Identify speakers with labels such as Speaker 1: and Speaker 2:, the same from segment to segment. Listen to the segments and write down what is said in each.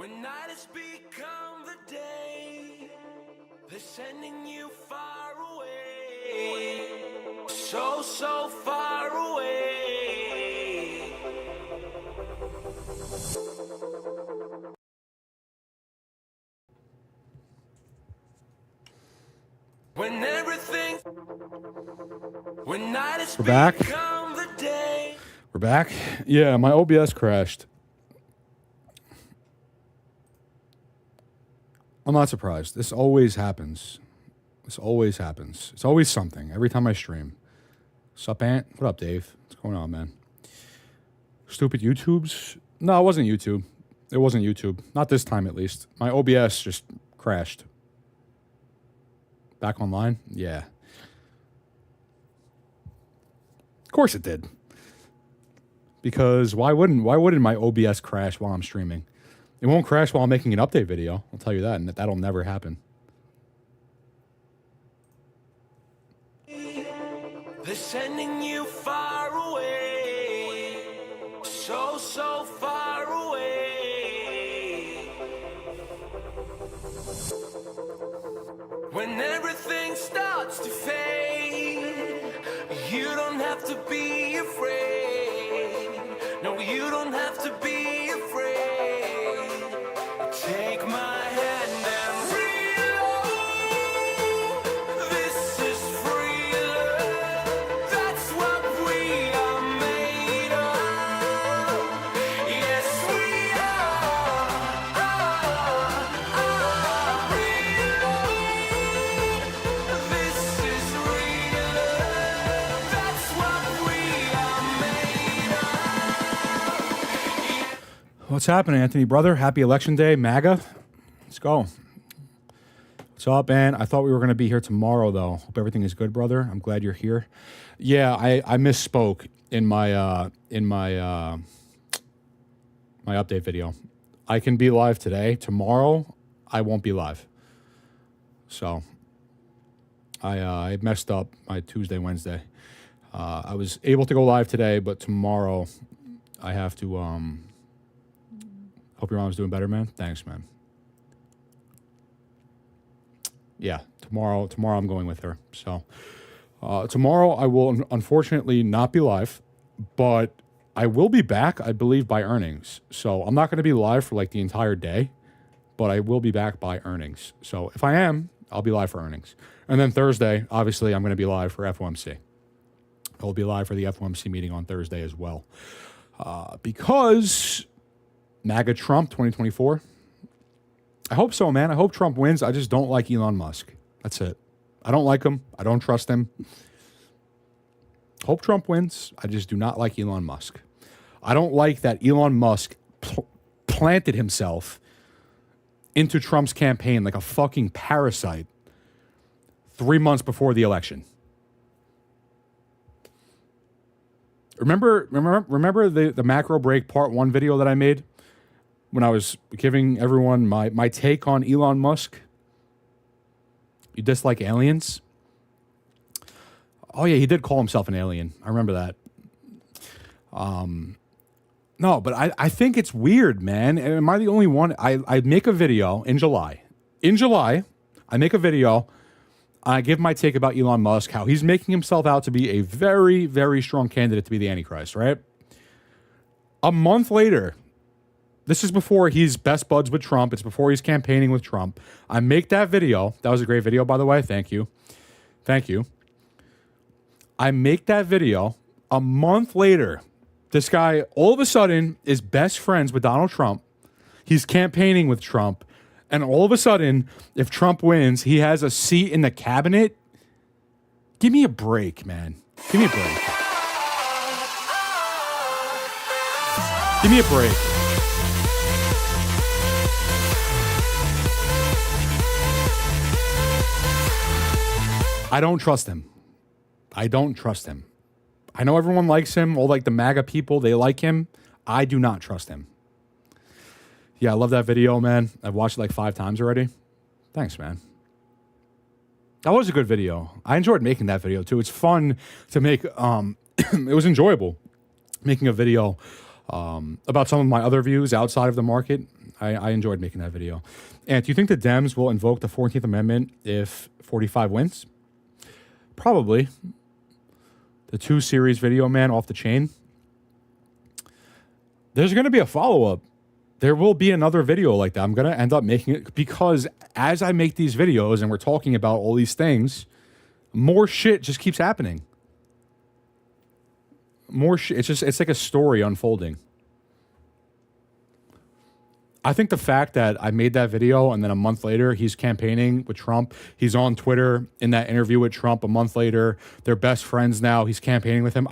Speaker 1: When night has become the day, they're sending you far away, so, so far away. When everything, when night has become the day.
Speaker 2: We're back. Yeah, my OBS crashed. I'm not surprised. This always happens. This always happens. It's always something. Every time I stream. Sup, Ant? What up, Dave? What's going on, man? Stupid YouTubes? No, it wasn't YouTube. It wasn't YouTube. Not this time, at least. My OBS just crashed. Back online? Yeah. Of course it did. Because why wouldn't my OBS crash while I'm streaming? It won't crash while I'm making an update video. I'll tell you that, and that'll never happen.
Speaker 1: They're sending you far away, so, so far away. When everything starts to fade, you don't have to be afraid. No, you don't have to be afraid. Take my hand and reload. This is free love. That's what we are made of. Yes, we are. Reload. This is real love. That's what we are made of.
Speaker 2: What's happening, Anthony, brother? Happy Election Day, MAGA. Let's go. What's up, man? I thought we were going to be here tomorrow, though. Hope everything is good, brother. I'm glad you're here. Yeah, I misspoke in my my update video. I can be live today. Tomorrow, I won't be live. So, I messed up my Tuesday, Wednesday. I was able to go live today, but tomorrow I have to, hope your mom's doing better, man. Thanks, man. Yeah, tomorrow I'm going with her. So, tomorrow I will unfortunately not be live, but I will be back, I believe, by earnings. So I'm not going to be live for like the entire day, but I will be back by earnings. So if I am, I'll be live for earnings. And then Thursday, obviously, I'm going to be live for FOMC. I'll be live for the FOMC meeting on Thursday as well. Because MAGA Trump 2024. I hope so, man. I hope Trump wins. I just don't like Elon Musk. That's it. I don't like him. I don't trust him. Hope Trump wins. I just do not like Elon Musk. I don't like that Elon Musk planted himself into Trump's campaign like a fucking parasite 3 months before the election. Remember the macro break part 1 video that I made when I was giving everyone my take on Elon Musk? You dislike aliens? Oh yeah, he did call himself an alien. I remember that. No, but I think it's weird, man. Am I the only one? I make a video in July. In July, I make a video. I give my take about Elon Musk, how he's making himself out to be a very, very strong candidate to be the Antichrist, right? A month later, this is before he's best buds with Trump. It's before he's campaigning with Trump. I make that video. That was a great video, by the way. Thank you. Thank you. I make that video. A month later, this guy all of a sudden is best friends with Donald Trump. He's campaigning with Trump. And all of a sudden, if Trump wins, he has a seat in the cabinet. Give me a break, man. Give me a break. Give me a break. I don't trust him. I don't trust him. I know everyone likes him. All like the MAGA people, they like him. I do not trust him. Yeah, I love that video, man. I've watched it like 5 times already. Thanks, man. That was a good video. I enjoyed making that video too. It's fun to make. It was enjoyable making a video about some of my other views outside of the market. I enjoyed making that video. And do you think the Dems will invoke the 14th Amendment if 45 wins? Probably. The 2 series video, man, off the chain. There's going to be a follow-up. There will be another video like that. I'm going to end up making it because as I make these videos and we're talking about all these things, more shit just keeps happening. More shit. It's like a story unfolding. I think the fact that I made that video and then a month later he's campaigning with Trump, he's on Twitter in that interview with Trump a month later, they're best friends now, he's campaigning with him.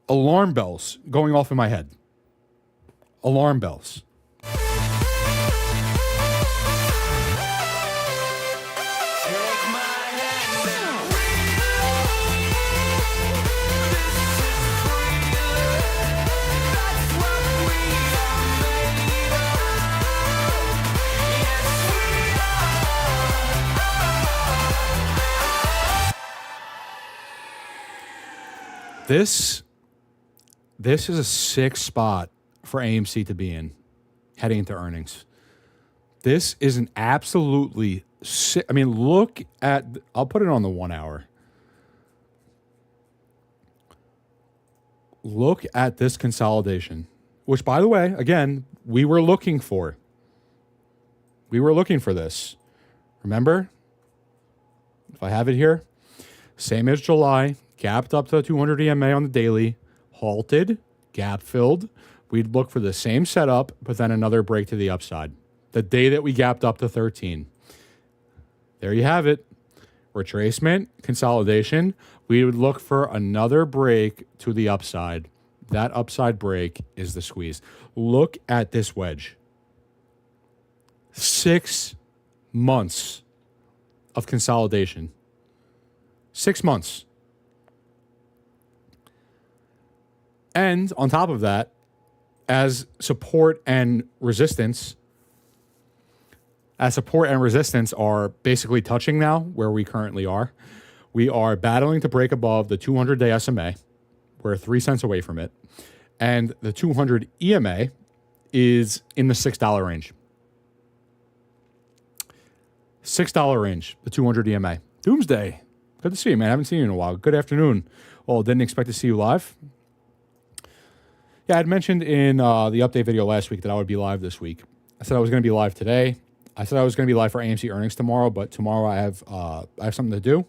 Speaker 2: Alarm bells going off in my head. Alarm bells. This is a sick spot for AMC to be in heading into earnings. This is an absolutely sick. I mean, look at, I'll put it on the 1 hour. Look at this consolidation, which, by the way, again, we were looking for. We were looking for this. Remember? If I have it here, same as July, gapped up to the 200 EMA on the daily, halted, gap filled. We'd look for the same setup, but then another break to the upside. The day that we gapped up to 13. There you have it. Retracement, consolidation. We would look for another break to the upside. That upside break is the squeeze. Look at this wedge. 6 months of consolidation. 6 months. And on top of that, as support and resistance are basically touching now where we currently are, we are battling to break above the 200-day SMA. We're 3 cents away from it. And the 200 EMA is in the $6 range. $6 range, the 200 EMA. Doomsday. Good to see you, man. I haven't seen you in a while. Good afternoon. Well, didn't expect to see you live. Yeah, I'd mentioned in the update video last week that I would be live this week. I said I was going to be live today. I said I was going to be live for AMC earnings tomorrow, but tomorrow I have something to do.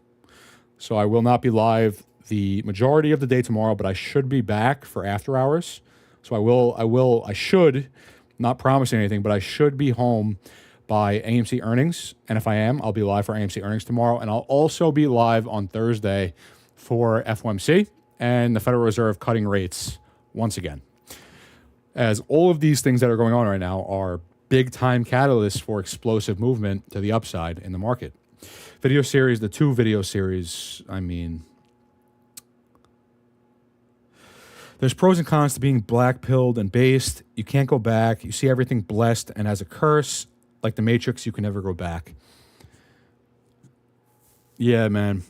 Speaker 2: So I will not be live the majority of the day tomorrow, but I should be back for after hours. So I should, not promising anything, but I should be home by AMC earnings. And if I am, I'll be live for AMC earnings tomorrow. And I'll also be live on Thursday for FOMC and the Federal Reserve cutting rates once again. As all of these things that are going on right now are big time catalysts for explosive movement to the upside in the market. Video series, the 2 video series, I mean, there's pros and cons to being black-pilled and based. You can't go back. You see everything blessed and as a curse. Like the Matrix, you can never go back. Yeah, man.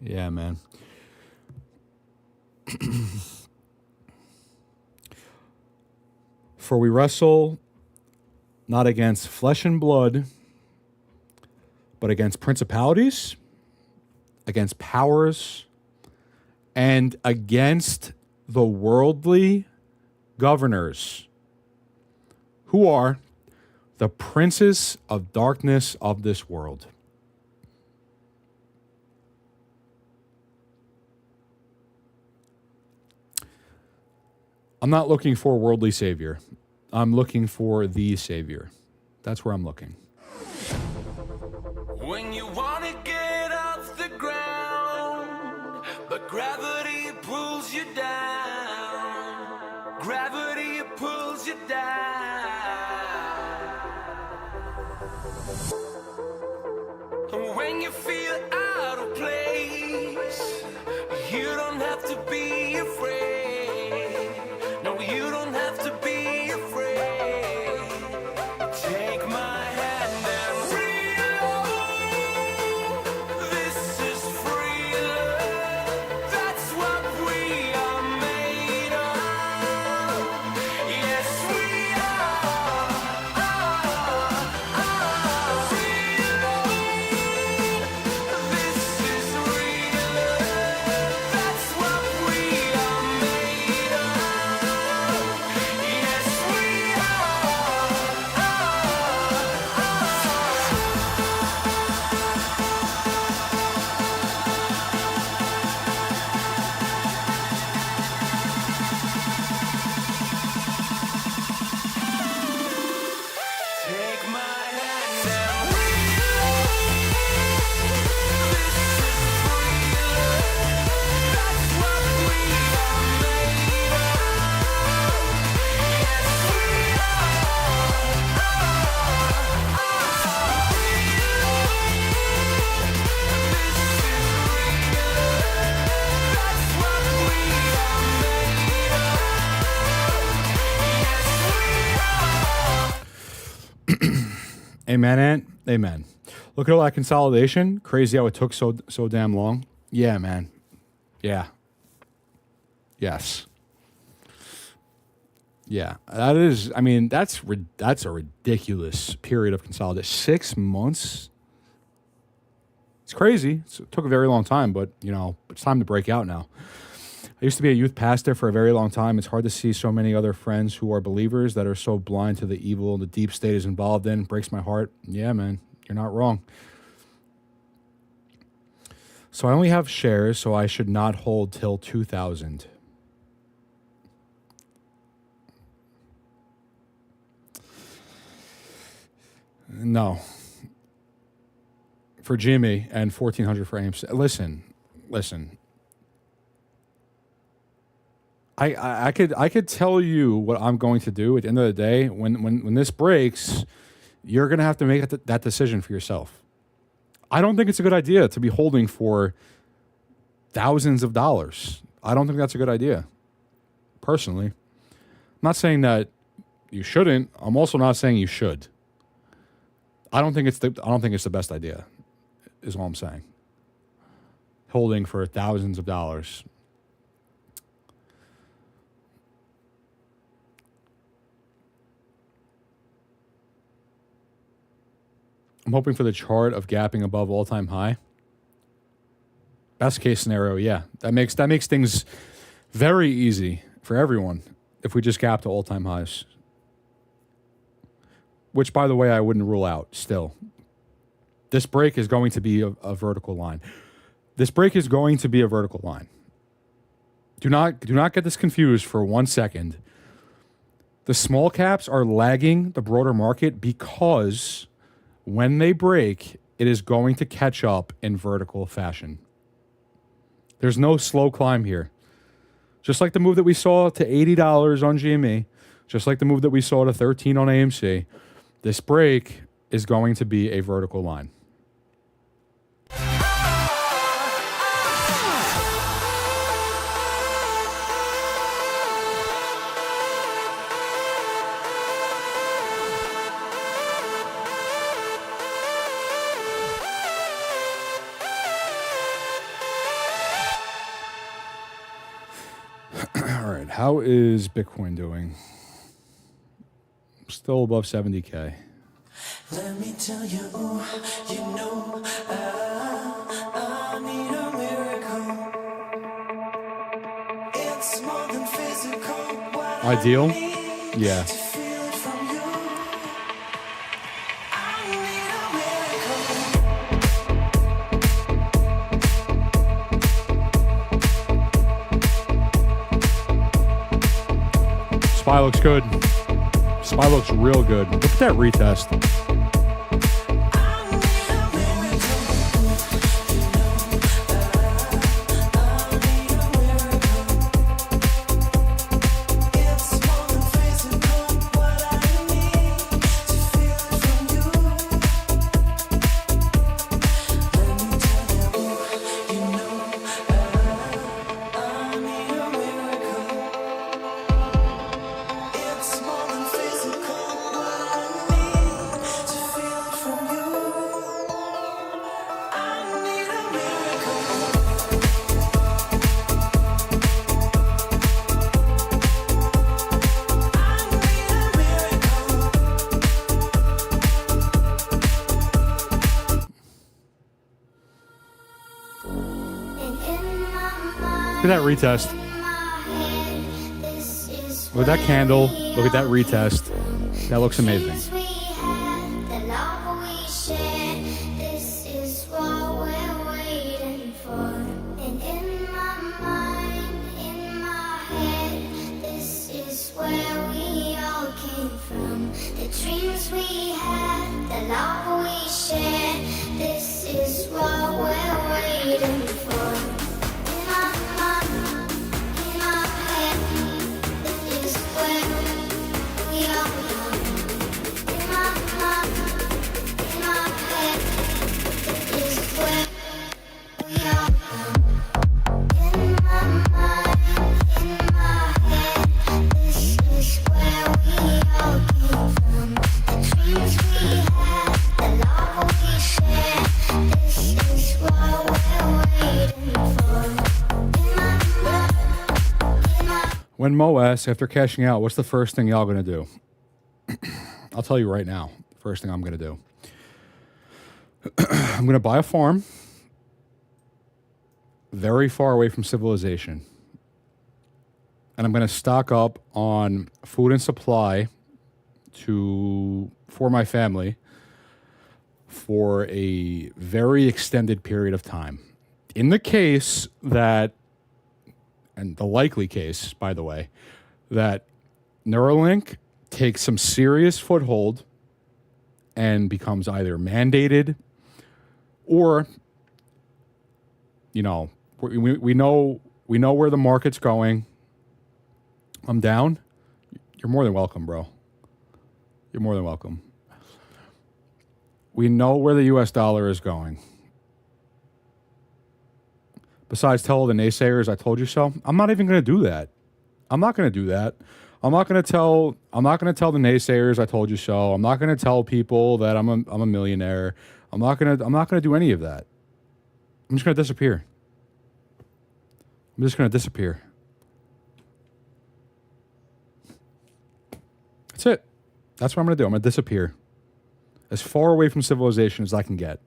Speaker 2: Yeah, man. For we wrestle not against flesh and blood, but against principalities, against powers, and against the worldly governors, who are the princes of darkness of this world. I'm not looking for a worldly savior. I'm looking for the savior. That's where I'm looking.
Speaker 1: When you want to get off the ground, but gravity pulls you down. Gravity pulls you down. And when you feel out of place, you don't have to be afraid. No, you don't have to be afraid. Take my hand and reload. This is free love. That's what we are made
Speaker 2: Amen, Ant. Amen. Look at all that consolidation. Crazy how it took so damn long. Yeah, man. Yeah. Yes. Yeah. That is, I mean, that's a ridiculous period of consolidation. 6 months? It's crazy. It took a very long time, but, you know, it's time to break out now. I used to be a youth pastor for a very long time. It's hard to see so many other friends who are believers that are so blind to the evil the deep state is involved in. It breaks my heart. Yeah, man, you're not wrong. So I only have shares, so I should not hold till 2000. No. For Jimmy and 1400 for AMC. Listen. I could tell you what I'm going to do at the end of the day. When this breaks, you're going to have to make that decision for yourself. I don't think it's a good idea to be holding for thousands of dollars. I don't think that's a good idea, personally. I'm not saying that you shouldn't. I'm also not saying you should. I don't think it's the best idea, is all I'm saying. Holding for thousands of dollars. I'm hoping for the chart of gapping above all-time high. Best case scenario, yeah. That makes things very easy for everyone if we just gap to all-time highs. Which, by the way, I wouldn't rule out still. This break is going to be a vertical line. This break is going to be a vertical line. Do not get this confused for 1 second. The small caps are lagging the broader market because when they break, it is going to catch up in vertical fashion. There's no slow climb here. Just like the move that we saw to $80 on GME, just like the move that we saw to 13 on AMC, this break is going to be a vertical line. How is Bitcoin doing? Still above 70K.
Speaker 1: Let me tell you, you know, I need a miracle. It's more than physical.
Speaker 2: Ideal? Yeah.
Speaker 1: To feel it from you. I need a miracle.
Speaker 2: SPY looks good. SPY looks real good. Look at that retest. Look at that retest. Look at that candle. Look at that retest. That looks amazing.
Speaker 3: Dreams we had.
Speaker 2: When Mo asks, after cashing out, what's the first thing y'all going to do? I'll tell you right now. First thing I'm going to do. I'm going to buy a farm very far away from civilization. And I'm going to stock up on food and supply for my family for a very extended period of time. In the case that, and the likely case, by the way, that Neuralink takes some serious foothold and becomes either mandated or, we know where the market's going. I'm down. You're more than welcome, bro. You're more than welcome. We know where the US dollar is going. Besides, tell all the naysayers I told you so. I'm not even going to do that. I'm not going to do that. I'm not going to tell the naysayers I told you so. I'm not going to tell people that I'm a millionaire. I'm not going to do any of that. I'm just going to disappear. I'm just going to disappear. That's it. That's what I'm going to do. I'm going to disappear. As far away from civilization as I can get.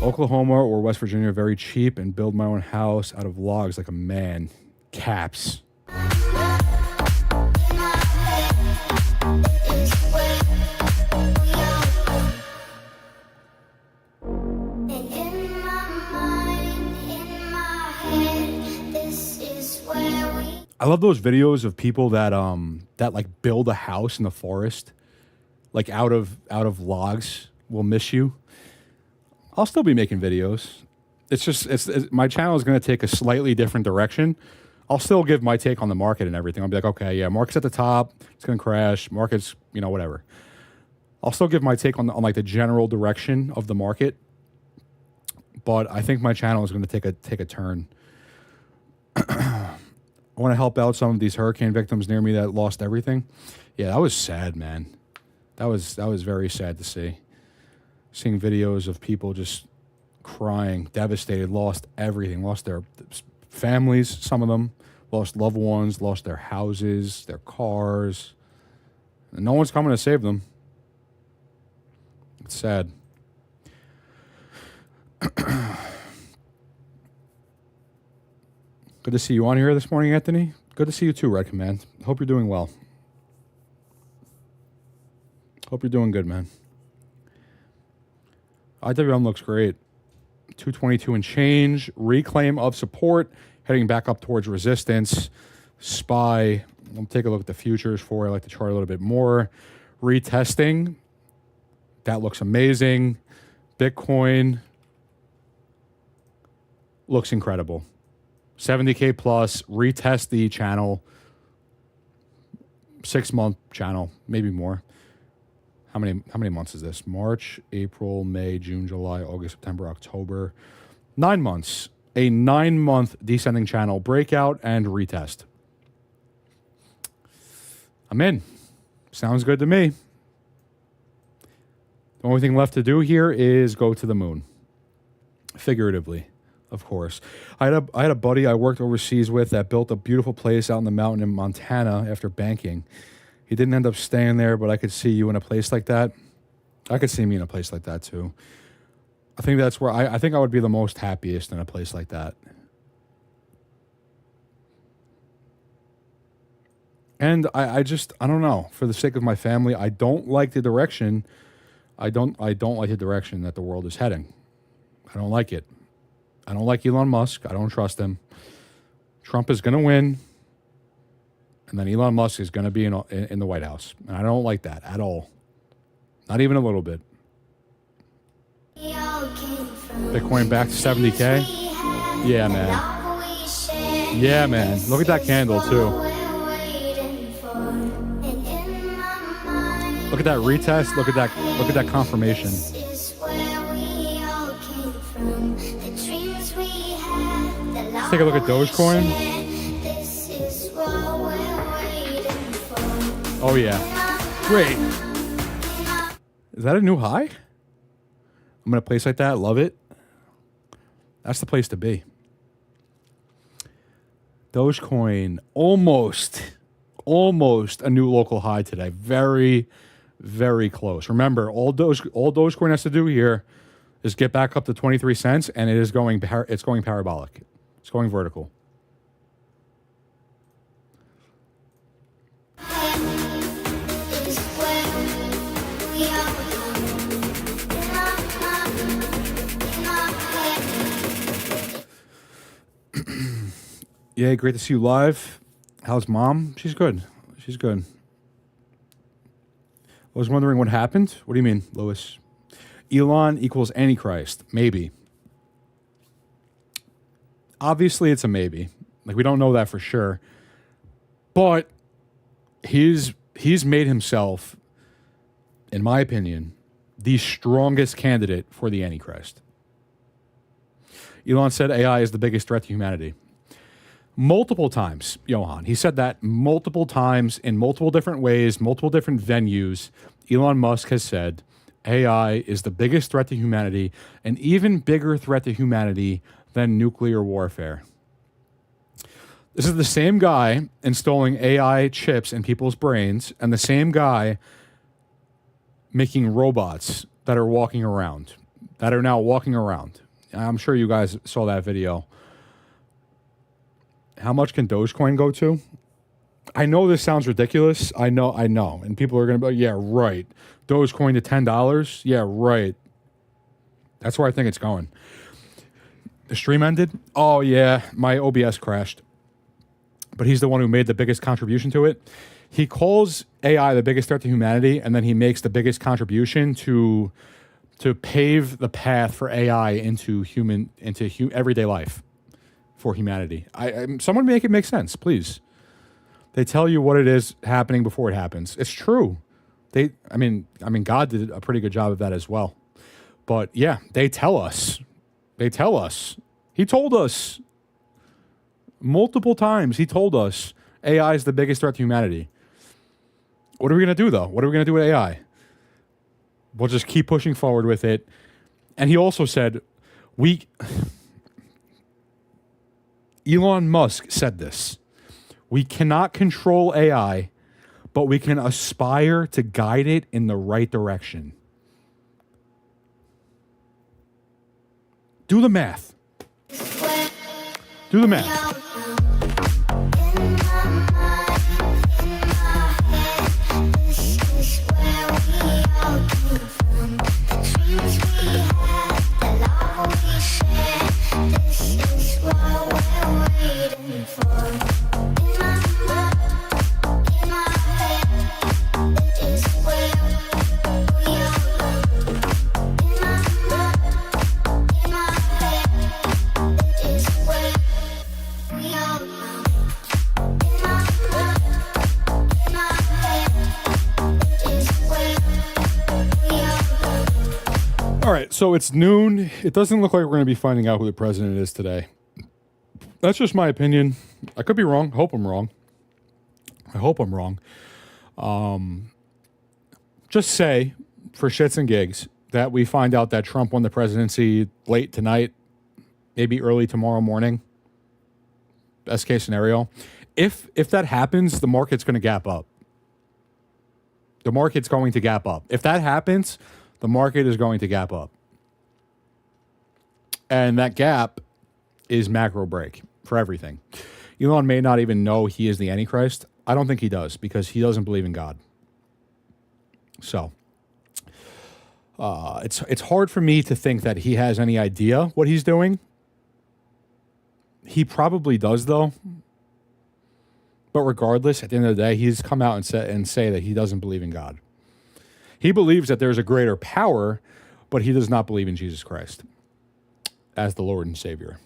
Speaker 2: Oklahoma or West Virginia, very cheap, and build my own house out of logs like a man. Caps. I love those videos of people that like build a house in the forest, like out of logs. Will miss you. I'll still be making videos. It's my channel is going to take a slightly different direction. I'll still give my take on the market and everything. I'll be like, okay, yeah, market's at the top. It's going to crash. Market's, whatever. I'll still give my take on like the general direction of the market. But I think my channel is going to take a turn. I want to help out some of these hurricane victims near me that lost everything. Yeah, that was sad, man. That was very sad to see. Seeing videos of people just crying, devastated, lost everything, lost their families, some of them, lost loved ones, lost their houses, their cars. And no one's coming to save them. It's sad. Good to see you on here this morning, Anthony. Good to see you too, Red Command. Hope you're doing well. Hope you're doing good, man. IWM looks great. 222 and change. Reclaim of support. Heading back up towards resistance. SPY. I'll take a look at the futures for it. I like the chart a little bit more. Retesting. That looks amazing. Bitcoin looks incredible. 70K plus. Retest the channel. 6-month channel. Maybe more. How many months is this? March, April, May, June, July, August, September, October. 9 months. A 9-month descending channel breakout and retest. I'm in. Sounds good to me. The only thing left to do here is go to the moon. Figuratively, of course. I had a buddy I worked overseas with that built a beautiful place out in the mountain in Montana after banking. He didn't end up staying there, but I could see you in a place like that. I could see me in a place like that too. I think that's where I think I would be the most happiest in a place like that. And I don't know. For the sake of my family, I don't like the direction. I don't like the direction that the world is heading. I don't like it. I don't like Elon Musk. I don't trust him. Trump is going to win. And then Elon Musk is going to be in the White House. And I don't like that at all. Not even a little bit. Bitcoin back to 70K. Yeah, man. Yeah, man. Look at that candle, too. Look at that retest. Look at that confirmation. Let's take a look at Dogecoin. Oh, yeah. Great. Is that a new high? I'm in a place like that. Love it. That's the place to be. Dogecoin almost a new local high today. Very, very close. Remember, all Dogecoin has to do here is get back up to 23 cents, and it's going parabolic. It's going vertical. Yeah, great to see you live. How's mom? She's good. She's good. I was wondering what happened. What do you mean, Lewis? Elon equals Antichrist. Maybe. Obviously, it's a maybe. Like, we don't know that for sure. But he's made himself, in my opinion, the strongest candidate for the Antichrist. Elon said AI is the biggest threat to humanity. Multiple times, Johan. He said that multiple times in multiple different ways, multiple different venues. Elon Musk has said AI is the biggest threat to humanity, an even bigger threat to humanity than nuclear warfare. This is the same guy installing AI chips in people's brains and the same guy making robots that are walking around, that are now walking around. I'm sure you guys saw that video. How much can Dogecoin go to? I know this sounds ridiculous. I know. And people are going to be like, yeah, right. Dogecoin to $10? Yeah, right. That's where I think it's going. The stream ended? Oh, yeah, my OBS crashed. But he's the one who made the biggest contribution to it. He calls AI the biggest threat to humanity, and then he makes the biggest contribution to pave the path for AI into everyday life. For humanity. Someone make it make sense, please. They tell you what it is happening before it happens. It's true. I mean, God did a pretty good job of that as well. But yeah, they tell us. He told us multiple times. He told us AI is the biggest threat to humanity. What are we going to do, though? What are we going to do with AI? We'll just keep pushing forward with it. And he also said, Elon Musk said this. We cannot control AI, but we can aspire to guide it in the right direction. Do the math. Do the math. All right, so it's noon. It doesn't look like we're going to be finding out who the president is today. That's just my opinion. I could be wrong. I hope I'm wrong. Just say, for shits and gigs, that we find out that Trump won the presidency late tonight, maybe early tomorrow morning. Best case scenario. If that happens, the market's going to gap up. The market's going to gap up. If that happens, the market is going to gap up. And that gap is macro break for everything. Elon may not even know he is the Antichrist. I don't think he does because he doesn't believe in God. So it's hard for me to think that he has any idea what he's doing. He probably does, though. But regardless, at the end of the day, he's come out and say that he doesn't believe in God. He believes that there's a greater power, but he does not believe in Jesus Christ as the Lord and Savior.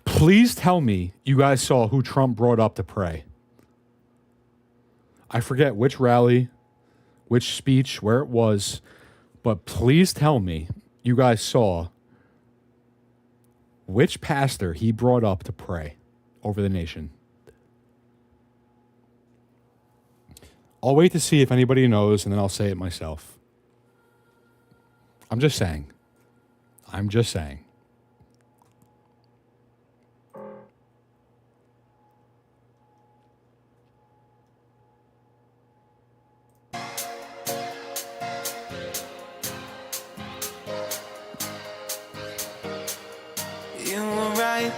Speaker 2: Please tell me you guys saw who Trump brought up to pray. I forget which rally, which speech, where it was, but please tell me you guys saw which pastor he brought up to pray over the nation. I'll wait to see if anybody knows, and then I'll say it myself. I'm just saying. I'm just saying.
Speaker 1: You were right.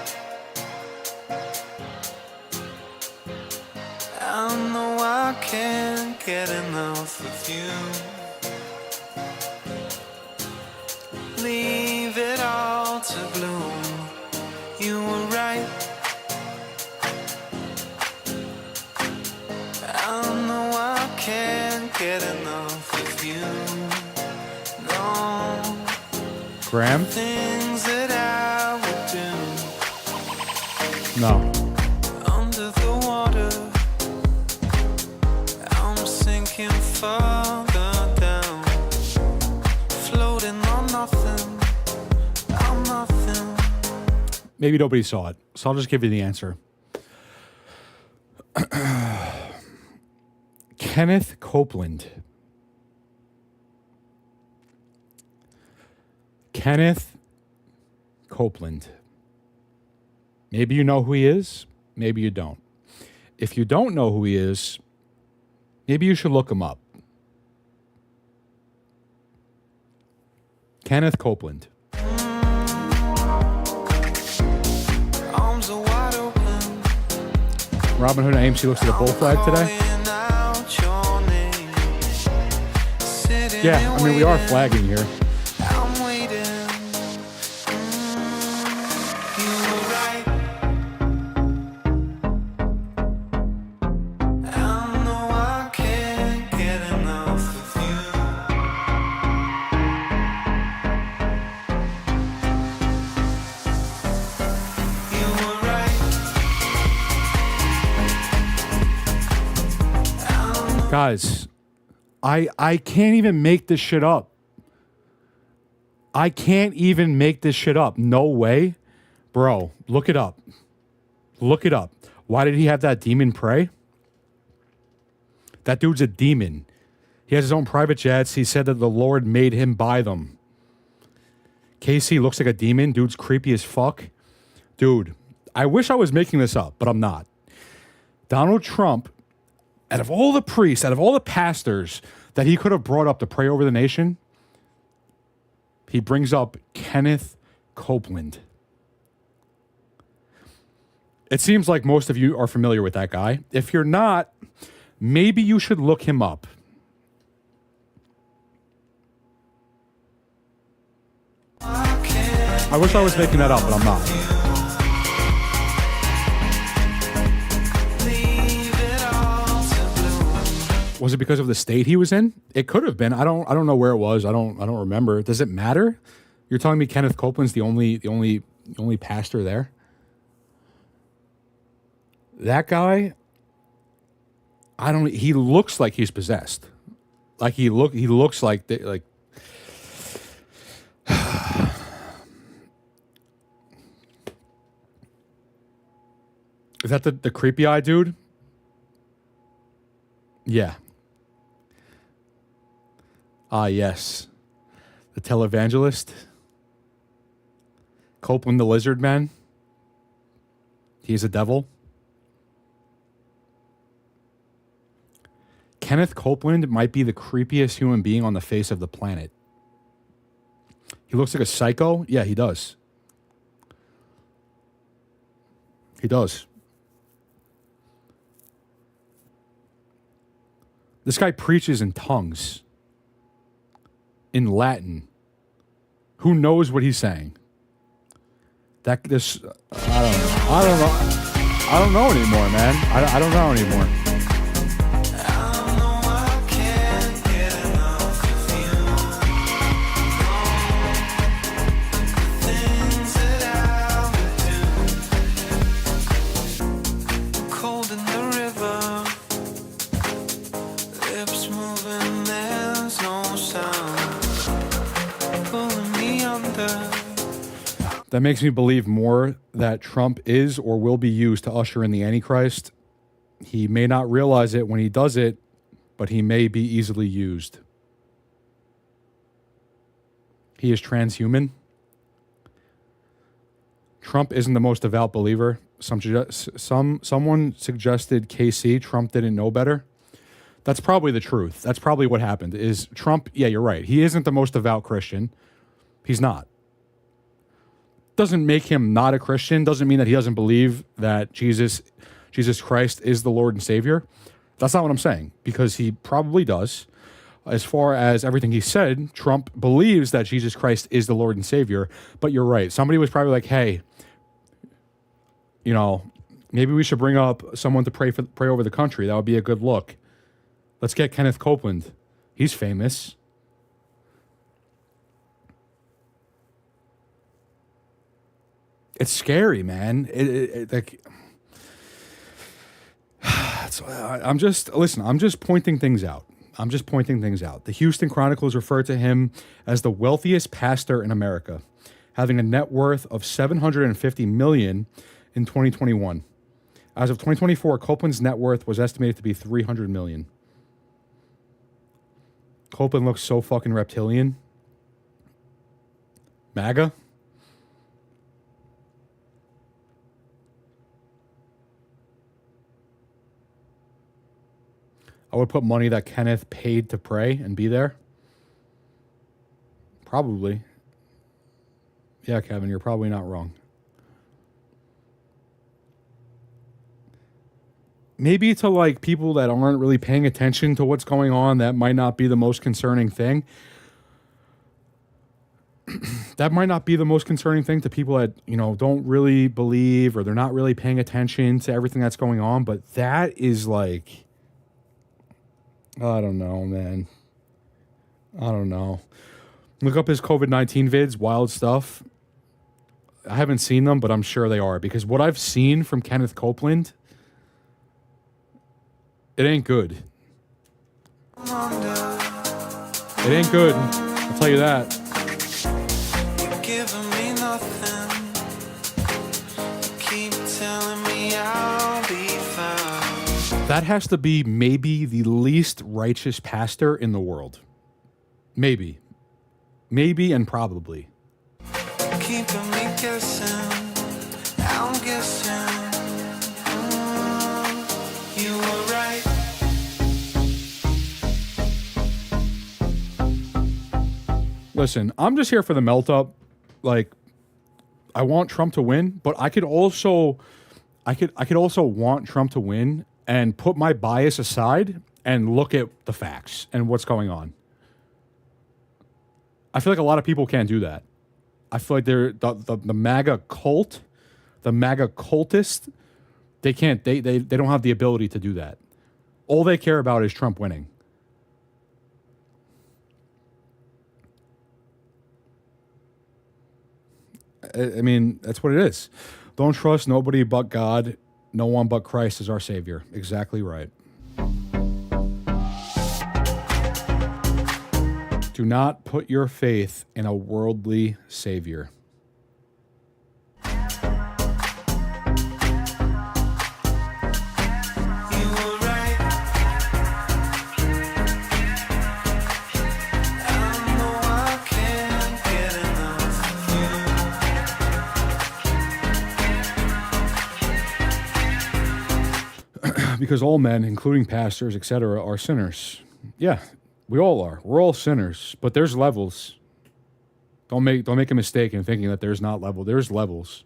Speaker 1: I know I can't get enough of you. Leave it all to bloom. You were right. I know I can't get enough of you. No.
Speaker 2: Graham?
Speaker 1: Things that I would do.
Speaker 2: No.
Speaker 1: Under the water, I'm sinking further down, floating on nothing. I'm nothing.
Speaker 2: Maybe nobody saw it, so I'll just give you the answer. Kenneth Copeland. Kenneth Copeland. Maybe you know who he is. Maybe you don't. If you don't know who he is, maybe you should look him up. Kenneth Copeland.
Speaker 1: Arms are wide open.
Speaker 2: Robin Hood and AMC looks at the bull flag today.
Speaker 1: Calling out your name. Sitting
Speaker 2: Yeah, I mean, we are
Speaker 1: waiting.
Speaker 2: flagging here.
Speaker 1: I'm waiting. You were right. I know I can't get enough of you. You were right.
Speaker 2: Guys, I can't even make this shit up. I can't even make this shit up. No way. Bro, look it up. Look it up. Why did he have that demon pray? That dude's a demon. He has his own private jets. He said that the Lord made him buy them. Casey looks like a demon. Dude's creepy as fuck. Dude, I wish I was making this up, but I'm not. Donald Trump, out of all the priests, out of all the pastors that he could have brought up to pray over the nation, he brings up Kenneth Copeland. It seems like most of you are familiar with that guy. If you're not, maybe you should look him up. I wish I was making that up, but I'm not. Was it because of the state he was in? It could have been. I don't know where it was. I don't remember. Does it matter? You're telling me Kenneth Copeland's the only pastor there? That guy, he looks like he's possessed. Like he looks like like Is that the creepy eye dude? Yeah. Ah, yes. The televangelist. Copeland the lizard man. He's a devil. Kenneth Copeland might be the creepiest human being on the face of the planet. He looks like a psycho. Yeah, he does. He does. This guy preaches in tongues. In Latin. Who knows what he's saying? I don't know anymore, man. I don't know anymore. that makes me believe more that Trump is or will be used to usher in the Antichrist. He may not realize it when he does it, but he may be easily used. He is transhuman. Trump isn't the most devout believer. Someone suggested KC, Trump didn't know better. That's probably the truth. That's probably what happened. Is Trump, yeah, you're right. He isn't the most devout Christian. He's not. Doesn't make him not a Christian. Doesn't mean that he doesn't believe that Jesus Christ is the Lord and Savior. That's not what I'm saying, because he probably does. As far as everything he said, Trump believes that Jesus Christ is the Lord and Savior. But you're right. Somebody was probably like, hey, you know, maybe we should bring up someone to pray over the country. That would be a good look. Let's get Kenneth Copeland. He's famous. It's scary, man. I'm just pointing things out. The Houston Chronicles refer to him as the wealthiest pastor in America, having a net worth of $750 million in 2021. As of 2024, Copeland's net worth was estimated to be $300 million. Copeland looks so fucking reptilian. MAGA? I would put money that Kenneth paid to pray and be there. Probably. Yeah, Kevin, you're probably not wrong. Maybe to like people that aren't really paying attention to what's going on, that might not be the most concerning thing. That might not be the most concerning thing to people that, you know, don't really believe, or they're not really paying attention to everything that's going on. But that is like, I don't know, man. I don't know. Look up his COVID-19 vids, wild stuff. I haven't seen them, but I'm sure they are, because what I've seen from Kenneth Copeland, it ain't good. It ain't good. I'll tell you that.
Speaker 1: You're giving me nothing. You keep telling me I'll be fine.
Speaker 2: That has to be maybe the least righteous pastor in the world. Maybe. Maybe and probably.
Speaker 1: Keeping me guessing. I'm guessing. You were right.
Speaker 2: Listen, I'm just here for the melt up. Like, I want Trump to win, but I could also want Trump to win and put my bias aside and look at the facts and what's going on. I feel like a lot of people can't do that. I feel like they're the MAGA cult, the MAGA cultist. They can't. They don't have the ability to do that. All they care about is Trump winning. I mean, that's what it is. Don't trust nobody but God. No one but Christ is our Savior. Exactly right. Do not put your faith in a worldly Savior. Because all men, including pastors, etc., are sinners. Yeah, we all are. We're all sinners, but there's levels. Don't make a mistake in thinking that there's not level. There's levels.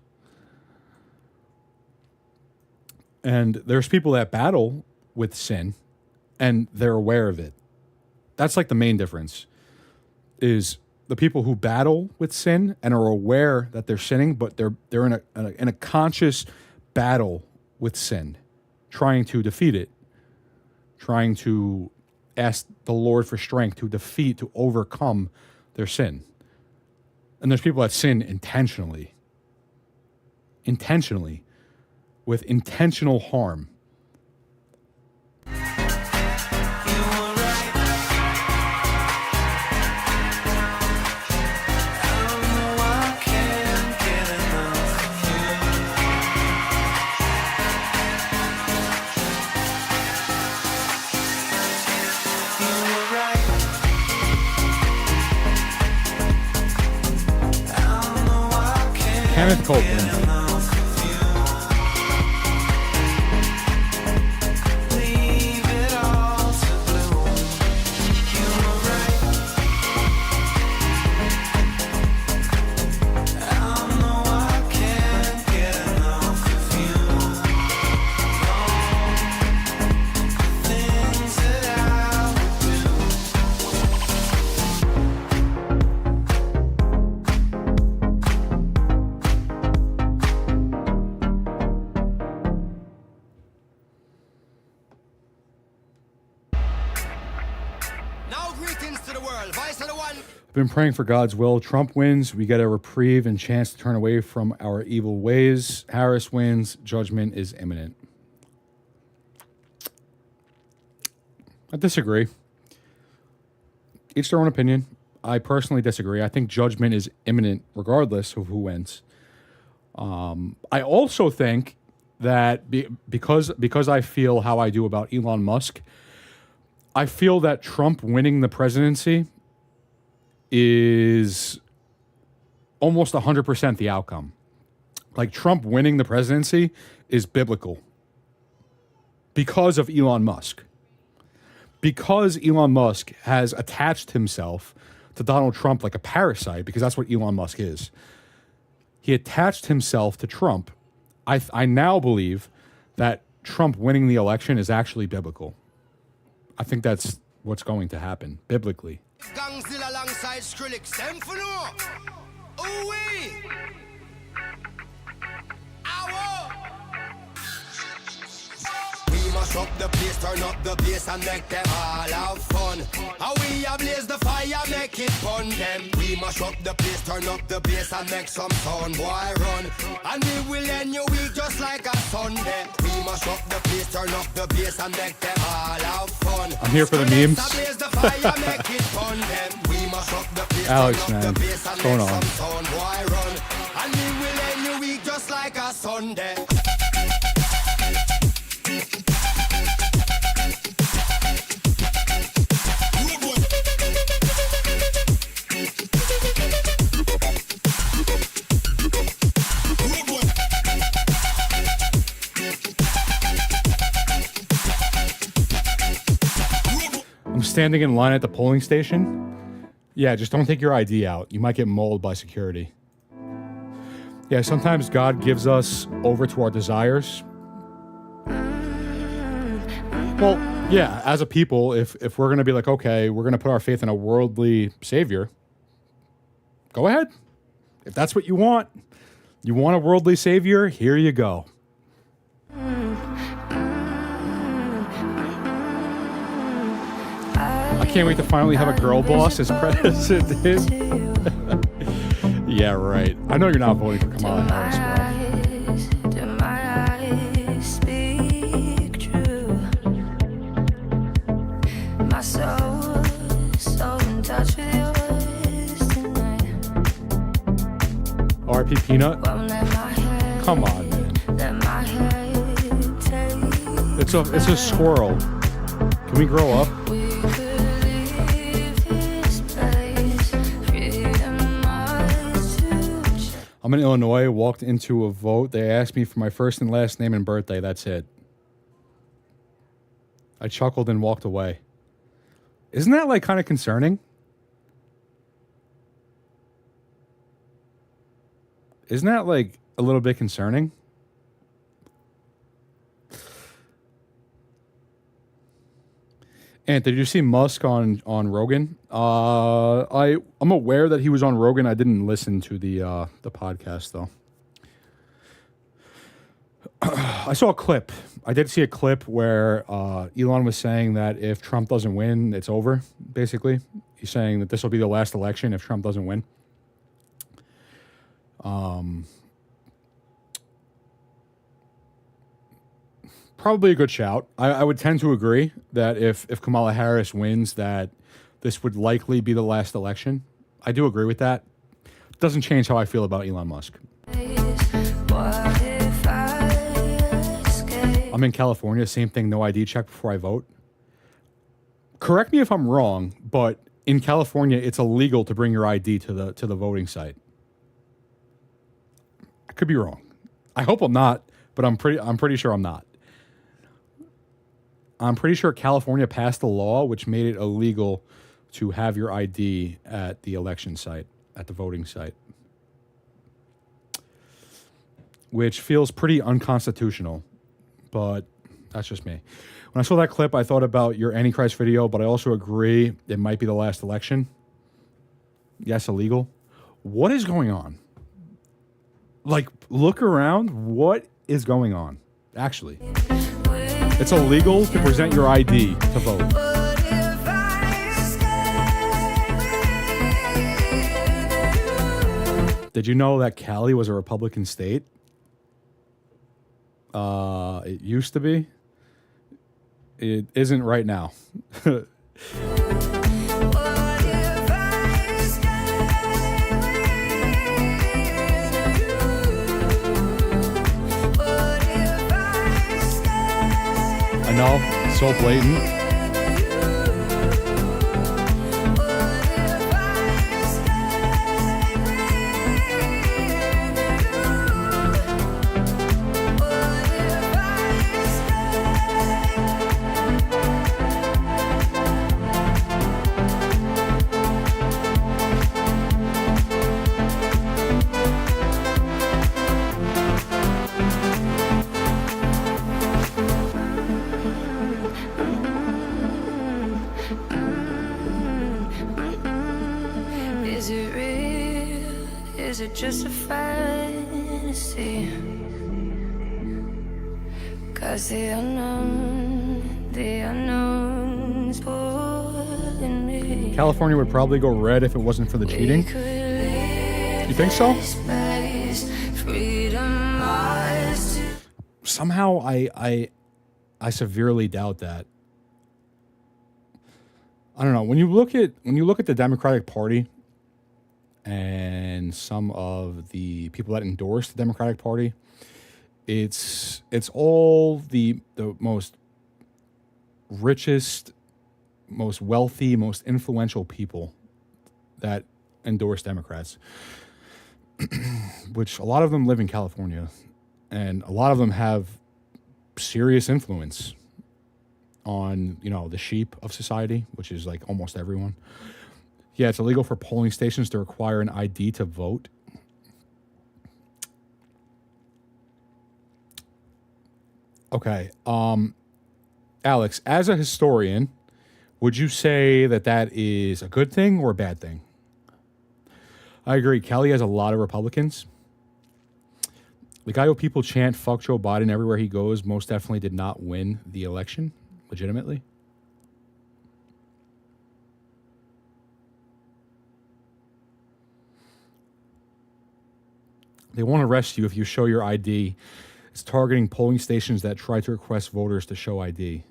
Speaker 2: And there's people that battle with sin, and they're aware of it. That's like the main difference. Is the people who battle with sin and are aware that they're sinning, but they're in a conscious battle with sin, trying to defeat it, trying to ask the Lord for strength to overcome their sin. And there's people that sin intentionally, with intentional harm. Kenneth Copeland. Been praying for God's will. Trump wins. We get a reprieve and chance to turn away from our evil ways. Harris wins. Judgment is imminent. I disagree. Each their own opinion. I personally disagree. I think judgment is imminent regardless of who wins. I also think that because I feel how I do about Elon Musk, I feel that Trump winning the presidency is almost 100% the outcome. Like, Trump winning the presidency is biblical because of Elon Musk. Because Elon Musk has attached himself to Donald Trump like a parasite, because that's what Elon Musk is. He attached himself to Trump. I now believe that Trump winning the election is actually biblical. I think that's what's going to happen, biblically.
Speaker 3: Gangzilla alongside Skrillex, them for no. Ooh-wee. Ow. We must up the place, turn up the bass and make them all have fun. How we ablaze the fire, make it fun them. We must up the place, turn up the bass and make some sound, boy run. And we will end your week just like a Sunday. We must up the place, turn up the bass and make them all have fun.
Speaker 2: I'm here for the memes. Alex, man, what's going on?
Speaker 3: And we will end your week just like a Sunday.
Speaker 2: I'm standing in line at the polling station. Yeah, just don't take your ID out. You might get mauled by security. Yeah, sometimes God gives us over to our desires. Well, yeah, as a people, if we're going to be like, okay, we're going to put our faith in a worldly savior, go ahead. If that's what you want a worldly savior, here you go. I can't wait to finally have a girl boss as president. Yeah, right. I know you're not voting for Kamala Harris, bro.
Speaker 4: My soul so in touch with yours tonight.
Speaker 2: RP Peanut? Come on, man. It's a squirrel. Can we grow up? I'm in Illinois, walked into a vote. They asked me for my first and last name and birthday. That's it. I chuckled and walked away. Isn't that like kind of concerning? Isn't that like a little bit concerning? And did you see Musk on Rogan? I'm aware that he was on Rogan. I didn't listen to the podcast though. I saw a clip. I did see a clip where Elon was saying that if Trump doesn't win, it's over. Basically, he's saying that this will be the last election if Trump doesn't win. Probably a good shout. I would tend to agree that if Kamala Harris wins, that this would likely be the last election. I do agree with that. Doesn't change how I feel about Elon Musk. I'm in California. Same thing. No ID check before I vote. Correct me if I'm wrong, but in California, it's illegal to bring your ID to the voting site. could be wrong. I hope I'm not, but I'm pretty sure I'm not. I'm pretty sure California passed a law which made it illegal to have your ID at the election site, at the voting site, which feels pretty unconstitutional, but that's just me. When I saw that clip, I thought about your Antichrist video, but I also agree it might be the last election. Yes, illegal. What is going on? Like, look around. What is going on? Actually, it's illegal to present your ID to vote. Did you know that Cali was a Republican state? It used to be. It isn't right now. I know, so blatant.
Speaker 4: Is it real? Is it just a fantasy? 'Cause the unknown's pulling me.
Speaker 2: California would probably go red if it wasn't for the cheating. You think so? Somehow I severely doubt that. I don't know. When you look at the Democratic Party and some of the people that endorse the Democratic Party, it's all the most richest, most wealthy, most influential people that endorse Democrats, which a lot of them live in California, and a lot of them have serious influence on, the sheep of society, which is like almost everyone. Yeah, it's illegal for polling stations to require an ID to vote. Okay. Alex, as a historian, would you say that is a good thing or a bad thing? I agree. Cali has a lot of Republicans. The guy who people chant "fuck Joe Biden" everywhere he goes most definitely did not win the election legitimately. They won't arrest you if you show your ID. It's targeting polling stations that try to request voters to show ID,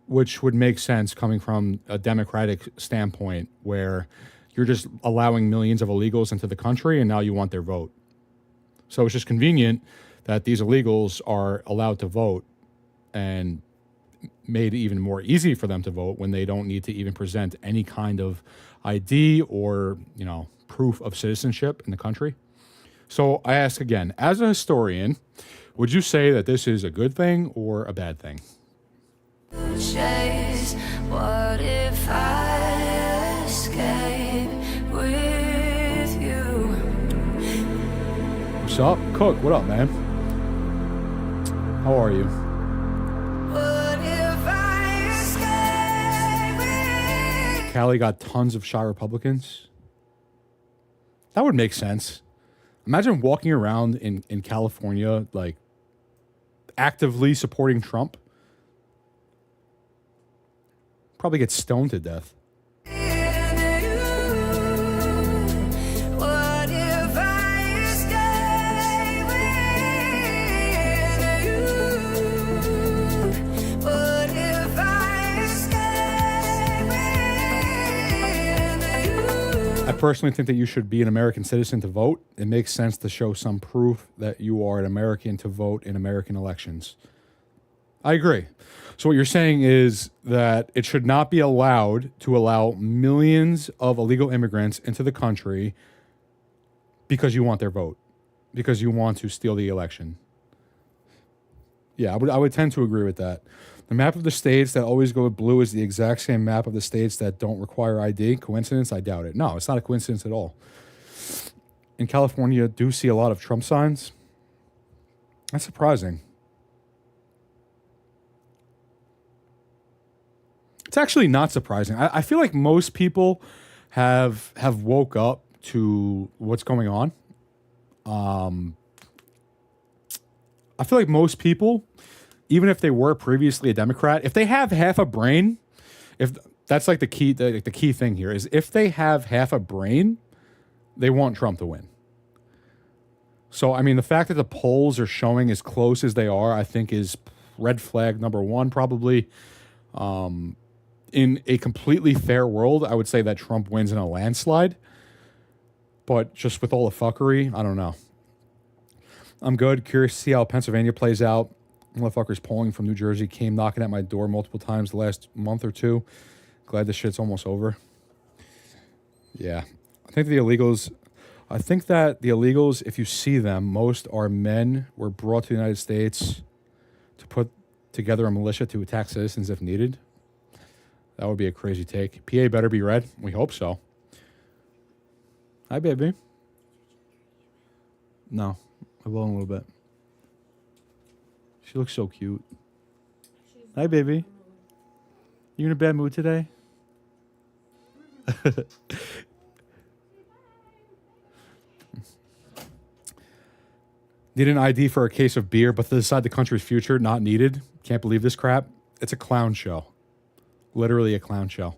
Speaker 2: which would make sense coming from a Democratic standpoint where you're just allowing millions of illegals into the country and now you want their vote. So it's just convenient that these illegals are allowed to vote and made even more easy for them to vote when they don't need to even present any kind of ID or, proof of citizenship in the country. So I ask again, as a historian, would you say that this is a good thing or a bad thing?
Speaker 4: Chase, what if I escape with you?
Speaker 2: What's up? Cook, what up, man? How are you?
Speaker 4: What if I escape with
Speaker 2: Cali got tons of shy Republicans. That would make sense. Imagine walking around in California, like, actively supporting Trump. Probably get stoned to death.
Speaker 4: you? What if I escape with you? What if I escape with you?
Speaker 2: I personally think that you should be an American citizen to vote. It makes sense to show some proof that you are an American to vote in American elections. I agree. So what you're saying is that it should not be allowed to allow millions of illegal immigrants into the country because you want their vote, because you want to steal the election. Yeah, I would tend to agree with that. The map of the states that always go blue is the exact same map of the states that don't require ID. Coincidence? I doubt it. No, it's not a coincidence at all. In California, do see a lot of Trump signs. That's surprising. It's actually not surprising. I feel like most people have woke up to what's going on. I feel like most people, even if they were previously a Democrat, if they have half a brain, if that's like the key thing here is if they have half a brain, they want Trump to win. So I mean, the fact that the polls are showing as close as they are, I think is red flag number one, probably. In a completely fair world, I would say that Trump wins in a landslide. But just with all the fuckery, I don't know. I'm good. Curious to see how Pennsylvania plays out. Motherfuckers polling from New Jersey came knocking at my door multiple times the last month or two. Glad this shit's almost over. Yeah. I think that the illegals, if you see them, most are men, were brought to the United States to put together a militia to attack citizens if needed. That would be a crazy take. PA better be red. We hope so. Hi, baby. No, I will in a little bit. She looks so cute. Hi, baby. You in a bad mood today? Need an ID for a case of beer, but to decide the country's future, not needed. Can't believe this crap. It's a clown show. Literally a clown show.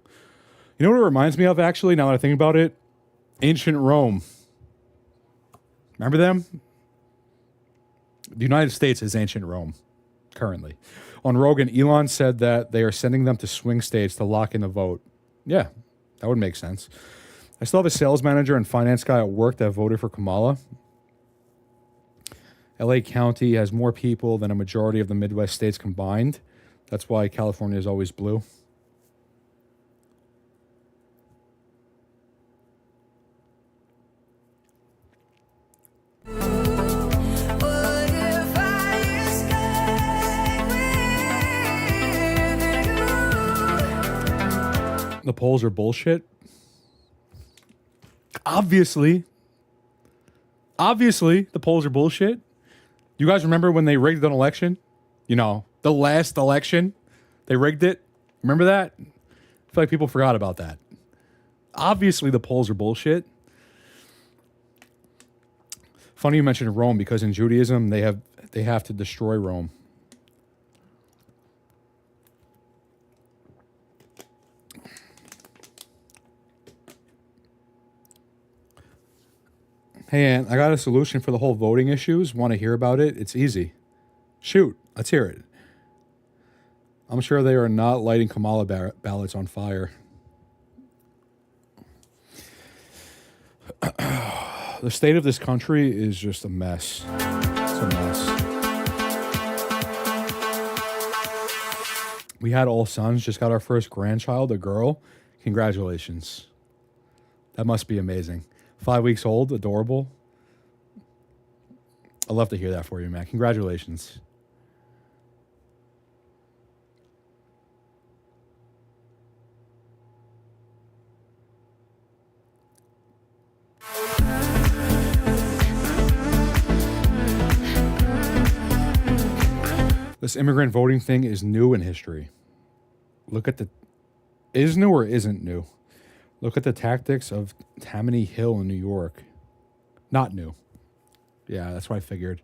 Speaker 2: You know what it reminds me of, actually, now that I think about it? Ancient Rome. Remember them? The United States is ancient Rome, currently. On Rogan, Elon said that they are sending them to swing states to lock in the vote. Yeah, that would make sense. I still have a sales manager and finance guy at work that voted for Kamala. LA County has more people than a majority of the Midwest states combined. That's why California is always blue.
Speaker 4: What if I escape with you?
Speaker 2: The polls are bullshit. Obviously, the polls are bullshit. You guys remember when they rigged an election? You know, the last election, they rigged it. Remember that? I feel like people forgot about that. Obviously, the polls are bullshit. Funny you mentioned Rome, because in Judaism they have to destroy Rome. Hey, Aunt, I got a solution for the whole voting issues. Want to hear about it? It's easy. Shoot, let's hear it. I'm sure they are not lighting Kamala ballots on fire. The state of this country is just a mess. It's a mess. We had all sons, just got our first grandchild, a girl. Congratulations. That must be amazing. 5 weeks old, adorable. I'd love to hear that for you, man. Congratulations. This immigrant voting thing is new in history. Look at is new or isn't new? Look at the tactics of Tammany Hill in New York. Not new. Yeah, that's what I figured.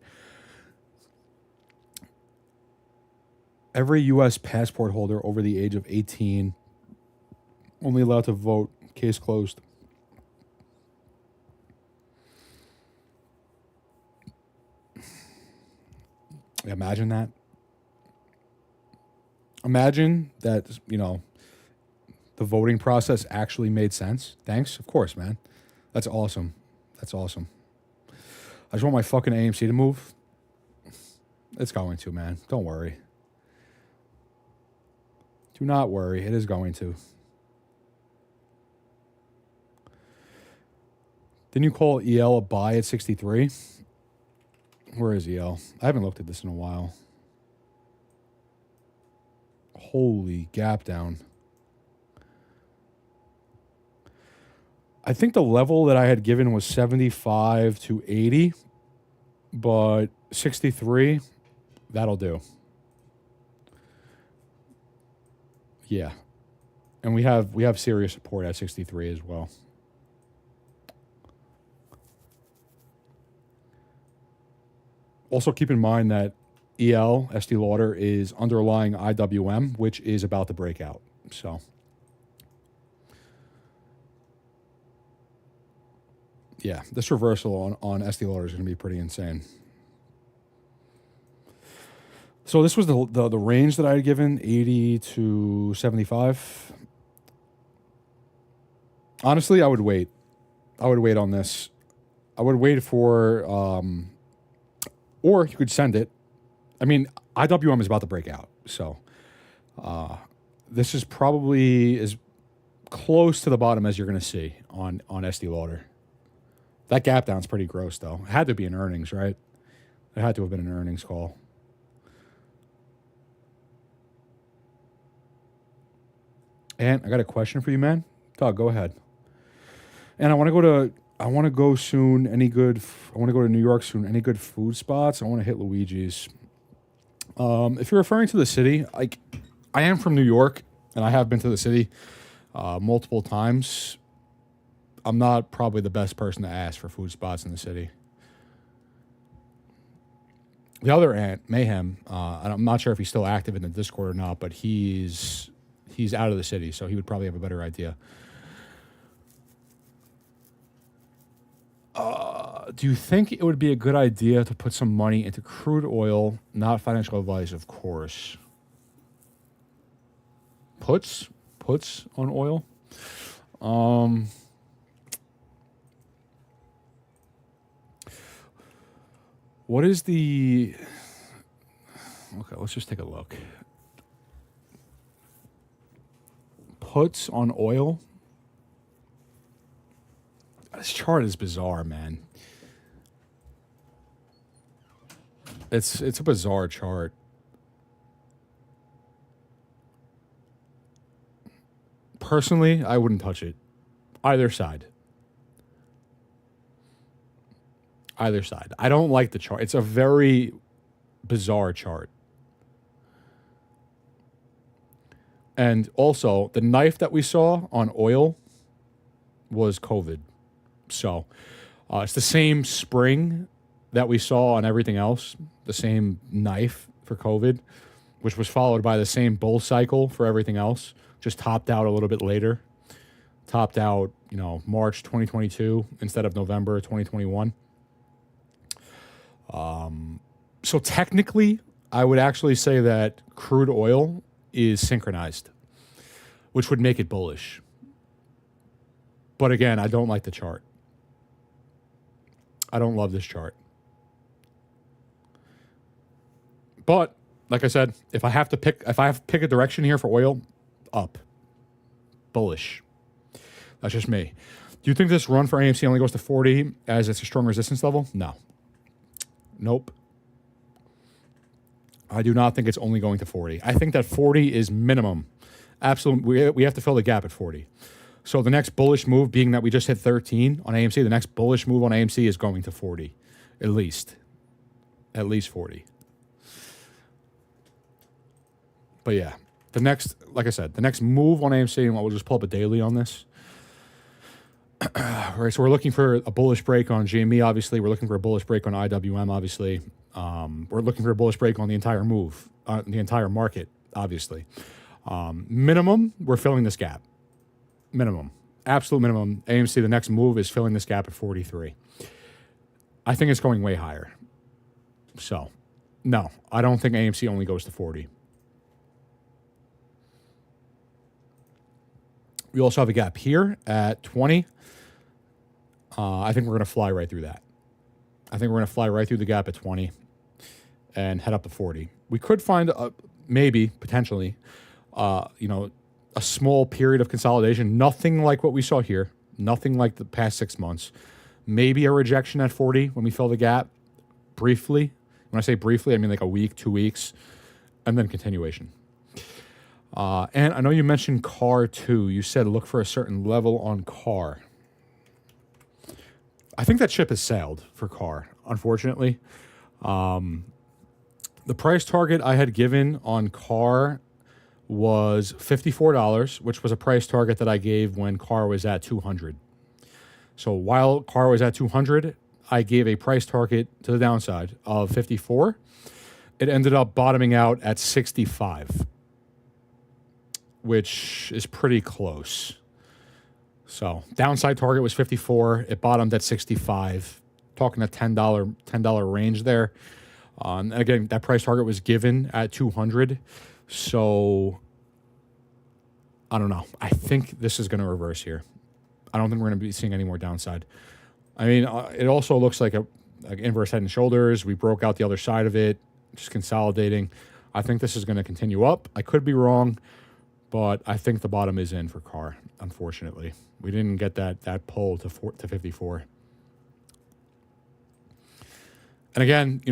Speaker 2: Every U.S. passport holder over the age of 18 only allowed to vote. Case closed. Imagine that. Imagine that, you know, the voting process actually made sense. Thanks. Of course, man. That's awesome. That's awesome. I just want my fucking AMC to move. It's going to, man. Don't worry. Do not worry. It is going to. Didn't you call EL a buy at 63? Where is EL? I haven't looked at this in a while. Holy gap down. I think the level that I had given was 75 to 80, but 63, that'll do. Yeah. And we have serious support at 63 as well. Also keep in mind that EL, Estee Lauder, is underlying IWM, which is about to break out. So, yeah, this reversal on Estee Lauder is going to be pretty insane. So this was the range that I had given, 80 to 75. Honestly, I would wait. I would wait on this. I would wait for, or you could send it. I mean, IWM is about to break out. So this is probably as close to the bottom as you're going to see on Estee Lauder. That gap down's pretty gross, though. It had to be an earnings, right? It had to have been an earnings call. And I got a question for you, man. Doug, go ahead. And I want to go soon. I want to go to New York soon. Any good food spots? I want to hit Luigi's. If you're referring to the city, like I am from New York, and I have been to the city multiple times. I'm not probably the best person to ask for food spots in the city. The other Ant, Mayhem, and I'm not sure if he's still active in the Discord or not, but he's out of the city, so he would probably have a better idea. Do you think it would be a good idea to put some money into crude oil? Not financial advice, of course. Puts on oil? What is the... Okay, let's just take a look. Puts on oil? This chart is bizarre, man. It's a bizarre chart. Personally, I wouldn't touch it. Either side. Either side. I don't like the chart. It's a very bizarre chart. And also, the knife that we saw on oil was COVID. So, it's the same spring that we saw on everything else, the same knife for COVID, which was followed by the same bull cycle for everything else, just topped out a little bit later. Topped out, March 2022 instead of November 2021. So technically, I would actually say that crude oil is synchronized, which would make it bullish. But again, I don't like the chart. I don't love this chart. But like I said, if I have to pick a direction here for oil, up. Bullish. That's just me. Do you think this run for AMC only goes to 40 as it's a strong resistance level? No. Nope. I do not think it's only going to 40. I think that 40 is minimum. Absolutely. We have to fill the gap at 40. So the next bullish move, being that we just hit 13 on AMC, the next bullish move on AMC is going to 40. At least. At least 40. But yeah, like I said, the next move on AMC, and we'll just pull up a daily on this. All right, so we're looking for a bullish break on GME, obviously. We're looking for a bullish break on IWM, obviously. We're looking for a bullish break on the entire move, the entire market, obviously. Minimum, we're filling this gap. Minimum. Absolute minimum. AMC, the next move is filling this gap at 43. I think it's going way higher. So, no, I don't think AMC only goes to 40. We also have a gap here at 20. I think we're going to fly right through that. I think we're going to fly right through the gap at 20 and head up to 40. We could find, maybe, potentially, a small period of consolidation. Nothing like what we saw here. Nothing like the past 6 months. Maybe a rejection at 40 when we fill the gap briefly. When I say briefly, I mean like a week, 2 weeks, and then continuation. And I know you mentioned CAR too. You said look for a certain level on CAR. I think that ship has sailed for CAR, unfortunately. The price target I had given on CAR was $54, which was a price target that I gave when CAR was at 200. So while CAR was at 200, I gave a price target to the downside of 54. It ended up bottoming out at 65, which is pretty close. So downside target was 54. It bottomed at 65. Talking a $10 range there. And again, that price target was given at 200. So I don't know. I think this is going to reverse here. I don't think we're going to be seeing any more downside. I mean, it also looks like a inverse head and shoulders. We broke out the other side of it, just consolidating. I think this is going to continue up. I could be wrong, but I think the bottom is in for CAR, unfortunately. We didn't get that pull to 54. And again,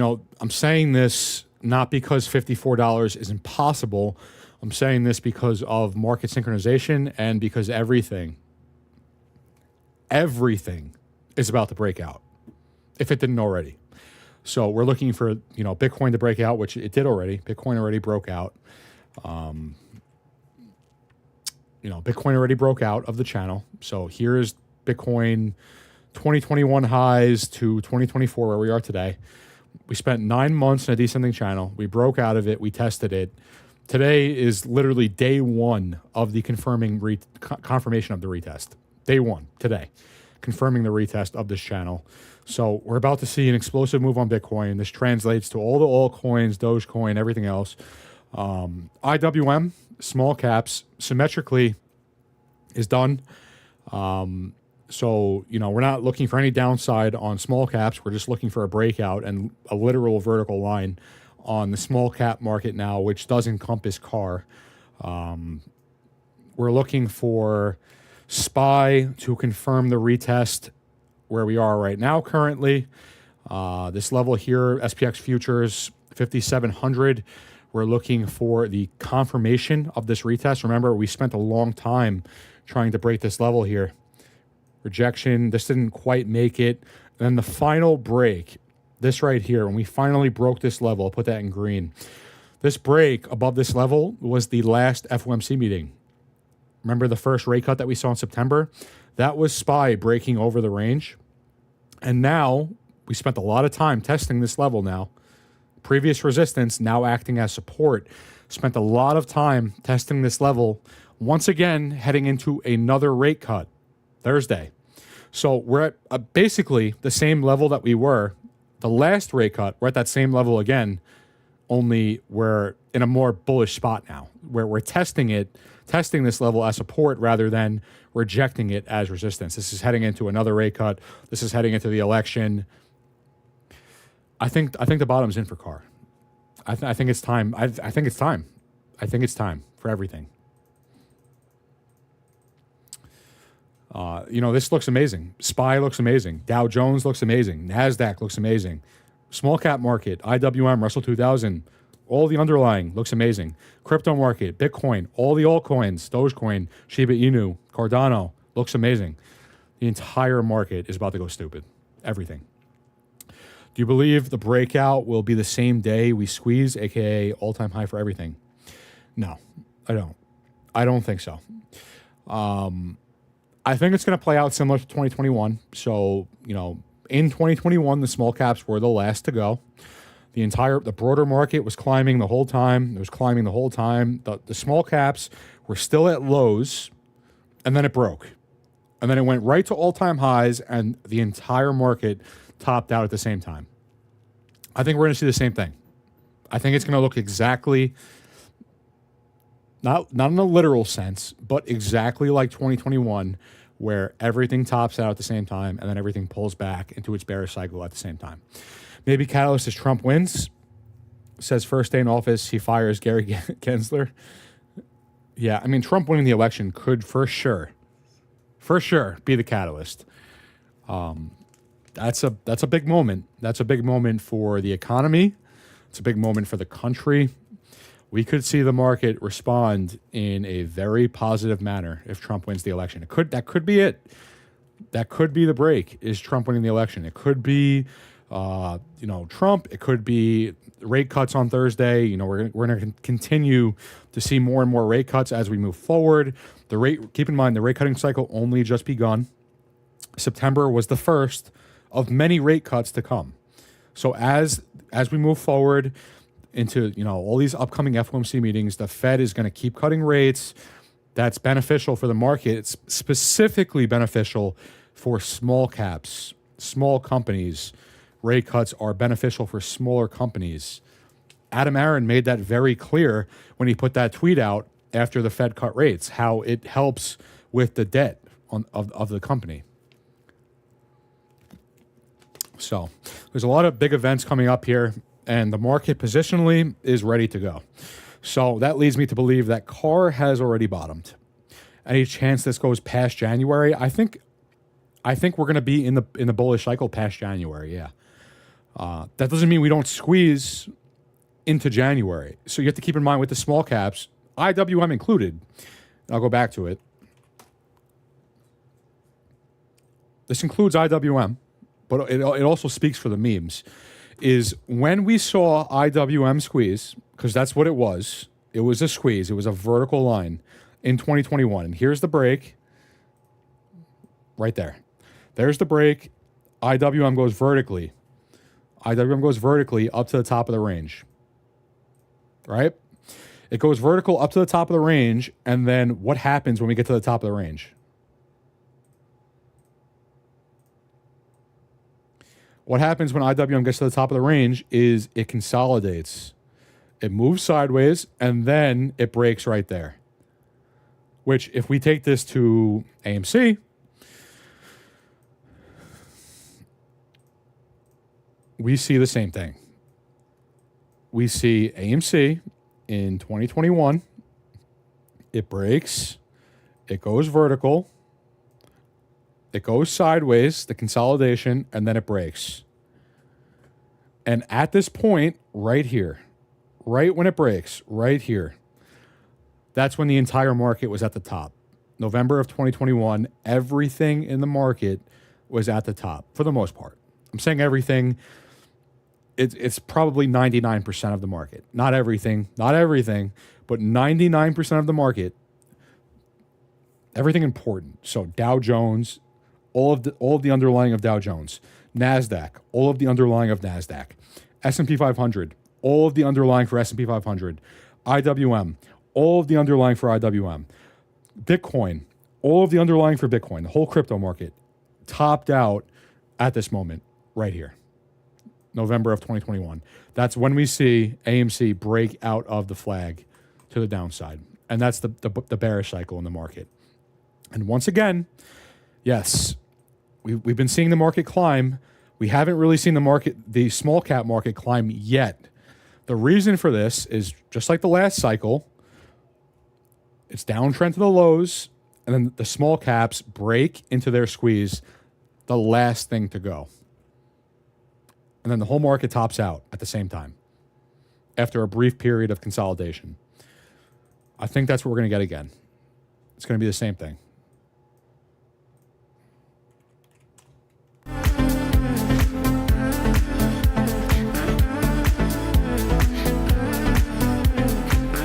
Speaker 2: I'm saying this not because $54 is impossible. I'm saying this because of market synchronization and because everything is about to break out, if it didn't already. So we're looking for, Bitcoin to break out, which it did already. Bitcoin already broke out. Bitcoin already broke out of the channel. So here's Bitcoin 2021 highs to 2024, where we are today. We spent 9 months in a descending channel. We broke out of it. We tested it. Today is literally day one of the confirmation of the retest. Day one, today, confirming the retest of this channel. So we're about to see an explosive move on Bitcoin. This translates to all the altcoins, Dogecoin, everything else. IWM, small caps, symmetrically is done. So, we're not looking for any downside on small caps. We're just looking for a breakout and a literal vertical line on the small cap market now, which does encompass CAR. We're looking for SPY to confirm the retest where we are right now currently. This level here, SPX futures 5,700. We're looking for the confirmation of this retest. Remember, we spent a long time trying to break this level here. Rejection, this didn't quite make it. And then the final break, this right here, when we finally broke this level, I'll put that in green. This break above this level was the last FOMC meeting. Remember the first rate cut that we saw in September? That was SPY breaking over the range. And now we spent a lot of time testing this level now. Previous resistance now acting as support. Spent a lot of time testing this level. Once again, heading into another rate cut Thursday. So we're at basically the same level that we were the last rate cut. We're at that same level again, only we're in a more bullish spot now, where we're testing this level as support rather than rejecting it as resistance. This is heading into another rate cut. This is heading into the election. I think the bottom's in for CAR. I think it's time. I think it's time. I think it's time for everything. This looks amazing. SPY looks amazing. Dow Jones looks amazing. NASDAQ looks amazing. Small cap market, IWM, Russell 2000, all the underlying looks amazing. Crypto market, Bitcoin, all the altcoins, Dogecoin, Shiba Inu, Cardano, looks amazing. The entire market is about to go stupid. Everything. Do you believe the breakout will be the same day we squeeze, aka all-time high for everything? No, I don't. I don't think so. I think it's going to play out similar to 2021. So, in 2021, the small caps were the last to go. The broader market was climbing the whole time. It was climbing the whole time. The small caps were still at lows, and then it broke. And then it went right to all-time highs, and the entire market topped out at the same time. I think we're going to see the same thing. I think it's going to look exactly, not in a literal sense, but exactly like 2021, where everything tops out at the same time and then everything pulls back into its bearish cycle at the same time. Maybe catalyst is Trump wins. Says first day in office, he fires Gary Gensler. Yeah, I mean, Trump winning the election could for sure be the catalyst. That's a big moment. That's a big moment for the economy. It's a big moment for the country. We could see the market respond in a very positive manner if Trump wins the election. That could be it. That could be the break, is Trump winning the election. It could be, Trump. It could be rate cuts on Thursday. You know, we're going to continue to see more and more rate cuts as we move forward. Keep in mind, the rate cutting cycle only just begun. September was the first of many rate cuts to come. So as we move forward into, all these upcoming FOMC meetings, the Fed is going to keep cutting rates. That's beneficial for the market. It's specifically beneficial for small caps, small companies. Rate cuts are beneficial for smaller companies. Adam Aaron made that very clear when he put that tweet out after the Fed cut rates, how it helps with the debt of the company. So there's a lot of big events coming up here, and the market positionally is ready to go. So that leads me to believe that CAR has already bottomed. Any chance this goes past January? I think we're going to be in the bullish cycle past January. Yeah. That doesn't mean we don't squeeze into January. So you have to keep in mind with the small caps, IWM included. I'll go back to it. This includes IWM, but it also speaks for the memes. Is when we saw IWM squeeze, because that's what it was. It was a squeeze. It was a vertical line in 2021. And here's the break. Right there. There's the break. IWM goes vertically. IWM goes vertically up to the top of the range. Right? It goes vertical up to the top of the range. And then what happens when we get to the top of the range? What happens when IWM gets to the top of the range is it consolidates. It moves sideways, and then it breaks right there. Which, if we take this to AMC, we see the same thing. We see AMC in 2021. It breaks. It goes vertical. It goes sideways, the consolidation, and then it breaks. And at this point, right here, right when it breaks, right here, that's when the entire market was at the top. November of 2021, everything in the market was at the top, for the most part. I'm saying everything. It's probably 99% of the market. Not everything, but 99% of the market. Everything important. So Dow Jones, all of the underlying of Dow Jones, NASDAQ, all of the underlying of NASDAQ, S&P 500, all of the underlying for S&P 500, IWM, all of the underlying for IWM, Bitcoin, all of the underlying for Bitcoin, the whole crypto market topped out at this moment right here, November of 2021. That's when we see AMC break out of the flag to the downside. And that's the bearish cycle in the market. And once again, yes, we've been seeing the market climb. We haven't really seen the small cap market climb yet. The reason for this is just like the last cycle, it's downtrend to the lows, and then the small caps break into their squeeze, the last thing to go. And then the whole market tops out at the same time after a brief period of consolidation. I think that's what we're going to get again. It's going to be the same thing.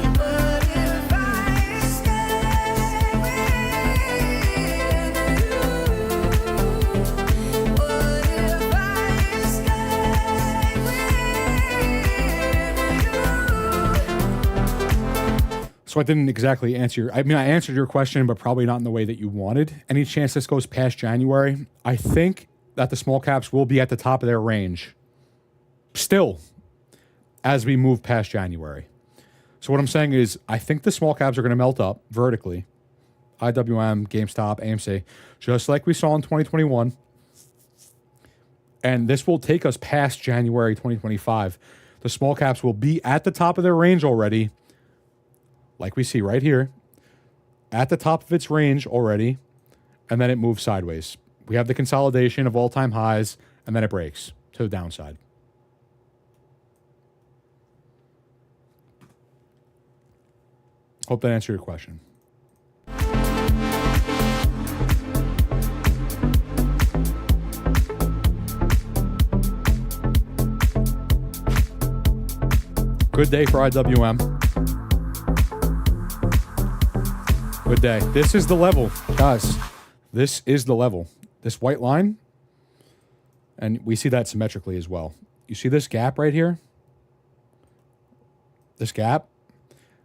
Speaker 4: What if I stay with you? What if I stay with you?
Speaker 2: So I didn't exactly answer I answered your question, but probably not in the way that you wanted. Any chance this goes past January? I think that the small caps will be at the top of their range still as we move past January. So what I'm saying is I think the small caps are going to melt up vertically. IWM, GameStop, AMC, just like we saw in 2021. And this will take us past January 2025. The small caps will be at the top of their range already, like we see right here. at the top of its range already, and then it moves sideways. We have the consolidation of all-time highs, and then it breaks to the downside. Hope that answered your question. Good day for IWM. Good day. This is the level, guys. This is the level. This white line, and we see that symmetrically as well. You see this gap right here? This gap?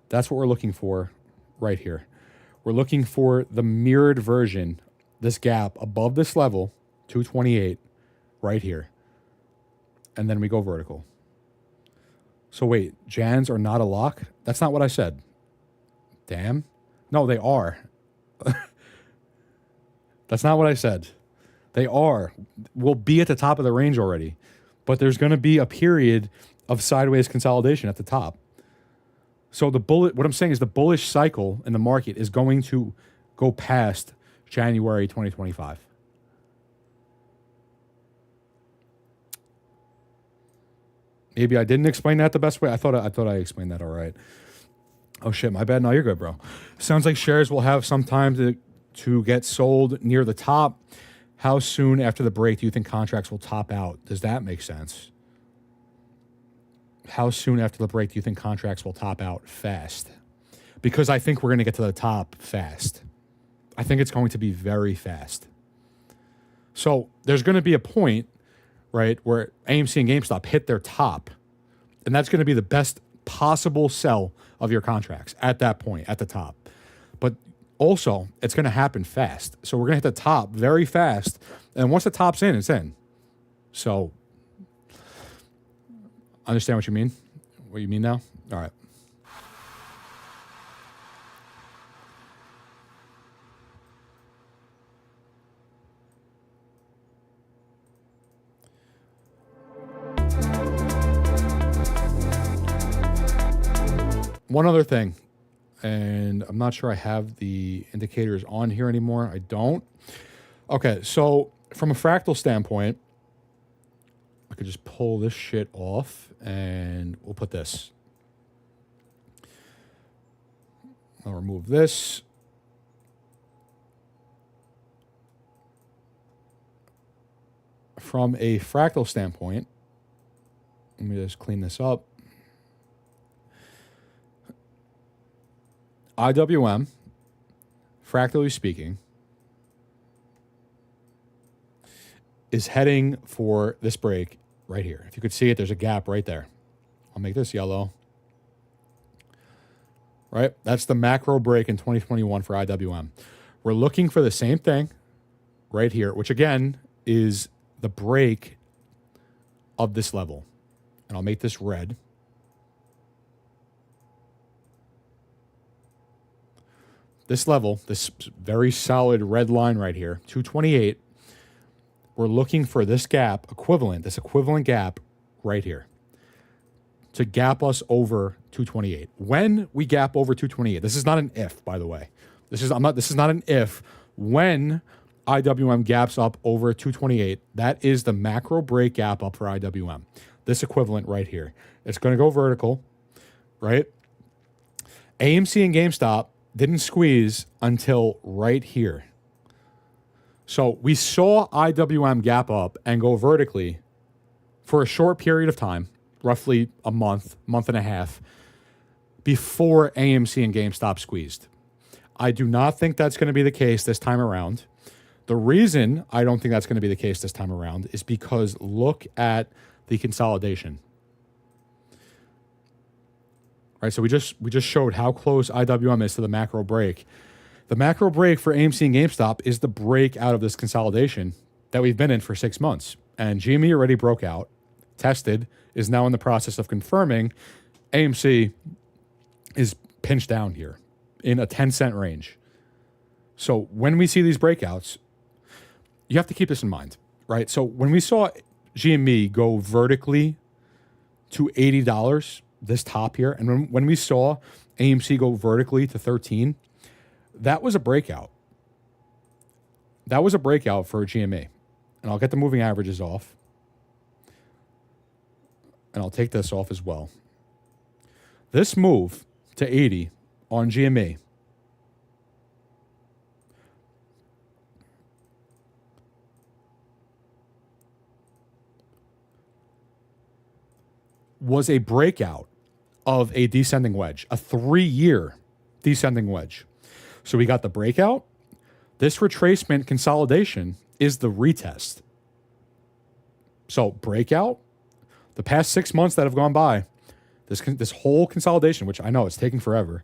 Speaker 2: That's what we're looking for right here. We're looking for the mirrored version, this gap above this level, 228, right here. And then we go vertical. So wait, Jans are not a lock? That's not what I said. Damn. No, they are. That's not what I said. They are. We'll be at the top of the range already. But there's going to be a period of sideways consolidation at the top. So what I'm saying is the bullish cycle in the market is going to go past January 2025. Maybe I didn't explain that the best way. I thought I explained that all right. Oh shit, my bad. No, you're good, bro. Sounds like shares will have some time to get sold near the top. How soon after the break do you think contracts will top out? Does that make sense? How soon after the break do you think contracts will top out? Fast. Because I think we're going to get to the top fast. I think it's going to be very fast. So there's going to be a point, right, where AMC and GameStop hit their top. And that's going to be the best possible sell of your contracts at that point, at the top. But also, it's going to happen fast. So we're going to hit the top very fast. And once the top's in, it's in. So, understand what you mean? What you mean now? All right. One other thing, and I'm not sure I have the indicators on here anymore. I don't. Okay, so from a fractal standpoint, I could just pull this shit off and we'll put this. I'll remove this. From a fractal standpoint, let me just clean this up. IWM, fractally speaking, is heading for this break right here. If you could see it, there's a gap right there. I'll make this yellow. Right? That's the macro break in 2021 for IWM. We're looking for the same thing right here, which again is the break of this level. And I'll make this red. This level, this very solid red line right here, 228, we're looking for this gap equivalent, this equivalent gap right here to gap us over 228. When we gap over 228, this is not an if, by the way. This is not an if. When IWM gaps up over 228, that is the macro break gap up for IWM. This equivalent right here. It's going to go vertical, right? AMC and GameStop didn't squeeze until right here. So we saw IWM gap up and go vertically for a short period of time, roughly a month, month and a half, before AMC and GameStop squeezed. I do not think that's going to be the case this time around. The reason I don't think that's going to be the case this time around is because look at the consolidation. Right, so we just showed how close IWM is to the macro break. The macro break for AMC and GameStop is the break out of this consolidation that we've been in for 6 months. And GME already broke out, tested, is now in the process of confirming AMC is pinched down here in a 10-cent range. So when we see these breakouts, you have to keep this in mind, right? So when we saw GME go vertically to $80, this top here, and when we saw AMC go vertically to 13, That was a breakout. That was a breakout for a GME. And I'll get the moving averages off. And I'll take this off as well. This move to 80 on GME was a breakout of a descending wedge, a 3-year descending wedge. So we got the breakout. This retracement consolidation is the retest. So breakout, the past 6 months that have gone by, this whole consolidation, which I know it's taking forever,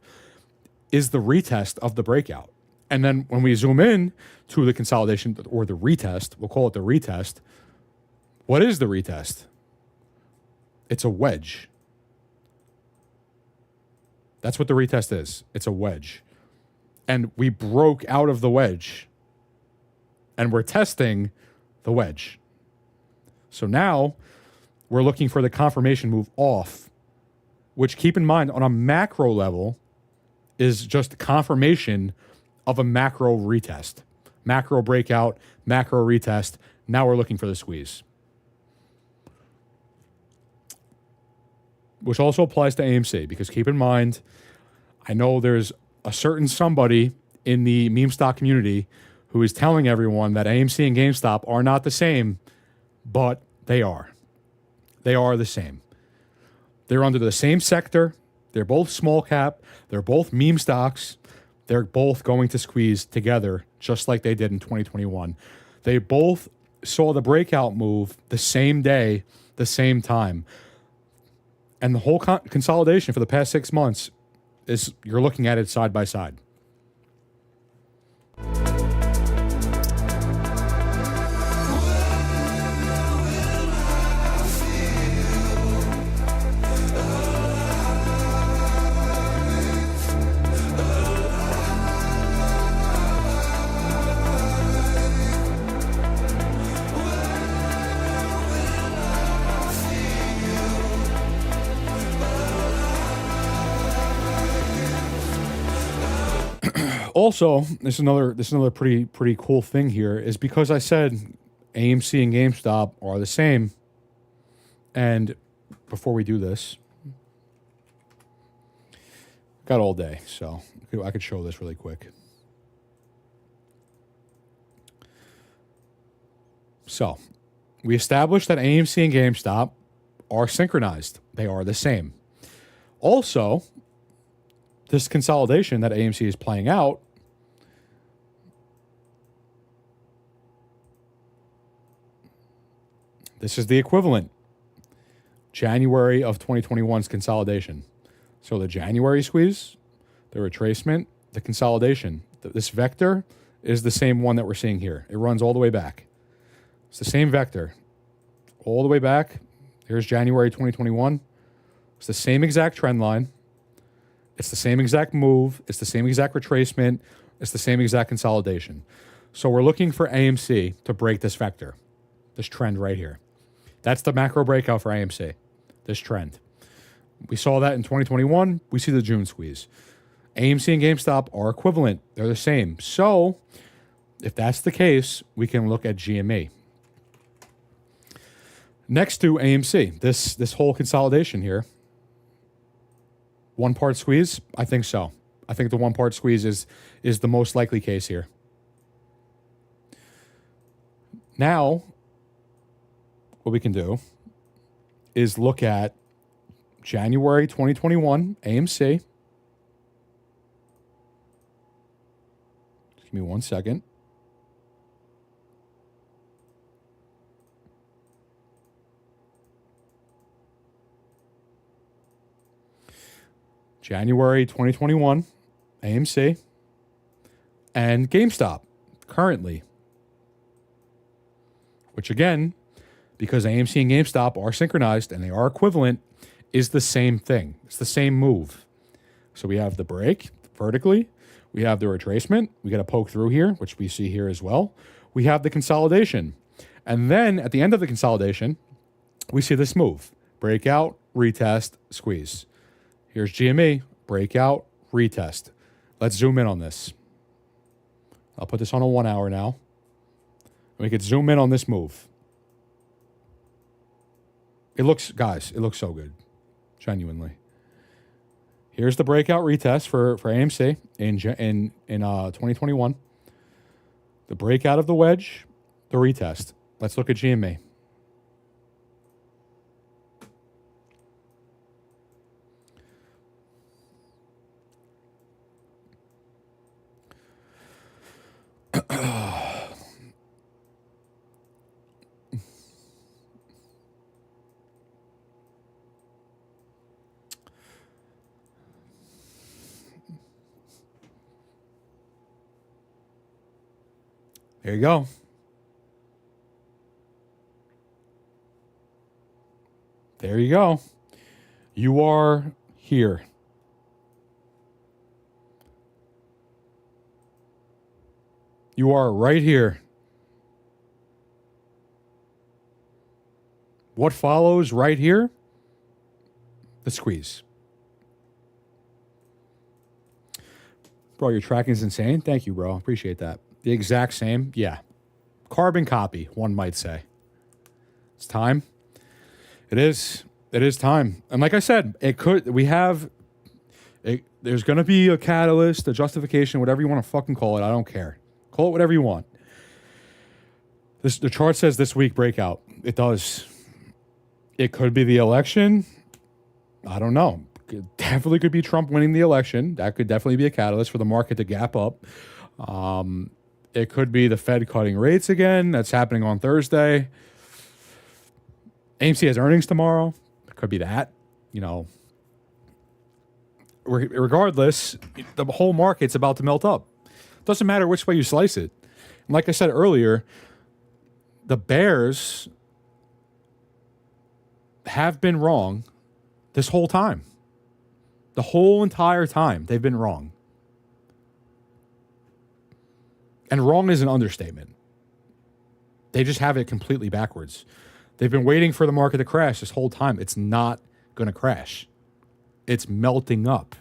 Speaker 2: is the retest of the breakout. And then when we zoom in to the consolidation or the retest, we'll call it the retest. What is the retest? It's a wedge. That's what the retest is. It's a wedge. And we broke out of the wedge. And we're testing the wedge. So now we're looking for the confirmation move off, which, keep in mind, on a macro level is just confirmation of a macro retest. Macro breakout, macro retest. Now we're looking for the squeeze. Which also applies to AMC, because keep in mind, I know there's a certain somebody in the meme stock community who is telling everyone that AMC and GameStop are not the same, but they are. They are the same. They're under the same sector. They're both small cap. They're both meme stocks. They're both going to squeeze together, just like they did in 2021. They both saw the breakout move the same day, the same time. And the whole consolidation for the past 6 months is, you're looking at it side by side. Also, this is another pretty cool thing here, is because I said AMC and GameStop are the same. And before we do this, got all day, so I could show this really quick. So we established that AMC and GameStop are synchronized. They are the same. Also, this consolidation that AMC is playing out this is the equivalent. January of 2021's consolidation. So the January squeeze, the retracement, the consolidation. This vector is the same one that we're seeing here. It runs all the way back. It's the same vector. All the way back. Here's January 2021. It's the same exact trend line. It's the same exact move. It's the same exact retracement. It's the same exact consolidation. So we're looking for AMC to break this vector, this trend right here. That's the macro breakout for AMC, this trend. We saw that in 2021. We see the June squeeze. AMC and GameStop are equivalent. They're the same. So if that's the case, we can look at GME. Next to AMC, this whole consolidation here. One part squeeze? I think so. I think the one part squeeze is the most likely case here. Now, what we can do is look at January 2021 AMC. Just give me 1 second. January 2021 AMC and GameStop currently, which again, because AMC and GameStop are synchronized and they are equivalent, is the same thing. It's the same move. So we have the break vertically. We have the retracement. We get a poke through here, which we see here as well. We have the consolidation. And then at the end of the consolidation, we see this move. Breakout, retest, squeeze. Here's GME, breakout, retest. Let's zoom in on this. I'll put this on a 1 hour now. We could zoom in on this move. It looks so good. Genuinely. Here's the breakout retest for AMC in 2021. The breakout of the wedge, the retest. Let's look at GME. There you go. There you go. You are here. You are right here. What follows right here? The squeeze. Bro, your tracking's insane. Thank you, bro. Appreciate that. The exact same. Yeah. Carbon copy, one might say. It's time. It is. It is time. And like I said, there's going to be a catalyst, a justification, whatever you want to fucking call it. I don't care. Call it whatever you want. The chart says this week breakout. It does. It could be the election. I don't know. It definitely could be Trump winning the election. That could definitely be a catalyst for the market to gap up. It could be the Fed cutting rates again. That's happening on Thursday. AMC has earnings tomorrow. It could be that. Regardless, the whole market's about to melt up. Doesn't matter which way you slice it. And like I said earlier, the bears have been wrong this whole time. The whole entire time, they've been wrong. And wrong is an understatement. They just have it completely backwards. They've been waiting for the market to crash this whole time. It's not going to crash. It's melting up.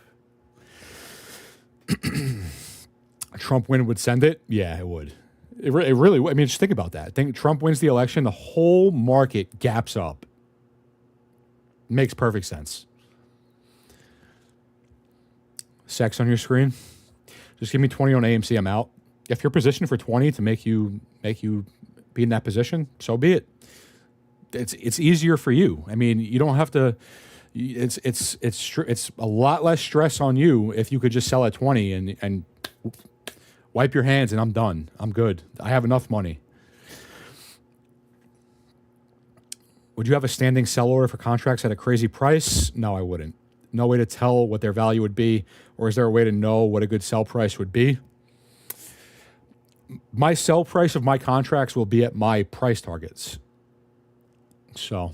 Speaker 2: A Trump win would send it? Yeah, it would. It really would. I mean, just think about that. Think Trump wins the election, the whole market gaps up. Makes perfect sense. Sex on your screen. Just give me 20 on AMC, I'm out. If you're positioned for 20 to make you be in that position, so be it. It's easier for you. I mean, you don't have to. It's a lot less stress on you if you could just sell at 20 and wipe your hands and I'm done. I'm good. I have enough money. Would you have a standing sell order for contracts at a crazy price? No, I wouldn't. No way to tell what their value would be, or is there a way to know what a good sell price would be? My sell price of my contracts will be at my price targets. So,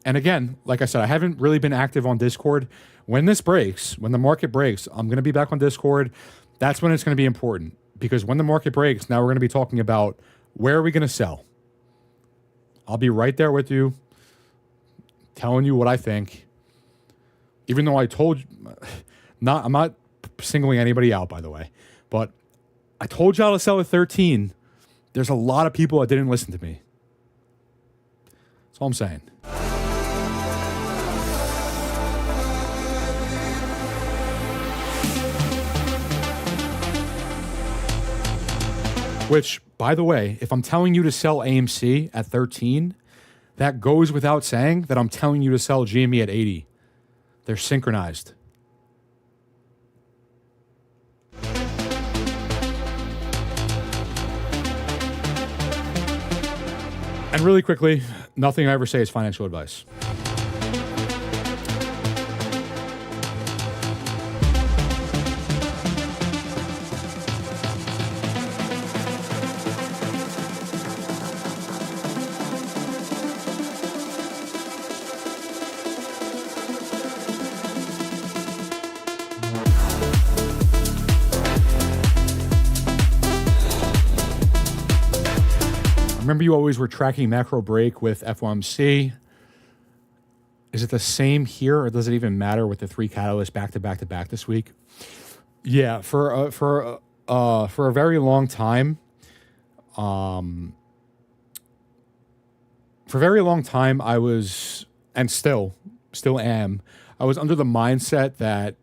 Speaker 2: and again, like I said, I haven't really been active on Discord. When this breaks, when the market breaks, I'm going to be back on Discord. That's when it's going to be important, because when the market breaks, now we're going to be talking about where are we going to sell. I'll be right there with you, telling you what I think. Even though I told you, I'm not singling anybody out, by the way, but I told y'all to sell at 13. There's a lot of people that didn't listen to me. That's all I'm saying. Which, by the way, if I'm telling you to sell AMC at 13, that goes without saying that I'm telling you to sell GME at 80. They're synchronized. And really quickly, nothing I ever say is financial advice. Remember, you always were tracking macro break with FOMC. Is it the same here, or does it even matter with the three catalysts back to back to back this week? Yeah, for for a very long time, I was, and still am, I was under the mindset that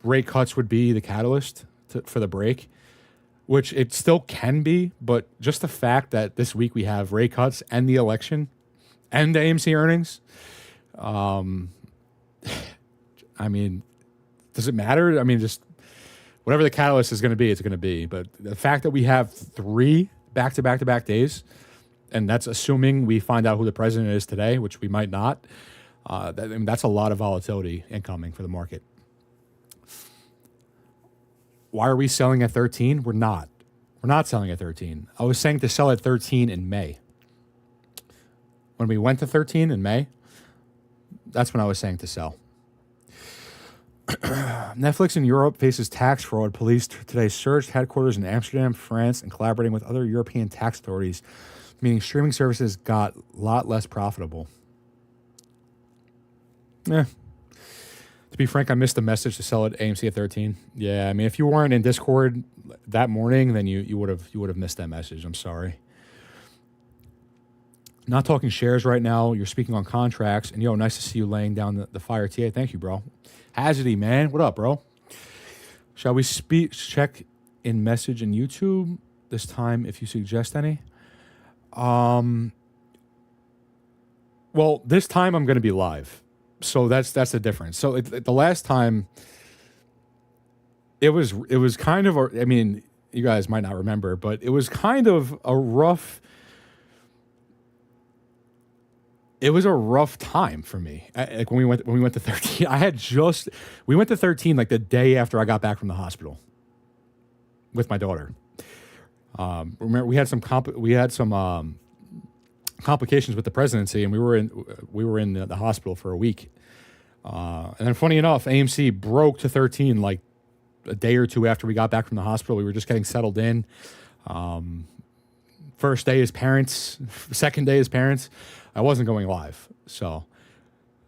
Speaker 2: rate cuts would be the catalyst for the break, which it still can be, but just the fact that this week we have rate cuts and the election and the AMC earnings, I mean, does it matter? I mean, just whatever the catalyst is going to be, it's going to be. But the fact that we have 3 back-to-back-to-back days, and that's assuming we find out who the president is today, which we might not, that's a lot of volatility incoming for the market. Why are we selling at 13? We're not. We're not selling at 13. I was saying to sell at 13 in May. When we went to 13 in May, that's when I was saying to sell. Netflix in Europe faces tax fraud. Police today searched headquarters in Amsterdam, France, and collaborating with other European tax authorities, meaning streaming services got a lot less profitable. To be frank, I missed the message to sell at AMC at 13. Yeah, I mean, if you weren't in Discord that morning, then you would have missed that message. I'm sorry. Not talking shares right now. You're speaking on contracts. And, nice to see you laying down the fire, TA. Thank you, bro. Hazardy, man. What up, bro? Shall we check in message in YouTube this time if you suggest any? Well, this time I'm going to be live. So that's the difference. So the last time it was kind of, I mean, you guys might not remember, but it was kind of a rough time for me. Like when we went to 13, we went to 13 like the day after I got back from the hospital with my daughter. Remember we had some complications with the presidency, and we were in the hospital for a week. And then funny enough, AMC broke to 13 like a day or two after we got back from the hospital. We were just getting settled in. First day as parents, second day as parents, I wasn't going live. So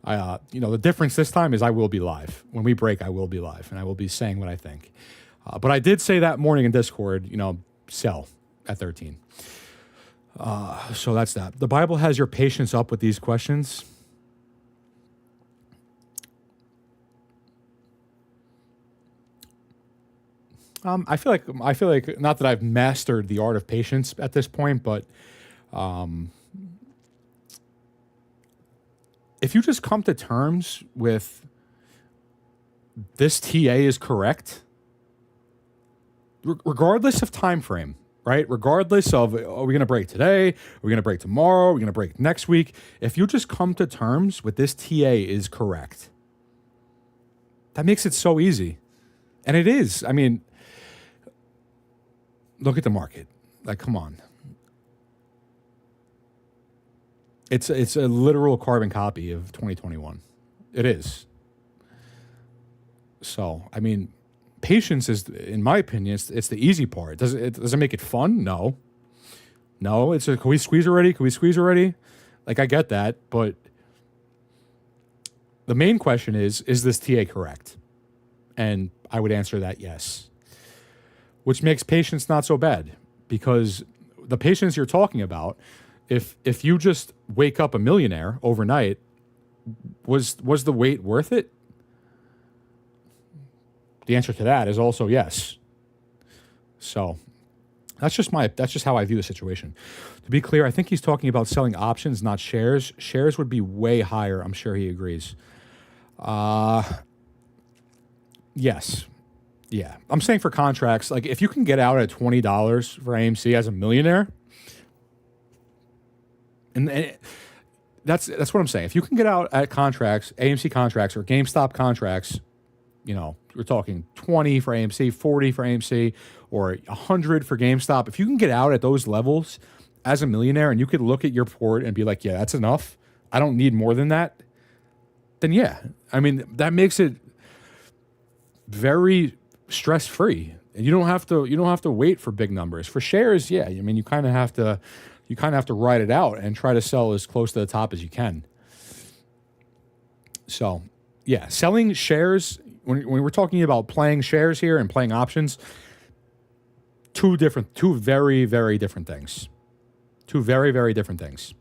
Speaker 2: the difference this time is I will be live. When we break, I will be live, and I will be saying what I think. But I did say that morning in Discord, sell at 13. So that's that. The Bible has your patience up with these questions. I feel like not that I've mastered the art of patience at this point, but if you just come to terms with this TA is correct, regardless of time frame, right? Regardless of, are we going to break today? Are we going to break tomorrow? Are we going to break next week? If you just come to terms with this TA is correct, that makes it so easy. And it is. I mean, look at the market. Like, come on. It's a literal carbon copy of 2021. It is. So, I mean, patience is, in my opinion, it's the easy part. Does it make it fun? No. It's can we squeeze already? Like, I get that, but the main question is this TA correct? And I would answer that yes. Which makes patience not so bad, because the patience you're talking about, if you just wake up a millionaire overnight, was the wait worth it? The answer to that is also yes. So that's just how I view the situation. To be clear, I think he's talking about selling options, not shares. Shares would be way higher. I'm sure he agrees. Yes. Yeah. I'm saying for contracts, like if you can get out at $20 for AMC as a millionaire, and that's what I'm saying. If you can get out at contracts, AMC contracts or GameStop contracts, we're talking 20 for AMC, 40 for AMC, or 100 for GameStop. If you can get out at those levels as a millionaire and you could look at your port and be like, yeah, that's enough. I don't need more than that. Then yeah, I mean, that makes it very stress-free. And you don't have to wait for big numbers. For shares, yeah, I mean, you kind of have to ride it out and try to sell as close to the top as you can. So, yeah, selling shares, when we're talking about playing shares here and playing options, Two very, very different things. Two very, very different things.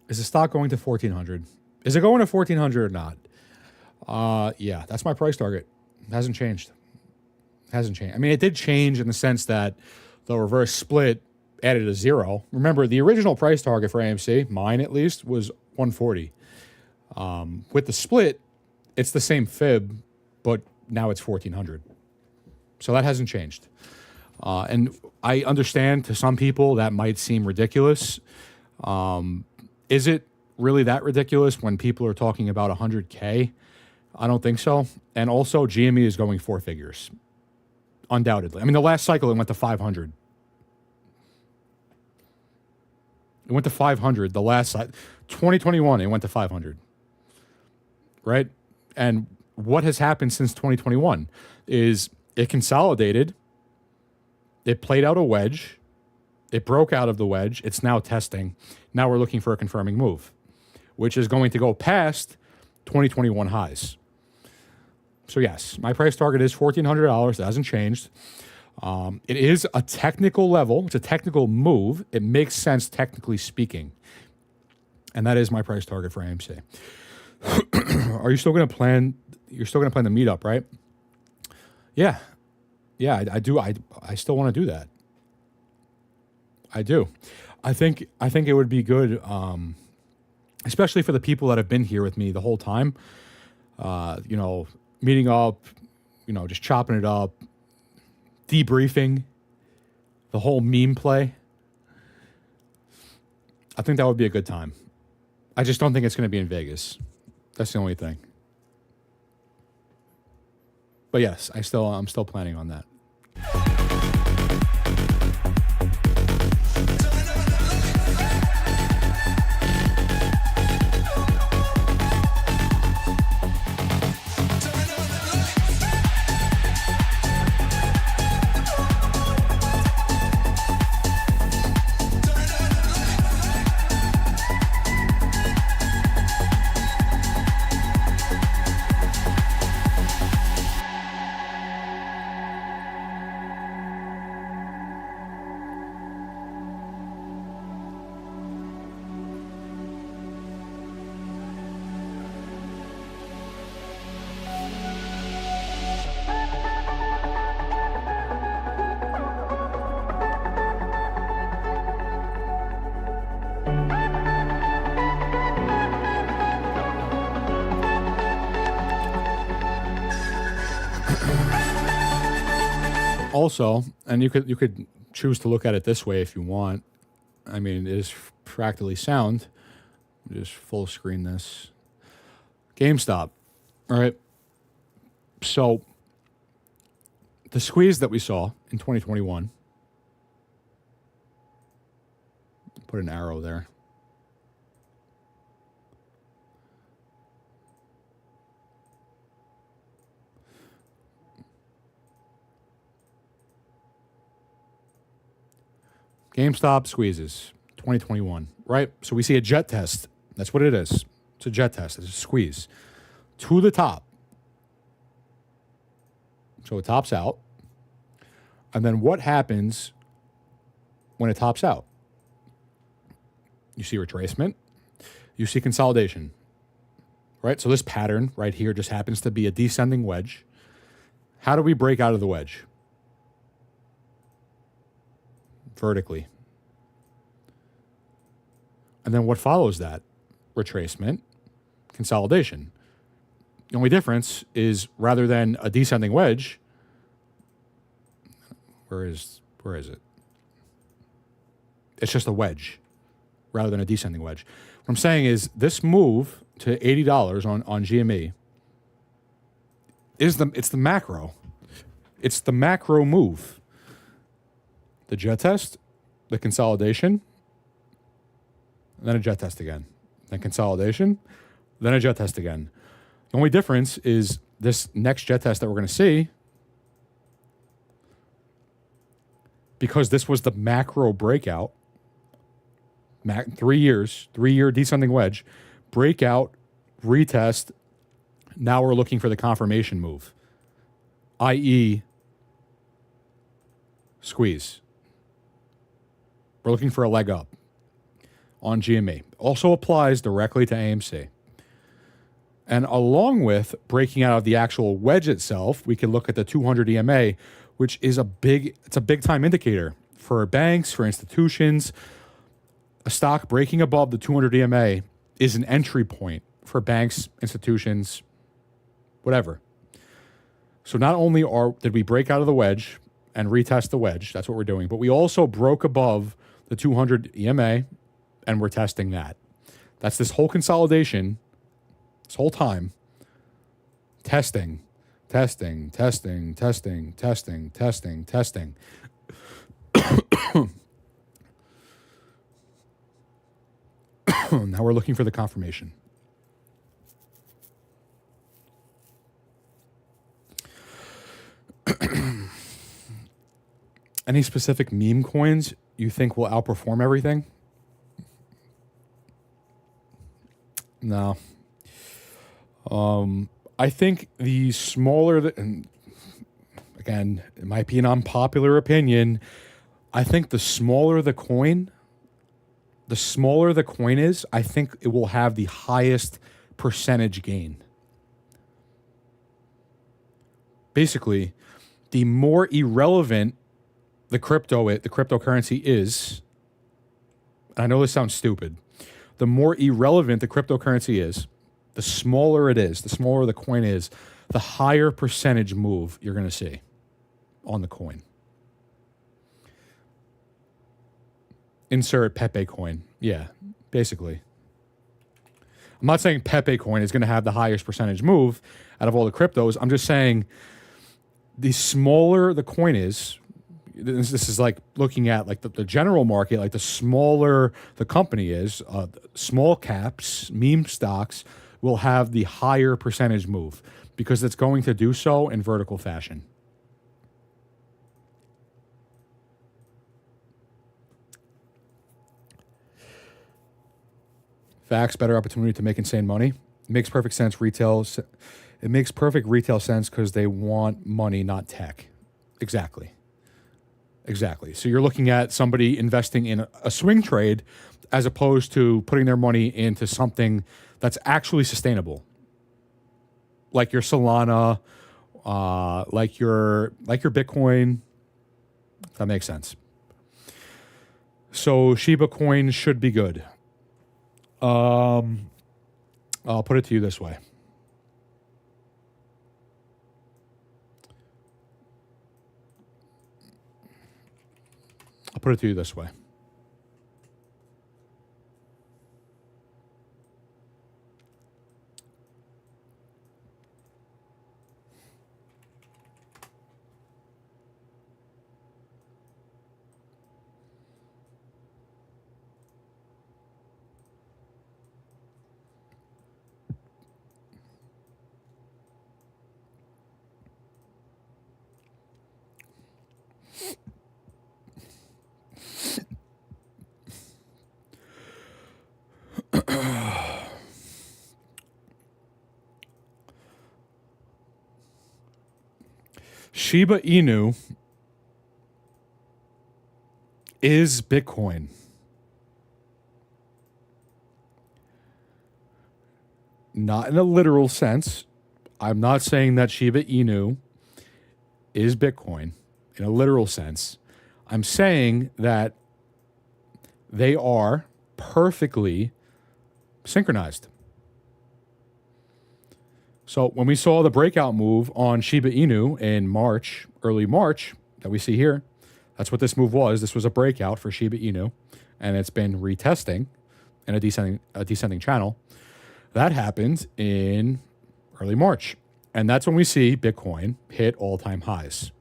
Speaker 2: Is the stock going to 1400? Is it going to 1400 or not? Yeah, that's my price target. Hasn't changed. Hasn't changed. I mean, it did change in the sense that the reverse split added a zero. Remember, the original price target for AMC, mine at least, was 140. With the split, it's the same fib, but now it's 1400. So that hasn't changed. And I understand to some people that might seem ridiculous. Is it really that ridiculous when people are talking about 100K? I don't think so. And also, GME is going four figures. Undoubtedly. I mean, the last cycle, it went to 500. It went to 500. The last 2021, it went to 500. Right? And what has happened since 2021 is it consolidated. It played out a wedge. It broke out of the wedge. It's now testing. Now we're looking for a confirming move, which is going to go past 2021 highs. So yes, my price target is $1,400. That hasn't changed. It is a technical level. It's a technical move. It makes sense technically speaking. And that is my price target for AMC. Are you still going to plan? You're still going to plan the meetup, right? Yeah. Yeah, I do. I still want to do that. I do. I think it would be good, especially for the people that have been here with me the whole time. Meeting up, just chopping it up, debriefing, the whole meme play. I think that would be a good time. I just don't think it's going to be in Vegas. That's the only thing. But yes, I'm still planning on that. Also, and you could choose to look at it this way if you want. I mean, it is fractally sound. Just full screen this. GameStop. All right. So the squeeze that we saw in 2021. Put an arrow there. GameStop squeezes, 2021, right? So we see a jet test. That's what it is. It's a jet test. It's a squeeze to the top. So it tops out. And then what happens when it tops out? You see retracement. You see consolidation. Right? So this pattern right here just happens to be a descending wedge. How do we break out of the wedge? Vertically. And then what follows that? Retracement, consolidation. The only difference is rather than a descending wedge, where is it? It's just a wedge rather than a descending wedge. What I'm saying is this move to $80 on GME it's the macro. It's the macro move. The jet test, the consolidation, then a jet test again. Then consolidation, then a jet test again. The only difference is this next jet test that we're going to see, because this was the macro breakout, 3 year descending wedge, breakout, retest. Now we're looking for the confirmation move, i.e., squeeze. We're looking for a leg up on GME. Also applies directly to AMC. And along with breaking out of the actual wedge itself, we can look at the 200 EMA, which is a big time indicator for banks, for institutions. A stock breaking above the 200 EMA is an entry point for banks, institutions, whatever. So not only did we break out of the wedge and retest the wedge, that's what we're doing, but we also broke above the 200 EMA and we're testing that. That's this whole consolidation, this whole time, testing. Now we're looking for the confirmation. Any specific meme coins you think will outperform everything? No. I think the smaller, and again, it might be an unpopular opinion, I think the smaller the coin is, I think it will have the highest percentage gain. Basically, the more irrelevant the cryptocurrency is, and I know this sounds stupid, the more irrelevant the cryptocurrency is, the smaller it is, the smaller the coin is, the higher percentage move you're going to see on the coin. Insert Pepe coin. Yeah, basically. I'm not saying Pepe coin is going to have the highest percentage move out of all the cryptos. I'm just saying the smaller the coin is, this is like looking at like the general market, like the smaller the company is, small caps, meme stocks will have the higher percentage move because it's going to do so in vertical fashion. Facts, better opportunity to make insane money. It makes perfect sense. It makes perfect retail sense because they want money, not tech. Exactly. So you're looking at somebody investing in a swing trade as opposed to putting their money into something that's actually sustainable, like your Solana, like your Bitcoin. That makes sense. So Shiba coin should be good. I'll put it to you this way. Shiba Inu is Bitcoin. not in a literal sense. I'm not saying that Shiba Inu is Bitcoin in a literal sense. I'm saying that they are perfectly synchronized. So when we saw the breakout move on Shiba Inu in March, early March, that we see here, that's what this move was. This was a breakout for Shiba Inu, and it's been retesting in a descending channel. That happened in early March. And that's when we see Bitcoin hit all-time highs.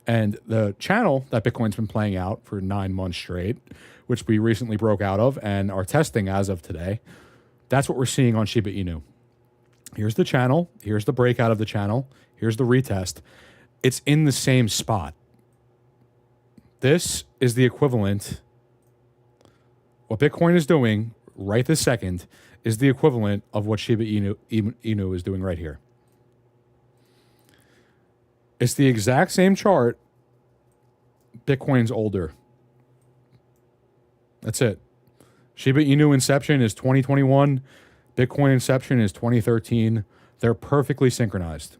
Speaker 2: And the channel that Bitcoin's been playing out for 9 months straight, which we recently broke out of and are testing as of today, that's what we're seeing on Shiba Inu. Here's the channel. Here's the breakout of the channel. Here's the retest. It's in the same spot. This is the equivalent. What Bitcoin is doing right this second is the equivalent of what Shiba Inu is doing right here. It's the exact same chart. Bitcoin's older. That's it. Shiba Inu inception is 2021. Bitcoin inception is 2013. They're perfectly synchronized.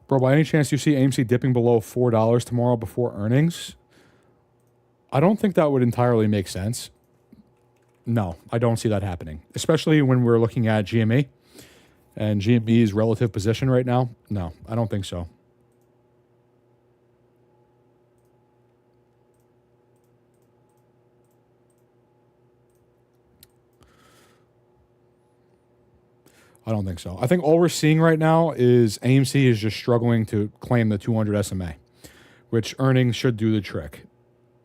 Speaker 2: Bro, by any chance you see AMC dipping below $4 tomorrow before earnings? I don't think that would entirely make sense. No, I don't see that happening, especially when we're looking at GME and GME's relative position right now. No, I don't think so. I don't think so. I think all we're seeing right now is AMC is just struggling to claim the 200 SMA, which earnings should do the trick.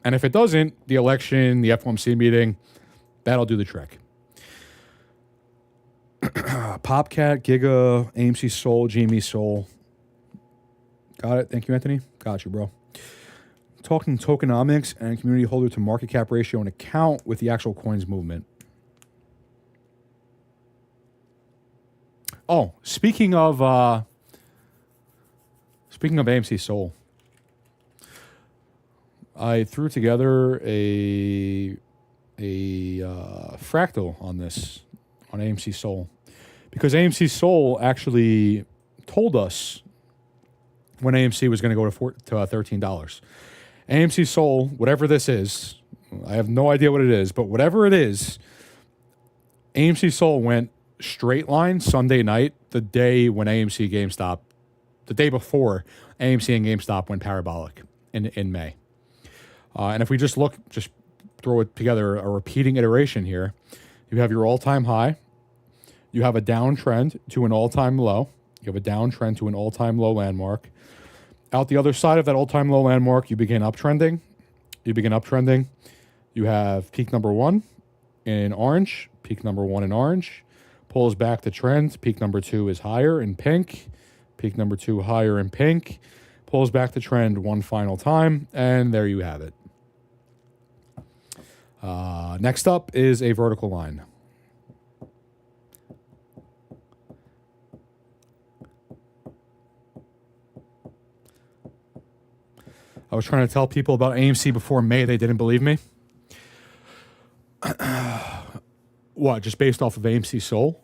Speaker 2: And if it doesn't, the election, the FOMC meeting, that'll do the trick. Popcat, Giga, AMC Soul, GME Soul. Got it. Thank you, Anthony. Got you, bro. Talking tokenomics and community holder to market cap ratio and account with the actual coins movement. Oh, speaking of AMC Soul, I threw together a fractal on this, on AMC Soul, because AMC Soul actually told us when AMC was going to go to $13. AMC Soul, whatever this is, I have no idea what it is, but whatever it is, AMC Soul went straight line Sunday night, the day when AMC GameStop, the day before AMC and GameStop went parabolic in May. And if we just throw it together, a repeating iteration here, you have your all-time high, you have a downtrend to an all-time low, you have a downtrend to an all-time low landmark. Out the other side of that all-time low landmark, you begin uptrending. You have peak number 1 in orange, peak number 1 in orange, pulls back the trend. Peak number 2 is higher in pink. Peak number 2 higher in pink. Pulls back the trend one final time, and there you have it. Next up is a vertical line. I was trying to tell people about AMC before May. They didn't believe me. What, just based off of AMC Soul?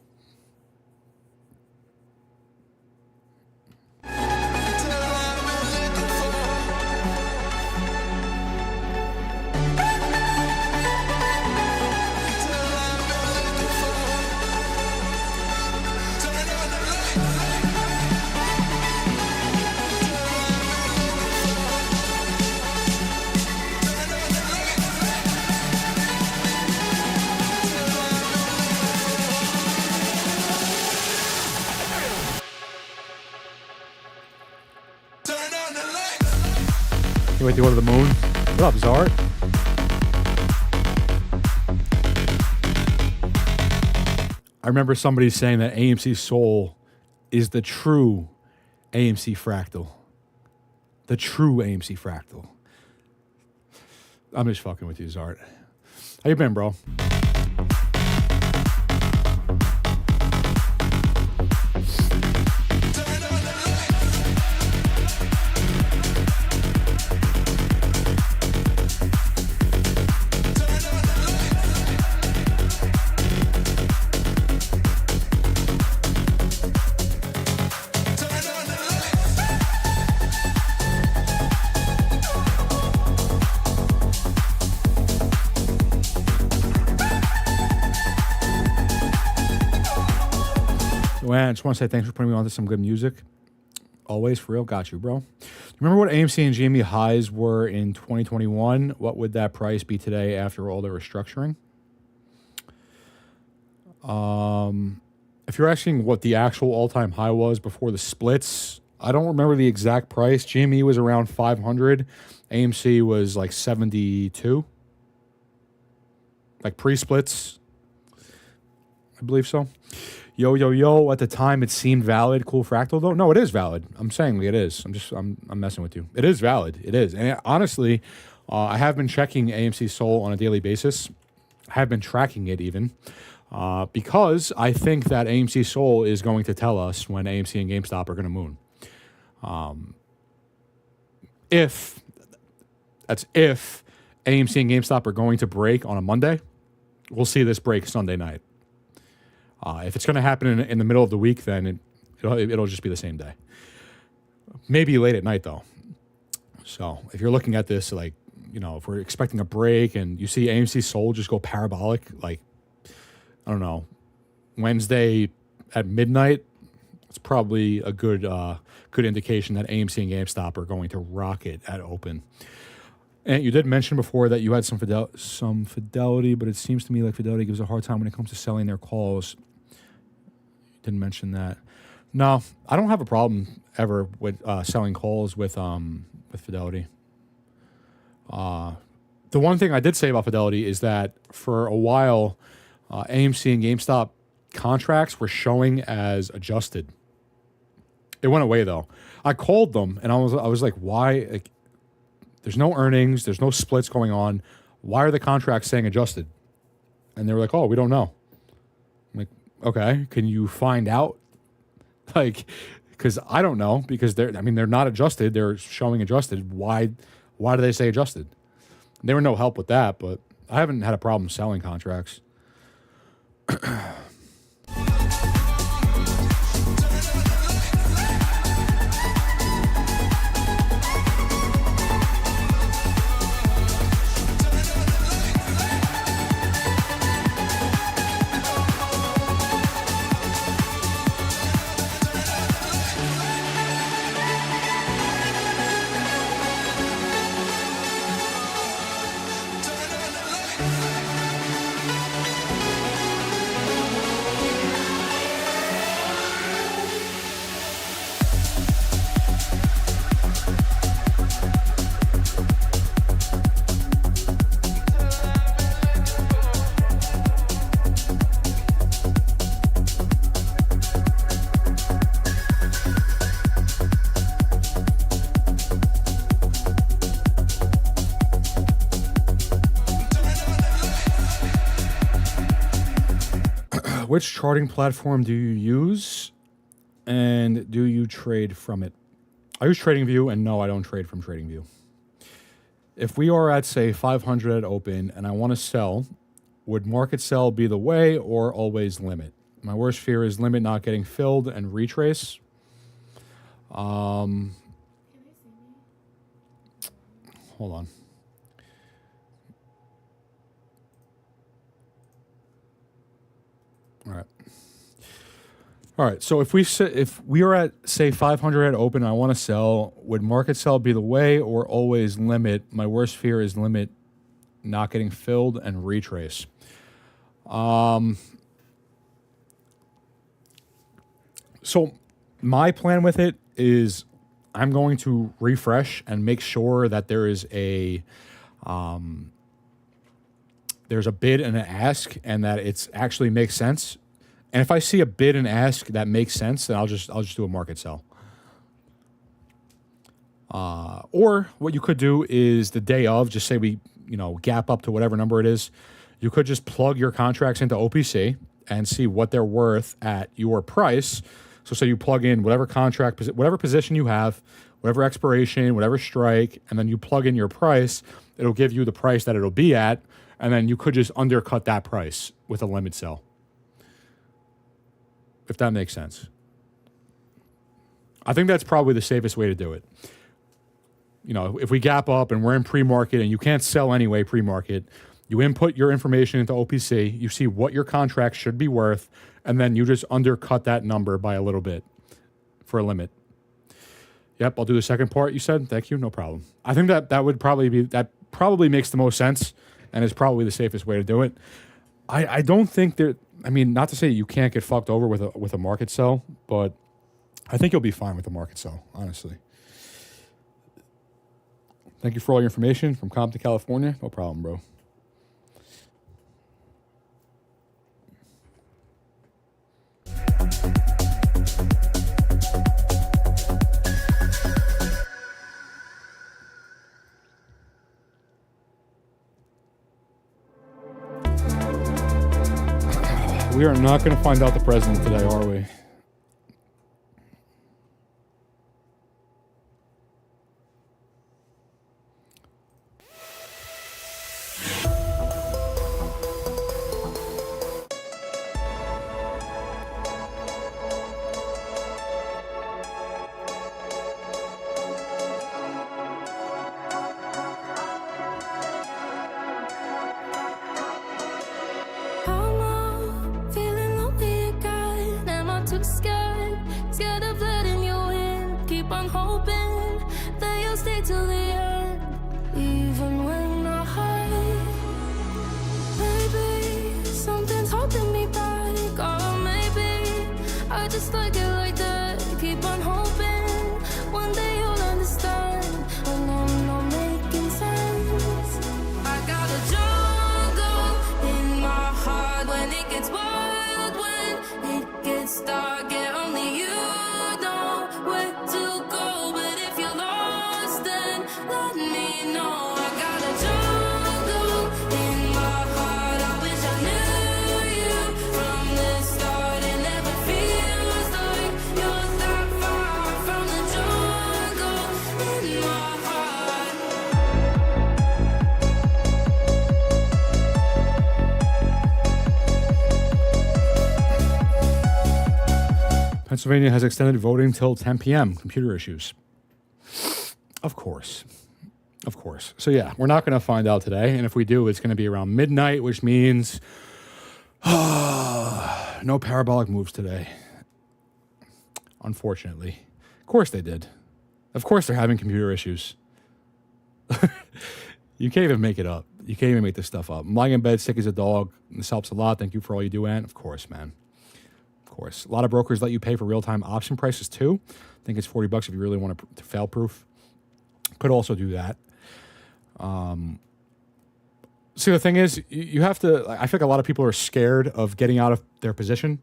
Speaker 2: You wait to go to the moon? What up, Zart? I remember somebody saying that AMC Soul is the true AMC fractal. The true AMC fractal. I'm just fucking with you, Zart. How you been, bro? Joanne, I just want to say thanks for putting me on to some good music. Always, for real. Got you, bro. Remember what AMC and GME highs were in 2021? What would that price be today after all the restructuring? If you're asking what the actual all-time high was before the splits, I don't remember the exact price. GME was around 500. AMC was like 72. Like pre-splits. I believe so. Yo. At the time, it seemed valid. Cool fractal though. No, it is valid. I'm saying it is. I'm messing with you. It is valid. It is. And honestly, I have been checking AMC Soul on a daily basis. I have been tracking it even. Because I think that AMC Soul is going to tell us when AMC and GameStop are going to moon. If AMC and GameStop are going to break on a Monday, we'll see this break Sunday night. If it's going to happen in the middle of the week, then it'll just be the same day. Maybe late at night, though. So if you're looking at this, like, you know, if we're expecting a break and you see AMC Soul just go parabolic, like, I don't know, Wednesday at midnight, it's probably a good indication that AMC and GameStop are going to rock it at open. And you did mention before that you had some Fidelity, but it seems to me like Fidelity gives a hard time when it comes to selling their calls. Didn't mention that. No, I don't have a problem ever with selling calls with Fidelity. The one thing I did say about Fidelity is that for a while, AMC and GameStop contracts were showing as adjusted. It went away though. I called them and I was like, why? Like, there's no earnings, there's no splits going on. Why are the contracts saying adjusted? And they were like, oh, we don't know. I'm like, okay, can you find out? Like, because I don't know, because they're not adjusted, they're showing adjusted. Why do they say adjusted? They were no help with that, but I haven't had a problem selling contracts. Which charting platform do you use, and do you trade from it? I use TradingView, and no, I don't trade from TradingView. If we are at, say, 500 at open, and I want to sell, would market sell be the way or always limit? My worst fear is limit not getting filled and retrace. Hold on. All right. So if we are at, say, 500 at open, and I want to sell, would market sell be the way or always limit? My worst fear is limit not getting filled and retrace. So my plan with it is I'm going to refresh and make sure that there is there's a bid and an ask, and that it's actually makes sense. And if I see a bid and ask that makes sense, then I'll just do a market sell. Or what you could do is the day of, just say we gap up to whatever number it is. You could just plug your contracts into OPC and see what they're worth at your price. So say you plug in whatever contract, whatever position you have, whatever expiration, whatever strike, and then you plug in your price. It'll give you the price that it'll be at, and then you could just undercut that price with a limit sell. If that makes sense. I think that's probably the safest way to do it. If we gap up and we're in pre-market and you can't sell anyway pre-market, You input your information into OPC, you see what your contract should be worth, and then you just undercut that number by a little bit for a limit. Yep, I'll do the second part you said. Thank you, no problem. I think that would probably be, that probably makes the most sense and is probably the safest way to do it. I don't think that, I mean, not to say you can't get fucked over with a market sell, but I think you'll be fine with a market sell, honestly. Thank you for all your information from Compton, California. No problem, bro. We are not going to find out the president today, are we?
Speaker 4: I'm feeling lonely again. Am I too scared? Scared of letting you in. Keep on hoping that you'll stay till the end, even when I hide. Maybe something's holding me back, or maybe I just like it like that. Keep on hoping one day you'll understand when I'm not making sense. I got a jungle in my heart when it gets wild, when it gets dark, yeah, only you know where to go. But if you're lost, then let me know. I got a jungle in my heart. I wish I knew you from the start. It never feels like you're that far from the jungle in my heart.
Speaker 2: Pennsylvania has extended voting till 10 p.m. Computer issues. Of course. Of course. So yeah, we're not going to find out today. And if we do, it's going to be around midnight, which means no parabolic moves today. Unfortunately. Of course they did. Of course they're having computer issues. You can't even make it up. You can't even make this stuff up. I'm lying in bed, sick as a dog. This helps a lot. Thank you for all you do, Ant. Of course, man. Of course. A lot of brokers let you pay for real-time option prices too. I think it's $40 if you really want to fail-proof. Could also do that. See, the thing is, you have to, I think a lot of people are scared of getting out of their position.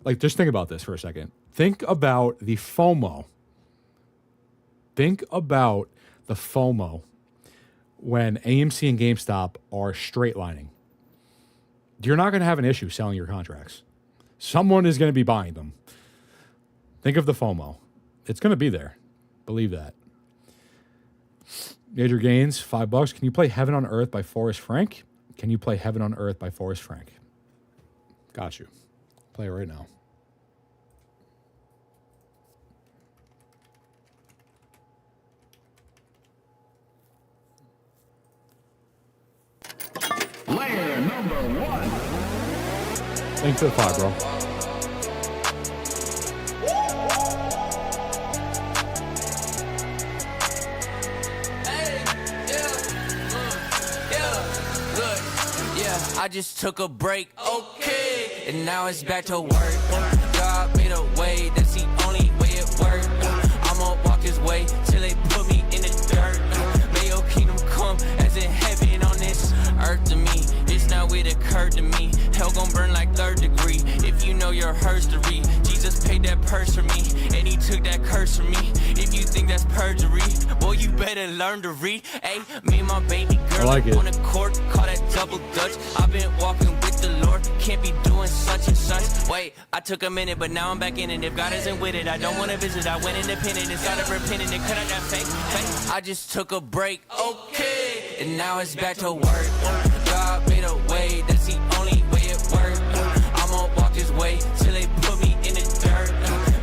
Speaker 2: Like, just think about this for a second. Think about the FOMO. Think about the FOMO when AMC and GameStop are straight lining. You're not going to have an issue selling your contracts. Someone is going to be buying them. Think of the FOMO. It's going to be there. Believe that. Major Gains, $5. Can you play Heaven on Earth by Forrest Frank? Can you play Heaven on Earth by Forrest Frank? Got you. Play it right now.
Speaker 5: Layer number 1.
Speaker 2: Thanks for the 5, bro.
Speaker 1: I just took a break, okay, and now it's back to work. God made a way, that's the only way it worked. I'ma walk this way till they put me in the dirt. May your kingdom come as in heaven on this earth to me. It's not what occurred to me. Hell gon' burn like 3rd degree. If you know your herstory, Jesus paid that purse for me, and he took that curse from me. If you think that's perjury, boy, you better learn to read. Hey, me and my baby girl
Speaker 2: I like it.
Speaker 1: on the court, call that double dutch. I've been walking with the Lord, can't be doing such and such. Wait, I took a minute, but now I'm back in it. If God isn't with it, I don't wanna visit. I went independent, it's gotta repent, and it cut out that fake. I just took a break, okay, and now it's back to work. God made a way, that's the only way it worked. I'ma walk this way till they put me in the dirt.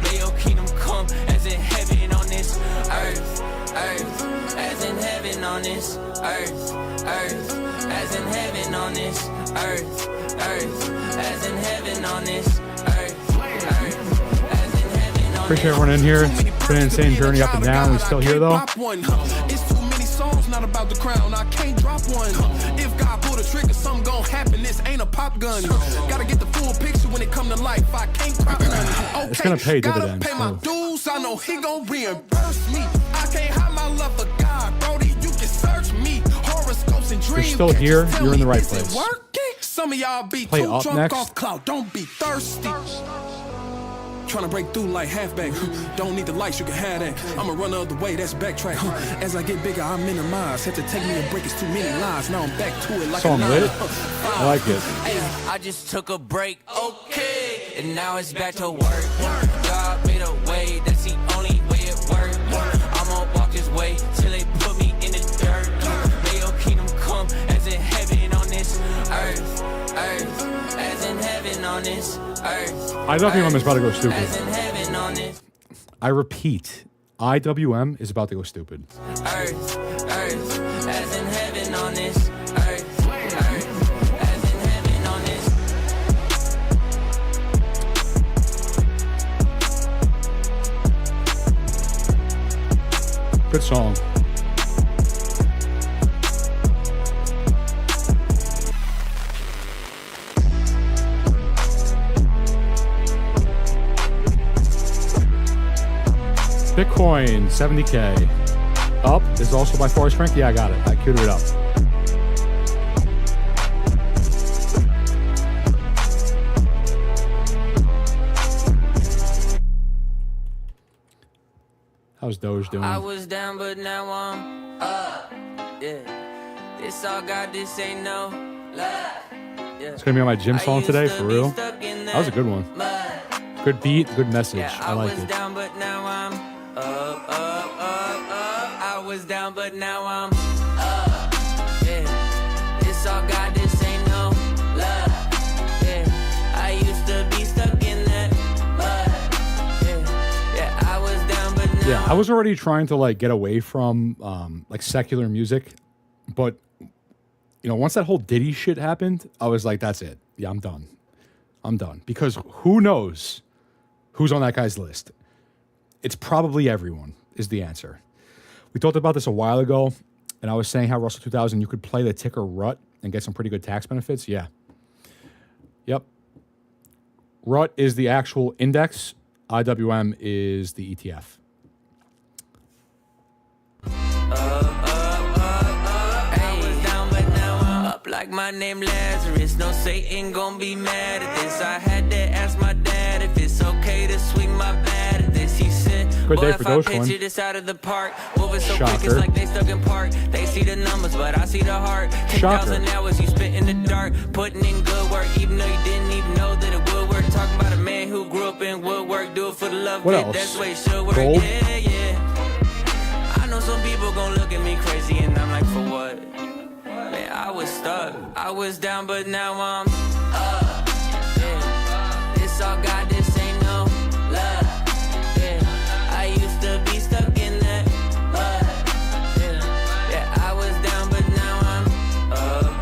Speaker 1: May your kingdom come as in heaven on this earth, earth, as in heaven on this earth, earth, as as in heaven on this earth, earth, as in heaven on this earth, earth, as in heaven on
Speaker 2: Appreciate everyone in here. It's been an insane journey up and down. We still here though.
Speaker 6: It's too many songs, not about the crown. I can't drop one. If God pull the trigger, something gon' happen. This ain't a pop gun. Gotta get the full picture when it come to life. I can't crop none. Okay,
Speaker 2: It's gonna pay
Speaker 6: gotta
Speaker 2: dividends,
Speaker 6: pay my
Speaker 2: too.
Speaker 6: dues. I know he gon' reimburse me. I can't hide my love for God, Brody. You can search me. Horoscopes and dreams.
Speaker 2: still
Speaker 6: Can't
Speaker 2: here,
Speaker 6: just tell
Speaker 2: you're in the
Speaker 6: me,
Speaker 2: right
Speaker 6: is it
Speaker 2: place.
Speaker 6: working? Some of y'all be
Speaker 2: Play
Speaker 6: too
Speaker 2: up
Speaker 6: drunk
Speaker 2: next.
Speaker 6: off cloud. Don't be thirsty. Trying to break through like halfback. Don't need the lights, you can have that. I'ma run the other way, that's backtrack. As I get bigger, I minimize. Had to take me a break, it's too many lies. Now I'm back to it like
Speaker 2: Song
Speaker 6: a
Speaker 2: lit. I like it.
Speaker 1: I just took a break, okay, and now it's back to work. God made a way, that's the only way it works. I'ma walk this way till they put me in the dirt. May your kingdom come as in heaven on this earth, earth, as in heaven on this earth.
Speaker 2: IWM is about to go stupid.
Speaker 1: As in heaven on this
Speaker 2: I repeat, IWM is about to go stupid.
Speaker 1: earth, earth, as in heaven on this earth, earth, as in heaven on this.
Speaker 2: Good song. Bitcoin, 70K. Up is also by Forrest Frank. Yeah, I got it. I queued it up. How's Doge doing?
Speaker 1: I was down, but now I'm up. Yeah, this all God, this ain't no love. Yeah.
Speaker 2: It's gonna be on my gym song today, for real.
Speaker 1: That
Speaker 2: That was a good one. Good beat, good message.
Speaker 1: Yeah,
Speaker 2: I like
Speaker 1: was
Speaker 2: it.
Speaker 1: down, but now I'm up. I was down, but now I'm up. Yeah, this all God, this ain't no love. Yeah, I used to be stuck in that mud. Yeah, I was down, but now
Speaker 2: Yeah, I was already trying to like get away from like secular music, but you know, once that whole Diddy shit happened, I was like, that's it. Yeah, I'm done. I'm done. Because who knows who's on that guy's list? It's probably everyone is the answer. We talked about this a while ago, and I was saying how Russell 2000, you could play the ticker RUT and get some pretty good tax benefits. Yeah. Yep. RUT is the actual index. IWM is the ETF.
Speaker 1: I was down, but now I'm up like my name Lazarus. No Satan gon' be mad at this. I had to ask my dad if it's okay to swing my bat at this. He said,
Speaker 2: Good
Speaker 1: boy,
Speaker 2: day
Speaker 1: if
Speaker 2: for
Speaker 1: I
Speaker 2: Dogecoin.
Speaker 1: pitch it, it's out of the park. Moving so quick,
Speaker 2: Shocker.
Speaker 1: it's like they stuck in park. They see the numbers, but I see the heart. 10,000 hours you spent in the dark, putting in good work, even though you didn't even know that it would work. Talking about a man who grew up in woodwork, do it for the love
Speaker 2: What
Speaker 1: of it.
Speaker 2: else?
Speaker 1: That's the way it should work.
Speaker 2: Gold?
Speaker 1: Yeah, yeah. I know some people gon' look at me crazy, and I'm like, for what? Man, I was stuck. I was down, but now I'm up. Yeah. This all God, this ain't no love. Yeah. I used to be stuck in that mud. Yeah. Yeah, I was down, but now I'm up.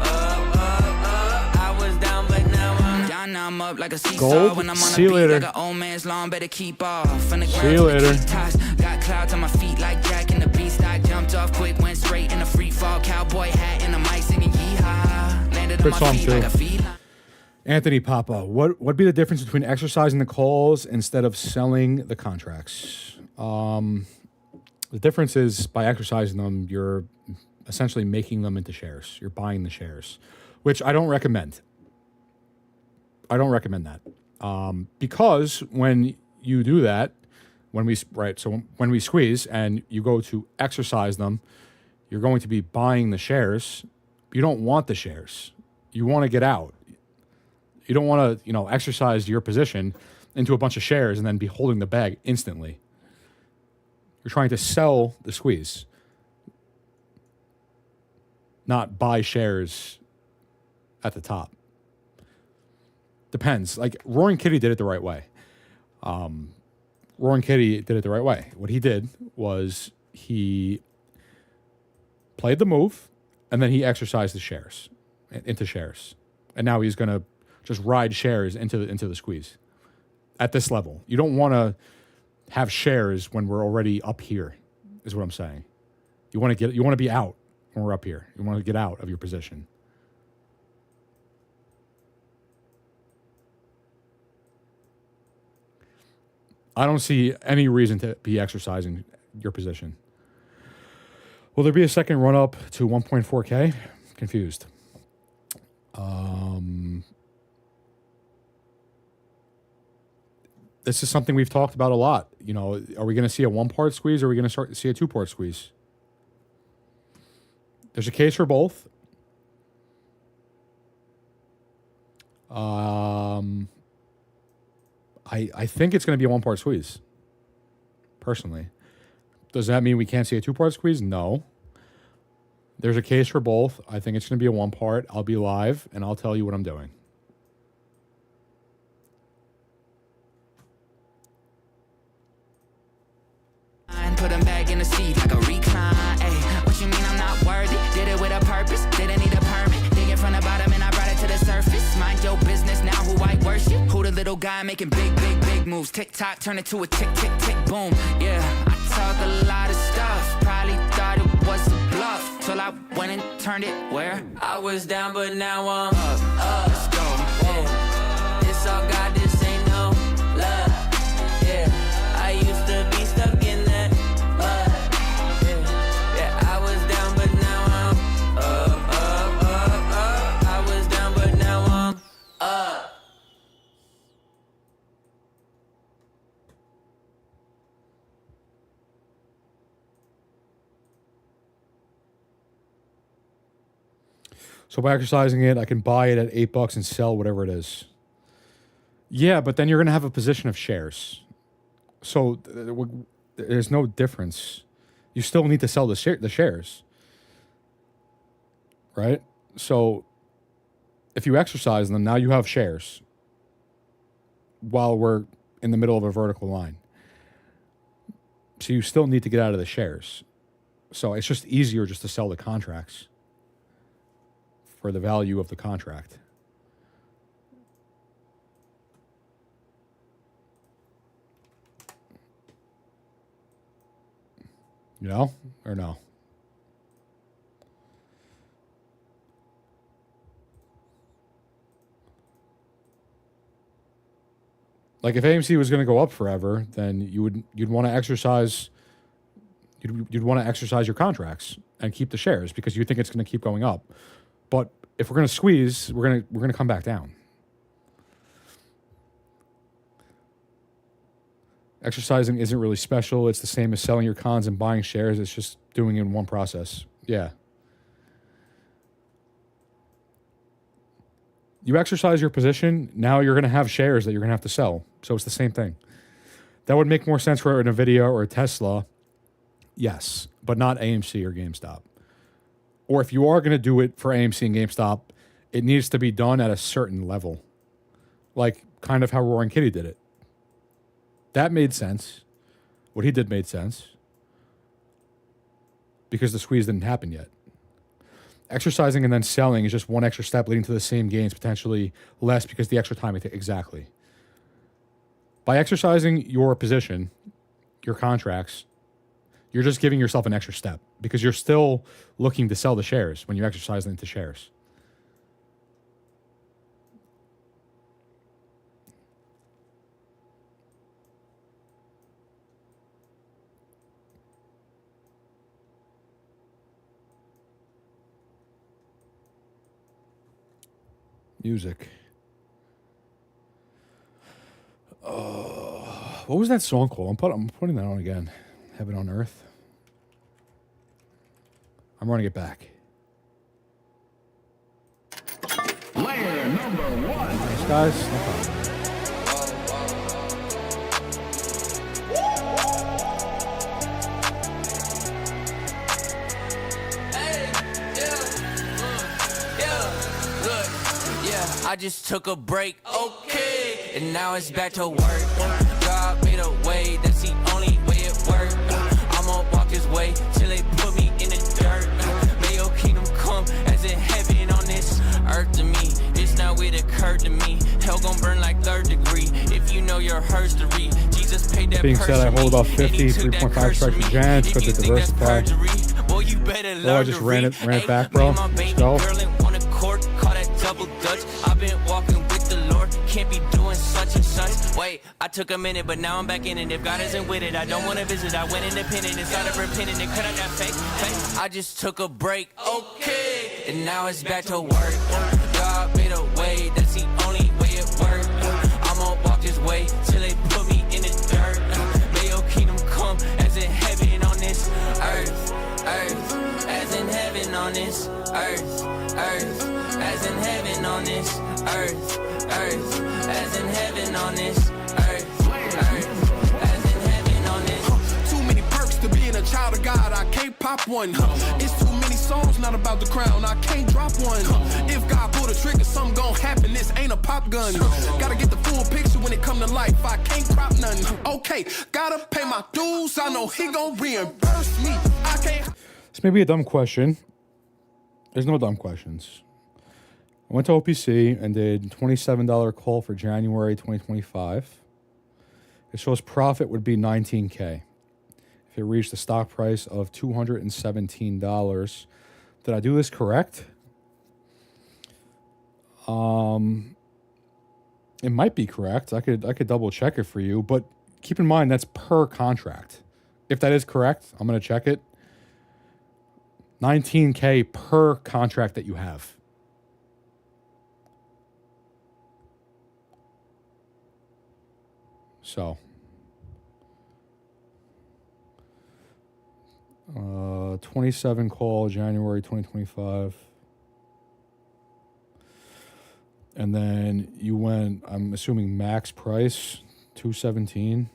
Speaker 1: I was down, but now I'm
Speaker 7: Y'all know I'm up like a seesaw
Speaker 2: Gold.
Speaker 7: when I'm on
Speaker 2: See
Speaker 7: a
Speaker 2: you
Speaker 7: beat
Speaker 2: later.
Speaker 7: like an old man's lawn. Better keep off from the ground.
Speaker 2: See you
Speaker 7: to the
Speaker 2: later.
Speaker 7: treetops. Got clouds on my feet like Jack in the Beanstalk. Jumped off quick, went straight in a free fall. Cowboy hat and a mic singing yeehaw. Landed
Speaker 2: Good
Speaker 7: on
Speaker 2: song,
Speaker 7: my feet
Speaker 2: too.
Speaker 7: like a feline.
Speaker 2: Anthony Papa, what would be the difference between exercising the calls instead of selling the contracts? The difference is by exercising them, you're essentially making them into shares. You're buying the shares, which I don't recommend. I don't recommend that because when you do that, when we squeeze and you go to exercise them, you're going to be buying the shares. You don't want the shares. You want to get out. You don't want to, exercise your position into a bunch of shares and then be holding the bag instantly. You're trying to sell the squeeze, not buy shares at the top. Depends. Like Roaring Kitty did it the right way. Roaring Kitty did it the right way. What he did was he played the move and then he exercised the shares. into shares, and now he's going to just ride shares into the squeeze. At this level, you don't want to have shares when we're already up here. Is what I'm saying. You want to be out when we're up here. You want to get out of your position. I don't see any reason to be exercising your position. Will there be a second run up to 1.4K? Confused. This is something we've talked about a lot. You know, are we going to see a 1-part squeeze or are we going to start to see a 2-part squeeze? There's a case for both. I think it's going to be a 1-part squeeze, personally. Does that mean we can't see a 2-part squeeze? No. There's a case for both. I think it's going to be a 1-part. I'll be live, and I'll tell you what I'm doing.
Speaker 7: Put him back in the seat like a recline. Ay, what you mean I'm not worthy? Did it with a purpose. Didn't need a permit. Digging from the bottom and I brought it to the surface. Mind your business now. Who I worship? Who the little guy making big moves? Tick tock, turn it to a tick tick tick boom. Yeah, I talk a lot of stuff. Probably thought it was a bluff till I went and turned it where I was down, but now I'm up. Let's go. Yeah. This all God. This ain't no love. Yeah, I used to be stuck in that. Yeah, I was down, but now I'm up. I was down, but now I'm up.
Speaker 2: So by exercising it, I can buy it at $8 and sell whatever it is. Yeah, but then you're going to have a position of shares. So there's no difference. You still need to sell the shares, right? So if you exercise them, now you have shares while we're in the middle of a vertical line. So you still need to get out of the shares. So it's just easier just to sell the contracts for the value of the contract. You know, or no? Like if AMC was going to go up forever, then you'd want to exercise. You'd want to exercise your contracts and keep the shares because you think it's going to keep going up. But if we're going to squeeze, we're going to come back down. Exercising isn't really special. It's the same as selling your cons and buying shares. It's just doing it in one process. Yeah. You exercise your position, now you're going to have shares that you're going to have to sell. So it's the same thing. That would make more sense for a NVIDIA or a Tesla. Yes, but not AMC or GameStop. Or if you are going to do it for AMC and GameStop, it needs to be done at a certain level. Like kind of how Roaring Kitty did it. That made sense. What he did made sense. Because the squeeze didn't happen yet. Exercising and then selling is just one extra step leading to the same gains, potentially less because the extra time it takes. Exactly. By exercising your position, your contracts, you're just giving yourself an extra step because you're still looking to sell the shares when you exercise into shares. Music. What was that song called? I'm putting that on again. Heaven on Earth. I'm running it back.
Speaker 5: Layer number 1.
Speaker 2: Thanks, guys. No problem.
Speaker 7: I just took a break, okay, and now it's back to work. God made a way, that's the only way it works. I'ma walk this way till they put me in the dirt. May your kingdom come as in heaven on this
Speaker 1: like that
Speaker 2: Being said, I hold about 50, 3.5 strikes for Giants, but to diversify.
Speaker 1: Oh,
Speaker 2: I just ran it back, bro. Let's go.
Speaker 1: I've been walking with the Lord, can't be doing such and such. Wait, I took a minute, but now I'm back in it. If God isn't with it, I don't want to visit. I went independent and started repenting and cut out that fake. I just took a break, okay, and now it's back to work. God made a way, that's the only way it works. I'ma walk this way till they put me in the dirt. May your kingdom come as in heaven on this earth, earth, as in heaven on this earth, earth. As in heaven on this earth, earth. As in heaven on this earth, earth. As in heaven on this.
Speaker 6: Too many perks to being a child of God, I can't pop one. It's too many songs not about the crown, I can't drop one. If God pull the trigger, something gon' happen, this ain't a pop gun. Gotta get the full picture when it come to life, I can't crop none. Okay, gotta pay my dues, I know he gon' reimburse me. I can't.
Speaker 2: This may be a dumb question. There's no dumb questions. I went to OPC and did $27 call for January 2025. It shows profit would be $19K. If it reached a stock price of $217. Did I do this correct? It might be correct. I could double check it for you, but keep in mind that's per contract. If that is correct, I'm going to check it. $19K per contract that you have. So, 27 call, January 2025. And then you went, I'm assuming max price, 217.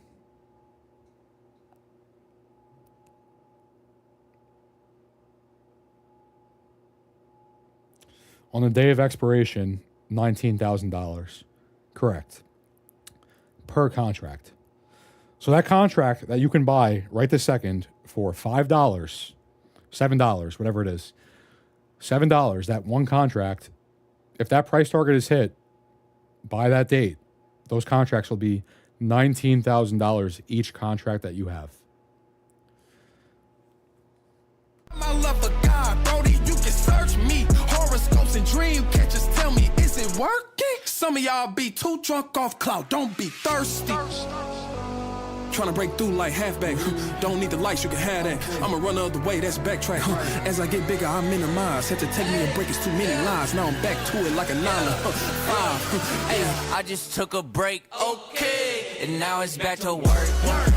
Speaker 2: On the day of expiration, $19,000. Correct. Per contract. So that contract that you can buy right this second for $5, $7, whatever it is, $7, that one contract, if that price target is hit by that date, those contracts will be $19,000 each contract that you have.
Speaker 6: My love for God, Brody, you can search me. Horoscopes and dream catchers tell me, is it working? Some of y'all be too drunk off clout, don't be thirsty. Trying to break through like halfback. Don't need the lights, you can have that. I'ma run the other way, that's backtrack. As I get bigger, I minimize. Had to take me a break, it's too many lies. Now I'm back to it like a 9 or 5.
Speaker 1: Hey, I just took a break, okay, and now it's back to work.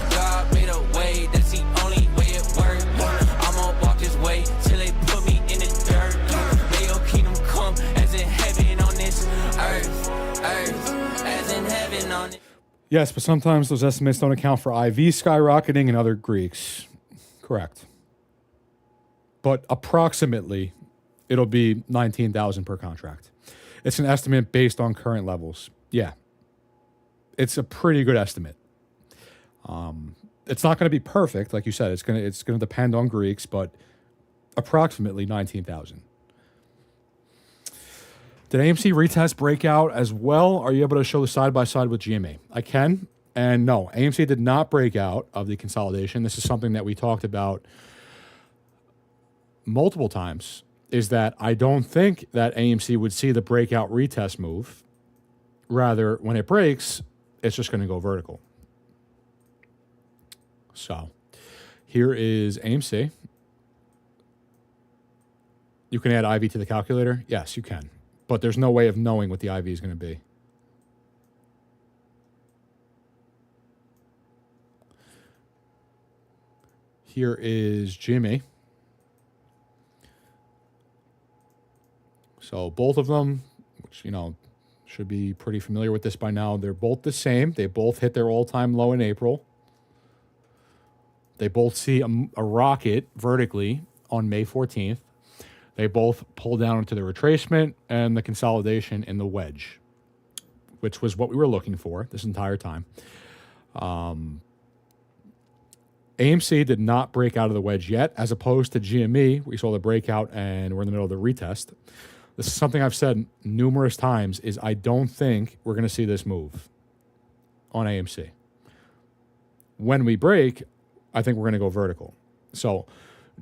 Speaker 1: God made a way, that's the only way it works. I'ma walk this way till they put me in the dirt. May your kingdom come as in heaven on this earth, earth, as in heaven on it.
Speaker 2: Yes, but sometimes those estimates don't account for IV skyrocketing and other Greeks. Correct. But approximately, it'll be $19,000 per contract. It's an estimate based on current levels. Yeah. It's a pretty good estimate. It's not going to be perfect, like you said. It's going to depend on Greeks, but approximately $19,000. Did AMC retest breakout as well? Are you able to show the side-by-side with GME? I can, and no, AMC did not break out of the consolidation. This is something that we talked about multiple times, is that I don't think that AMC would see the breakout retest move. Rather, when it breaks, it's just going to go vertical. So, here is AMC. You can add IV to the calculator? Yes, you can. But there's no way of knowing what the IV is going to be. Here is GME. So both of them, which, should be pretty familiar with this by now, they're both the same. They both hit their all-time low in April. They both see a rocket vertically on May 14th. They both pull down into the retracement and the consolidation in the wedge, which was what we were looking for this entire time. AMC did not break out of the wedge yet, as opposed to GME. We saw the breakout and we're in the middle of the retest. This is something I've said numerous times, is I don't think we're going to see this move on AMC. when we break, I think we're going to go vertical. So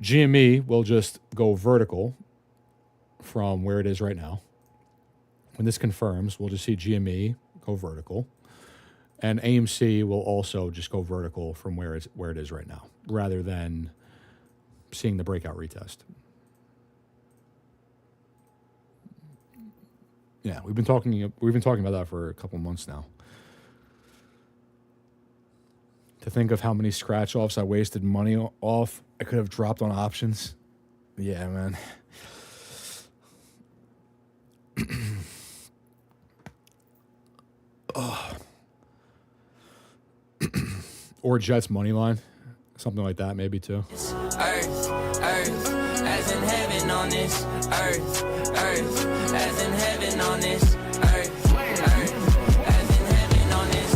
Speaker 2: GME will just go vertical from where it is right now. When this confirms, we'll just see GME go vertical. And AMC will also just go vertical from where it is right now, rather than seeing the breakout retest. Yeah, we've been talking about that for a couple months now. To think of how many scratch offs I wasted money off, I could have dropped on options. Yeah, man. Or Jets money line, something like that, maybe too.
Speaker 1: Earth, as in heaven on this earth, as in heaven on this earth, as in heaven on this.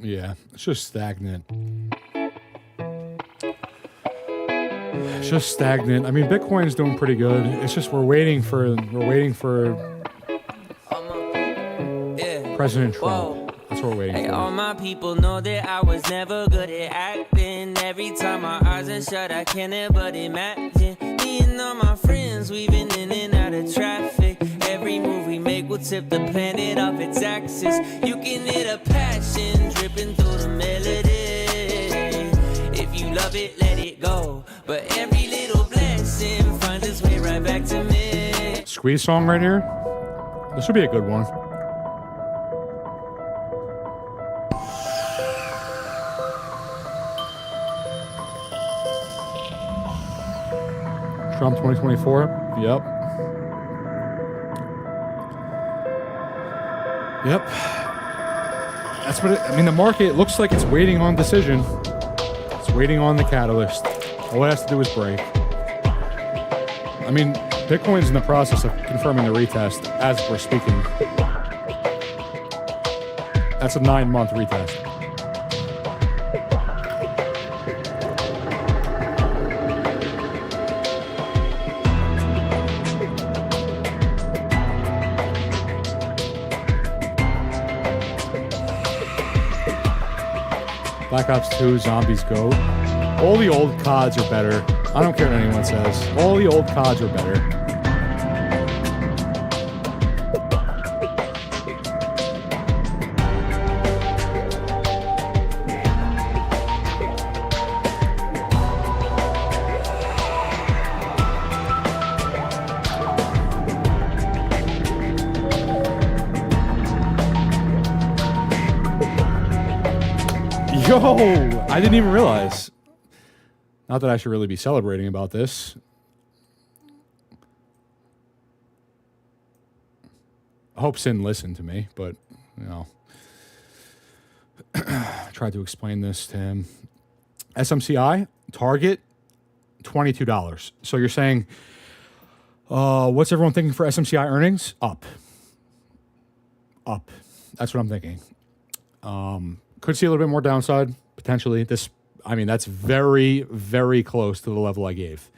Speaker 2: Yeah, it's just stagnant. It's just stagnant. I mean, Bitcoin's doing pretty good. It's just we're waiting for
Speaker 1: Yeah.
Speaker 2: President Trump.
Speaker 1: Whoa.
Speaker 2: That's what we're waiting
Speaker 1: Hey,
Speaker 2: for.
Speaker 1: all my people know that I was never good at acting. Every time my eyes are shut, I can't help but imagine me and all my friends weaving in and out of traffic. Every move we make will tip the planet off its axis. You can hear the passion dripping through the melody. If you love it, let it go. But every little blessing finds its way right back to me.
Speaker 2: Squeeze song right here. This would be a good one. Trump 2024. Yep. Yep. That's what I mean, the market looks like it's waiting on decision. It's waiting on the catalyst. All it has to do is break. I mean, Bitcoin's in the process of confirming the retest as we're speaking. That's a 9-month retest. Black Ops 2, Zombies GOAT. All the old CODs are better. I don't care what anyone says. All the old CODs are better. Yo, I didn't even realize. Not that I should really be celebrating about this. I hope Sin listened to me, but, you know. I tried to explain this to him. SMCI, target, $22. So you're saying, what's everyone thinking for SMCI earnings? Up. Up. That's what I'm thinking. Could see a little bit more downside, potentially. That's very, very close to the level I gave.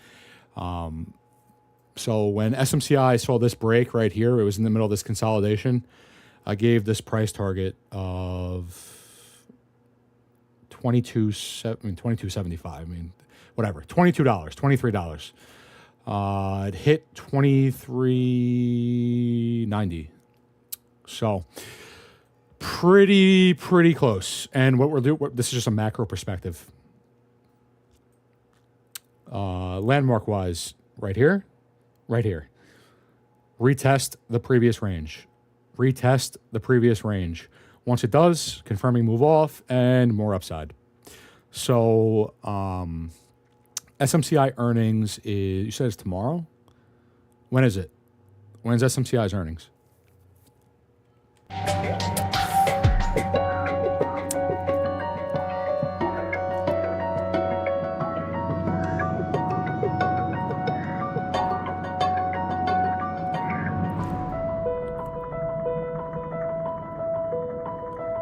Speaker 2: So when SMCI saw this break right here, it was in the middle of this consolidation, I gave this price target of $22.75. I mean, whatever, $22, $23. It hit $23.90. So pretty close. And what we're doing, this is just a macro perspective. Landmark wise, right here. Retest the previous range. Once it does, confirming move off and more upside. So SMCI earnings is, you said it's tomorrow? When is it? When's SMCI's earnings?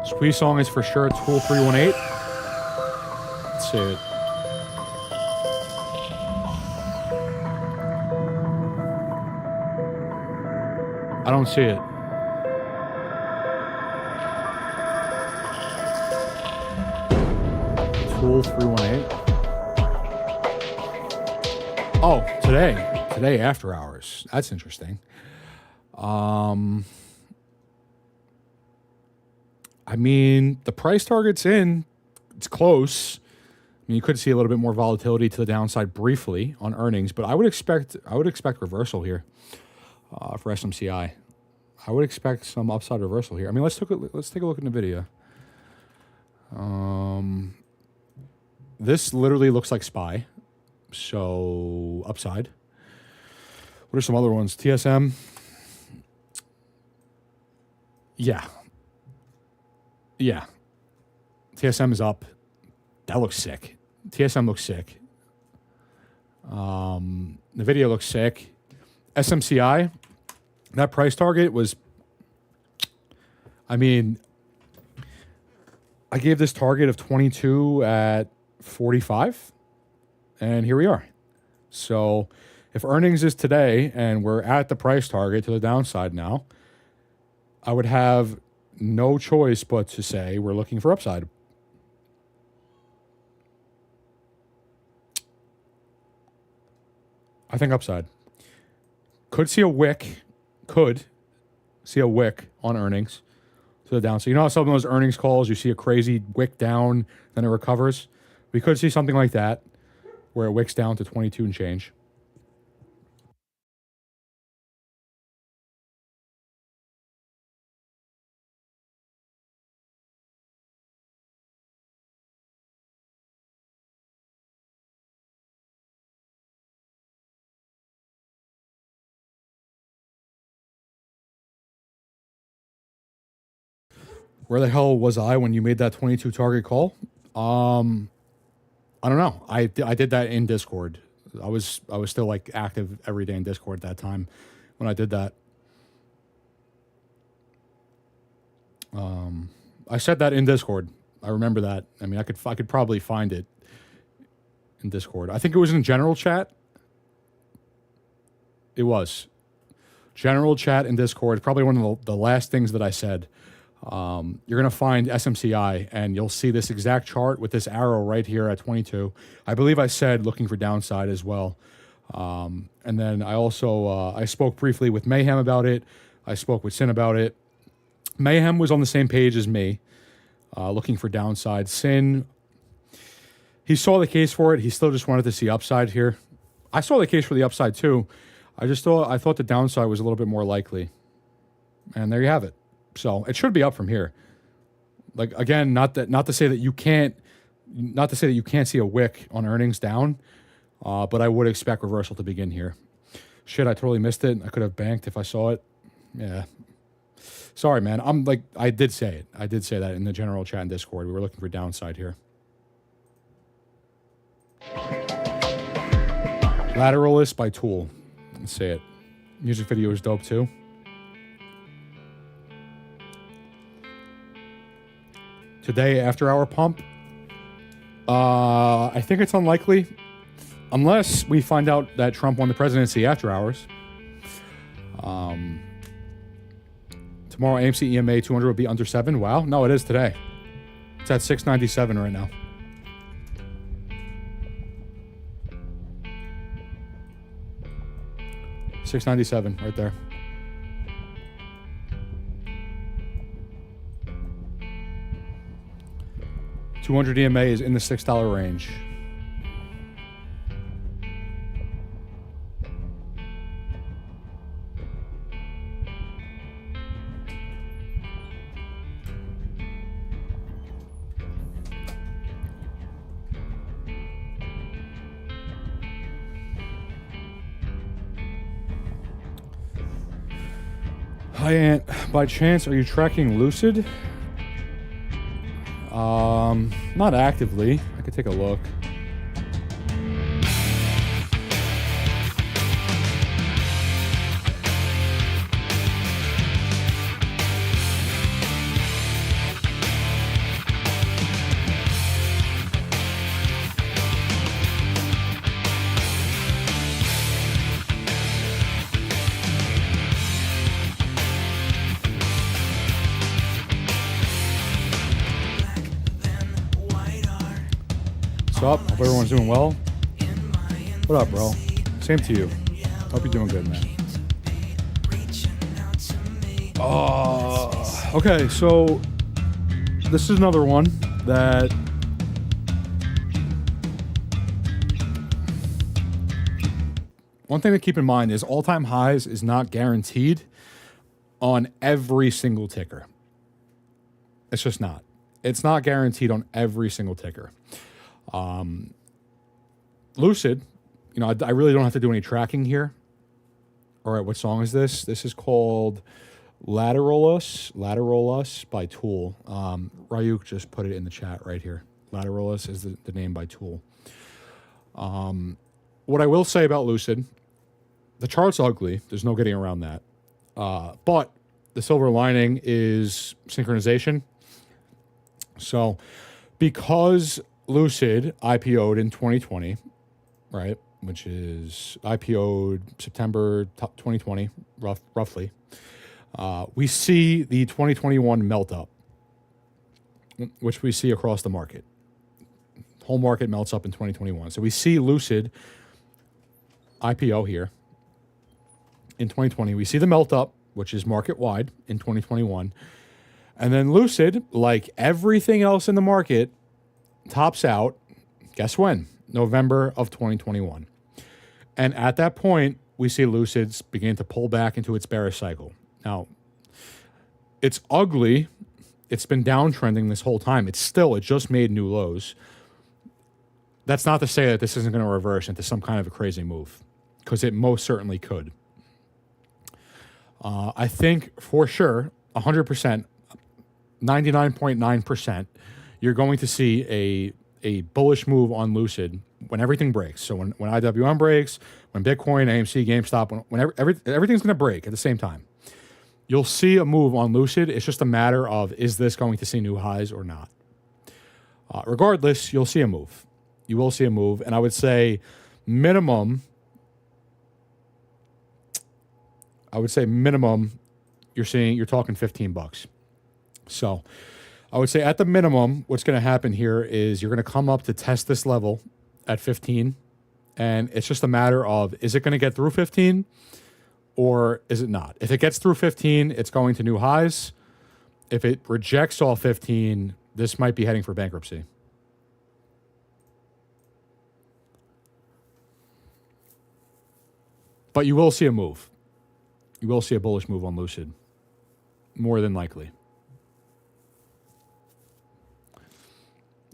Speaker 2: Squeeze Song is for sure Tool 318. Let's see it. I don't see it. Tool 318. Oh, today. Today after hours. That's interesting. I mean, the price target's in. It's close. I mean, you could see a little bit more volatility to the downside briefly on earnings, but I would expect reversal here for SMCI. I would expect some upside reversal here. I mean, let's take a look in the video. This literally looks like SPY, so upside. What are some other ones? TSM. Yeah. TSM is up. That looks sick. TSM looks sick. The video looks sick. SMCI, that price target was, I mean, I gave this target of 22 at 45, and here we are. So if earnings is today and we're at the price target to the downside now, I would have no choice but to say we're looking for upside. I think upside. Could see a wick on earnings to the downside. You know how some of those earnings calls, you see a crazy wick down, then it recovers? We could see something like that, where it wicks down to 22 and change. Where the hell was I when you made that 22 target call? I don't know. I did that in Discord. I was still like active every day in Discord at that time when I did that. I said that in Discord. I remember that. I mean, I could probably find it in Discord. I think it was in general chat. It was general chat in Discord. Probably one of the last things that I said. You're going to find SMCI and you'll see this exact chart with this arrow right here at 22. I believe I said looking for downside as well. And then I also, I spoke briefly with Mayhem about it. I spoke with Sin about it. Mayhem was on the same page as me, looking for downside. Sin, he saw the case for it. He still just wanted to see upside here. I saw the case for the upside too. I thought the downside was a little bit more likely. And there you have it. So it should be up from here. Like, again, not to say that you can't see a wick on earnings down, but I would expect reversal to begin here. Shit, I totally missed it. I could have banked if I saw it. Yeah. Sorry, man. I did say it. I did say that in the general chat in Discord. We were looking for downside here. Lateralist by Tool. Let's say it. Music video is dope too. Today, after hour pump, I think it's unlikely, unless we find out that Trump won the presidency after hours. Tomorrow, AMC EMA 200 will be under 7. Wow, no, it is today. It's at 697 right now. $697 right there. $200 EMA is in the $6 range. Hi, Ant. By chance, are you tracking Lucid? Not actively. I could take a look. What's up? Hope everyone's doing well. What up, bro? Same to you. Hope you're doing good, man. Okay, so this is another one that one thing to keep in mind is all-time highs is not guaranteed on every single ticker. It's just not. It's not guaranteed on every single ticker. Lucid, you know, I really don't have to do any tracking here. All right, what song is this? This is called Lateral Us by Tool. Ryuk just put it in the chat right here. Lateral Us is the name by Tool. What I will say about Lucid, the chart's ugly. There's no getting around that. But the silver lining is synchronization. So because Lucid IPO'd in 2020, right, which is IPO'd September 2020, roughly, we see the 2021 melt up, which we see across the market. The whole market melts up in 2021. So we see Lucid IPO here in 2020. We see the melt up, which is market wide in 2021. And then Lucid, like everything else in the market, tops out, guess when? November of 2021. And at that point, we see Lucid's begin to pull back into its bearish cycle. Now, it's ugly. It's been downtrending this whole time. It just made new lows. That's not to say that this isn't going to reverse into some kind of a crazy move, because it most certainly could. I think for sure, 100%, 99.9%, you're going to see a bullish move on Lucid when everything breaks. So when IWM breaks, when Bitcoin, AMC, GameStop, when everything's going to break at the same time, you'll see a move on Lucid. It's just a matter of, is this going to see new highs or not? Regardless, you'll see a move. You will see a move. And I would say minimum, you're talking $15. So I would say at the minimum, what's going to happen here is you're going to come up to test this level at 15. And it's just a matter of, is it going to get through 15 or is it not? If it gets through 15, it's going to new highs. If it rejects all 15, this might be heading for bankruptcy. But you will see a move. You will see a bullish move on Lucid, more than likely.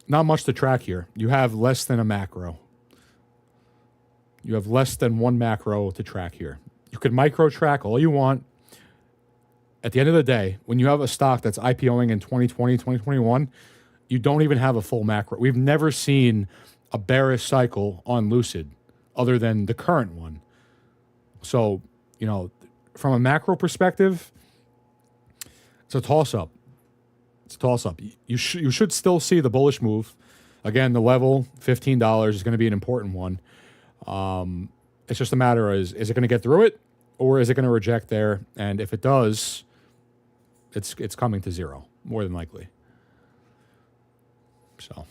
Speaker 2: Not much to track here. You have less than a macro. You have less than one macro to track here. You could micro track all you want. At the end of the day, when you have a stock that's IPOing in 2020, 2021, you don't even have a full macro. We've never seen a bearish cycle on Lucid other than the current one. So, you know, from a macro perspective, it's a toss-up. It's a toss-up. You should still see the bullish move. Again, the level, $15, is going to be an important one. It's just a matter of, is it going to get through it or is it going to reject there? And if it does, it's coming to zero, more than likely. So...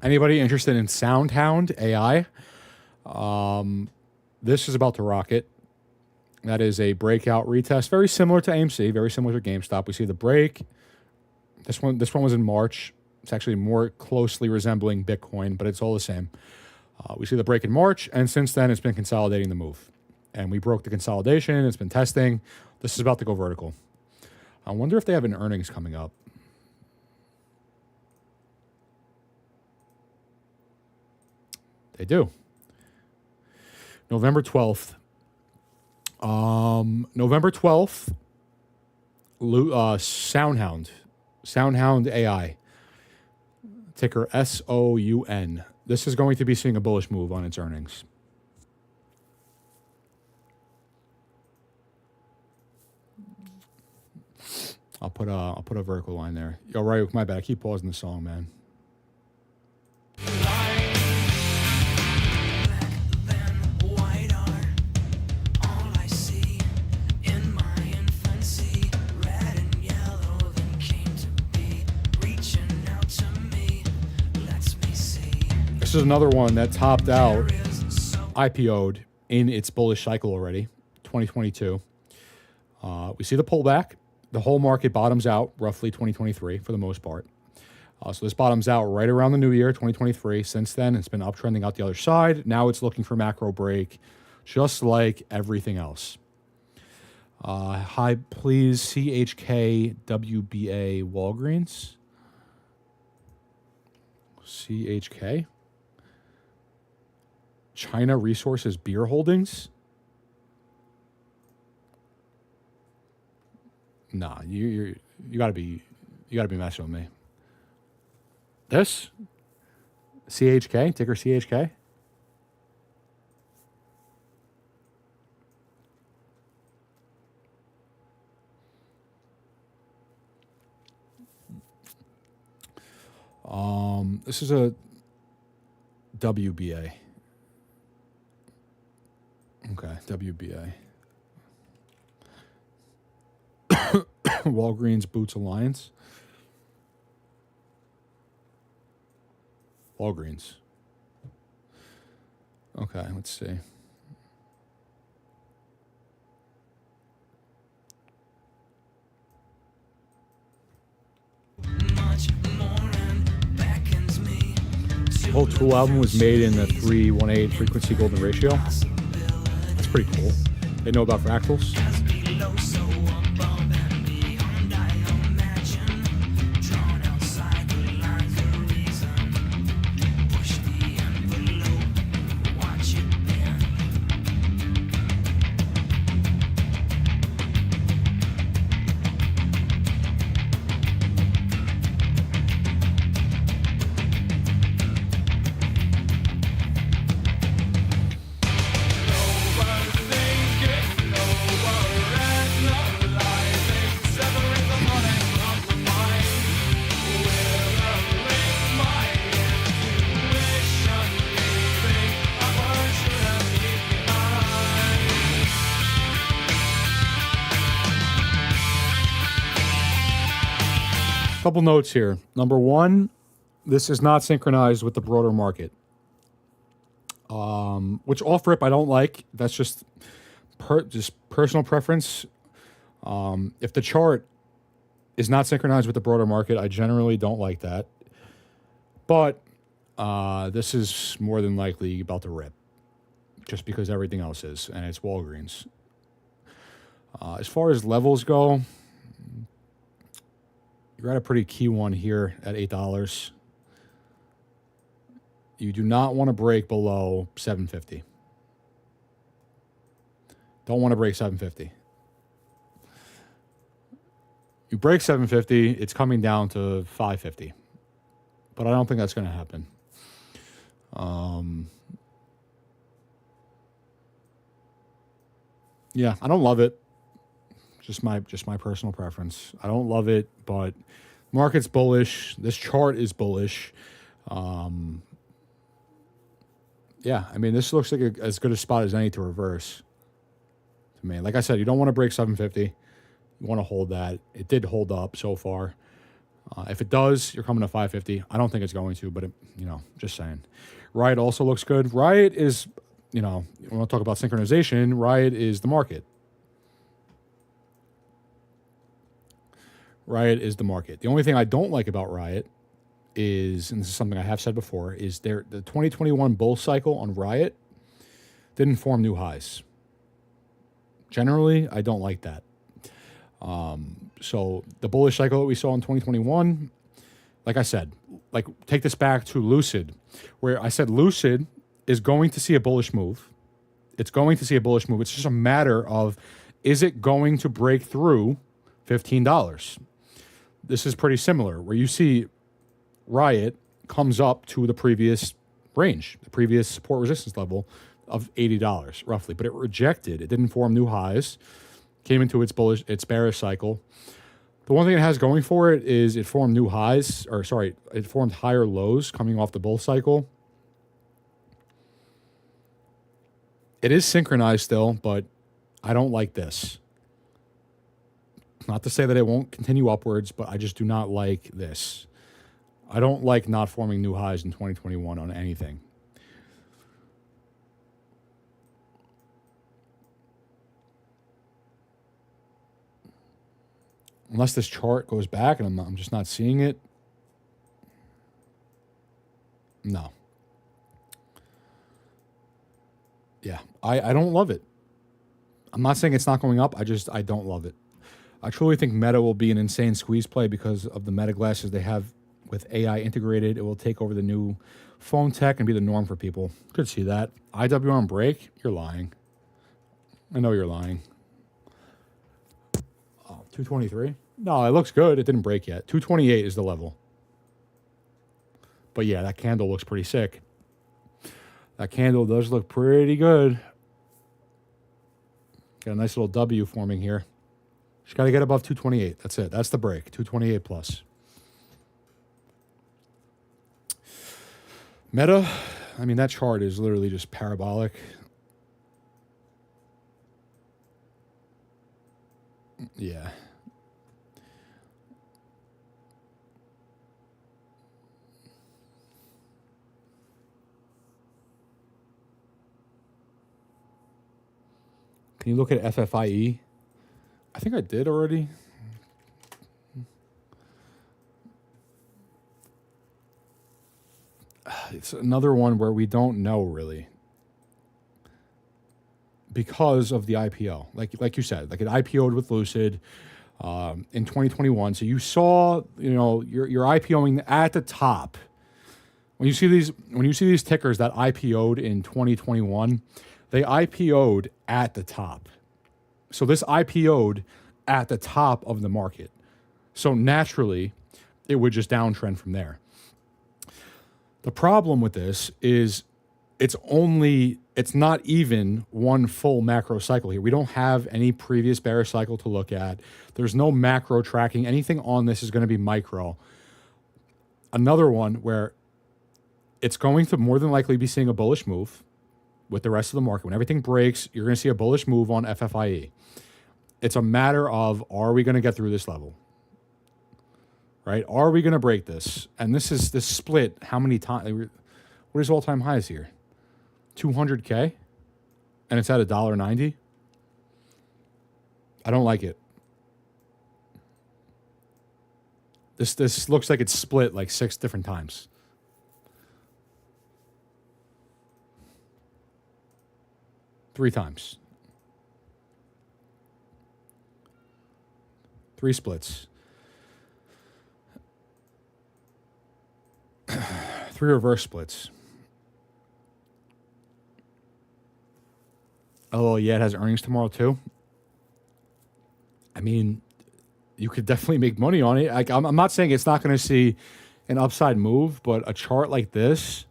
Speaker 2: Anybody interested in SoundHound AI? This is about to rocket. That is a breakout retest, very similar to AMC, very similar to GameStop. We see the break. This one was in March. It's actually more closely resembling Bitcoin, but it's all the same. We see the break in March, and since then it's been consolidating the move. and we broke the consolidation. It's been testing. This is about to go vertical. I wonder if they have an earnings coming up. They do. November 12th. November 12th, SoundHound. SoundHound AI. Ticker SOUN. This is going to be seeing a bullish move on its earnings. I'll put a vertical line there. Yo, right, my bad. I keep pausing the song, man. This is another one that topped out, IPO'd in its bullish cycle already, 2022. We see the pullback. The whole market bottoms out roughly 2023 for the most part. So this bottoms out right around the new year, 2023. Since then, it's been uptrending out the other side. Now it's looking for macro break, just like everything else. Hi, please, CHK WBA Walgreens. CHK. China Resources Beer Holdings. Nah, you gotta be messing with me. This CHK, ticker CHK. This is a WBA. Okay, WBA. Walgreens Boots Alliance. Walgreens. Okay, let's see. The whole Tool album was made in the 318 frequency golden ratio. That's pretty cool. They know about fractals. Couple notes here. Number one, this is not synchronized with the broader market, which off rip I don't like. That's just personal preference. If the chart is not synchronized with the broader market, I generally don't like that. But this is more than likely about to rip, just because everything else is, and it's Walgreens. As far as levels go, you're at a pretty key one here at $8. You do not want to break below 750. Don't want to break 750. You break 750, it's coming down to 550. But I don't think that's going to happen. Yeah, I don't love it. Just my personal preference. I don't love it, but market's bullish. This chart is bullish. Yeah, I mean, this looks like as good a spot as any to reverse to me. Like I said, you don't want to break 750. You want to hold that. It did hold up so far. If it does, you're coming to 550. I don't think it's going to, but just saying. Riot also looks good. Riot is, when I talk about synchronization, Riot is the market. Riot is the market. The only thing I don't like about Riot is, and this is something I have said before, is the 2021 bull cycle on Riot didn't form new highs. Generally, I don't like that. So the bullish cycle that we saw in 2021, like I said, like take this back to Lucid, where I said Lucid is going to see a bullish move. It's going to see a bullish move. It's just a matter of, is it going to break through $15? This is pretty similar, where you see Riot comes up to the previous range, the previous support resistance level of $80 roughly, but it rejected. It didn't form new highs, came into its bearish cycle. The one thing it has going for it is it formed new highs, or sorry, it formed higher lows coming off the bull cycle. It is synchronized still, but I don't like this. Not to say that it won't continue upwards, but I just do not like this. I don't like not forming new highs in 2021 on anything. Unless this chart goes back and I'm just not seeing it. No. Yeah, I don't love it. I'm not saying it's not going up. I don't love it. I truly think Meta will be an insane squeeze play because of the Meta glasses they have with AI integrated. It will take over the new phone tech and be the norm for people. Could see that. IWM break? You're lying. I know you're lying. Oh, 223? No, it looks good. It didn't break yet. 228 is the level. But yeah, that candle looks pretty sick. That candle does look pretty good. Got a nice little W forming here. Just got to get above 228. That's it. That's the break. 228 plus. Meta, I mean, that chart is literally just parabolic. Yeah. Can you look at FFIE? I think I did already. It's another one where we don't know really because of the IPO. Like you said, like it IPO'd with Lucid in 2021. So you saw, you're IPOing at the top. When you see these tickers that IPO'd in 2021, they IPO'd at the top. So this IPO'd at the top of the market. So naturally, it would just downtrend from there. The problem with this is it's not even one full macro cycle here. We don't have any previous bearish cycle to look at. There's no macro tracking. Anything on this is going to be micro. Another one where it's going to more than likely be seeing a bullish move with the rest of the market. When everything breaks, you're going to see a bullish move on FFIE. It's a matter of, are we going to get through this level? Right? Are we going to break this? And this split, how many times? What is all-time highs here? 200K? And it's at $1.90? I don't like it. This looks like it's split like 6 different times. Three times. 3 splits. 3 reverse splits. Oh, yeah, it has earnings tomorrow too. I mean, you could definitely make money on it. I'm not saying it's not going to see an upside move, but a chart like this,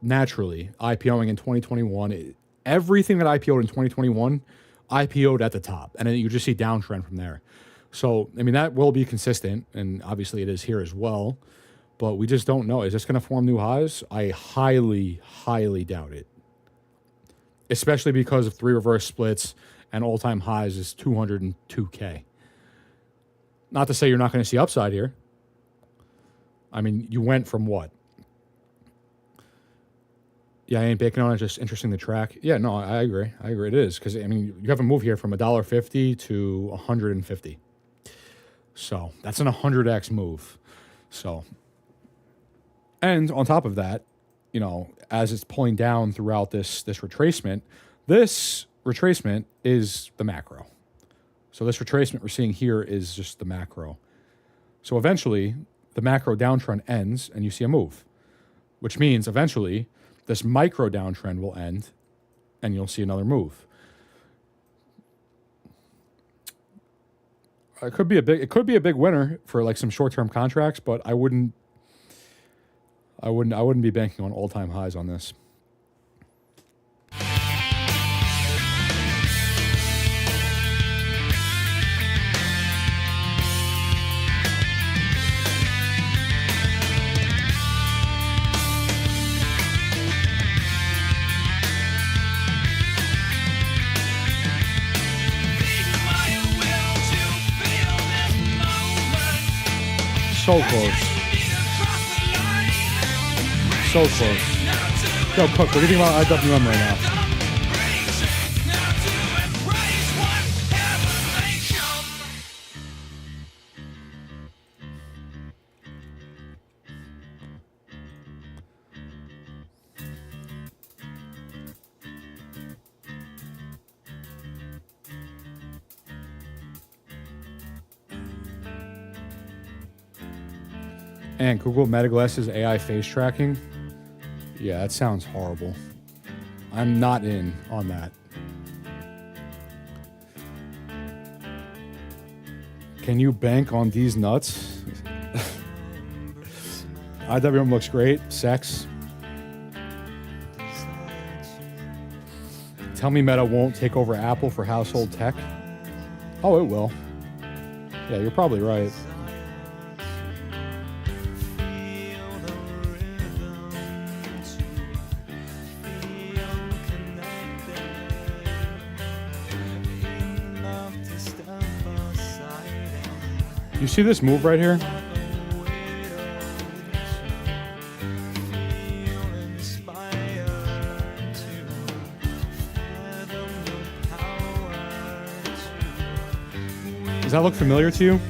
Speaker 2: naturally, IPOing in 2021, everything that IPO'd in 2021, IPO'd at the top, and then you just see downtrend from there. So, I mean, that will be consistent, and obviously it is here as well, but we just don't know. Is this going to form new highs? I highly, highly doubt it, especially because of 3 reverse splits and all-time highs is 202K. Not to say you're not going to see upside here. I mean, you went from what? Yeah, I ain't baking on it, just interesting to track. Yeah, no, I agree. I agree it is. Because, I mean, you have a move here from $1.50 to $150. So, that's an 100x move. So, and on top of that, you know, as it's pulling down throughout this retracement. This retracement is the macro. So this retracement we're seeing here is just the macro. So eventually, the macro downtrend ends and you see a move, which means eventually this micro downtrend will end and you'll see another move. It could be a big winner for like some short-term contracts, but I wouldn't be banking on all-time highs on this. So close. So close. Yo, Cook, what do you think about IWM right now? And Google Meta Glasses AI face tracking. Yeah, that sounds horrible. I'm not in on that. Can you bank on these nuts? IWM looks great. Sex. Tell me Meta won't take over Apple for household tech. Oh, it will. Yeah, you're probably right. You see this move right here? Does that look familiar to you?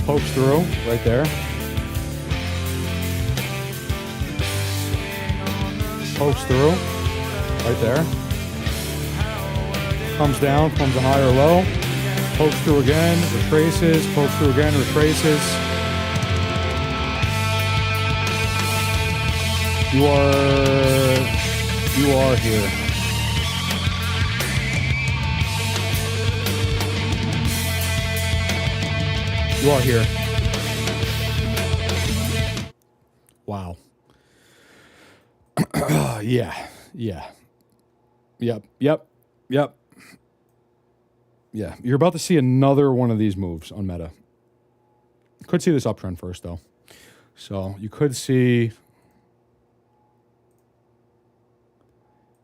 Speaker 2: Pokes through right there. Pokes through right there. Comes down, comes a high or low. Pokes through again, retraces, pokes through again, retraces. You are here. You are here. Wow. Yeah. Yep. Yeah. You're about to see another one of these moves on Meta. Could see this uptrend first, though. So you could see...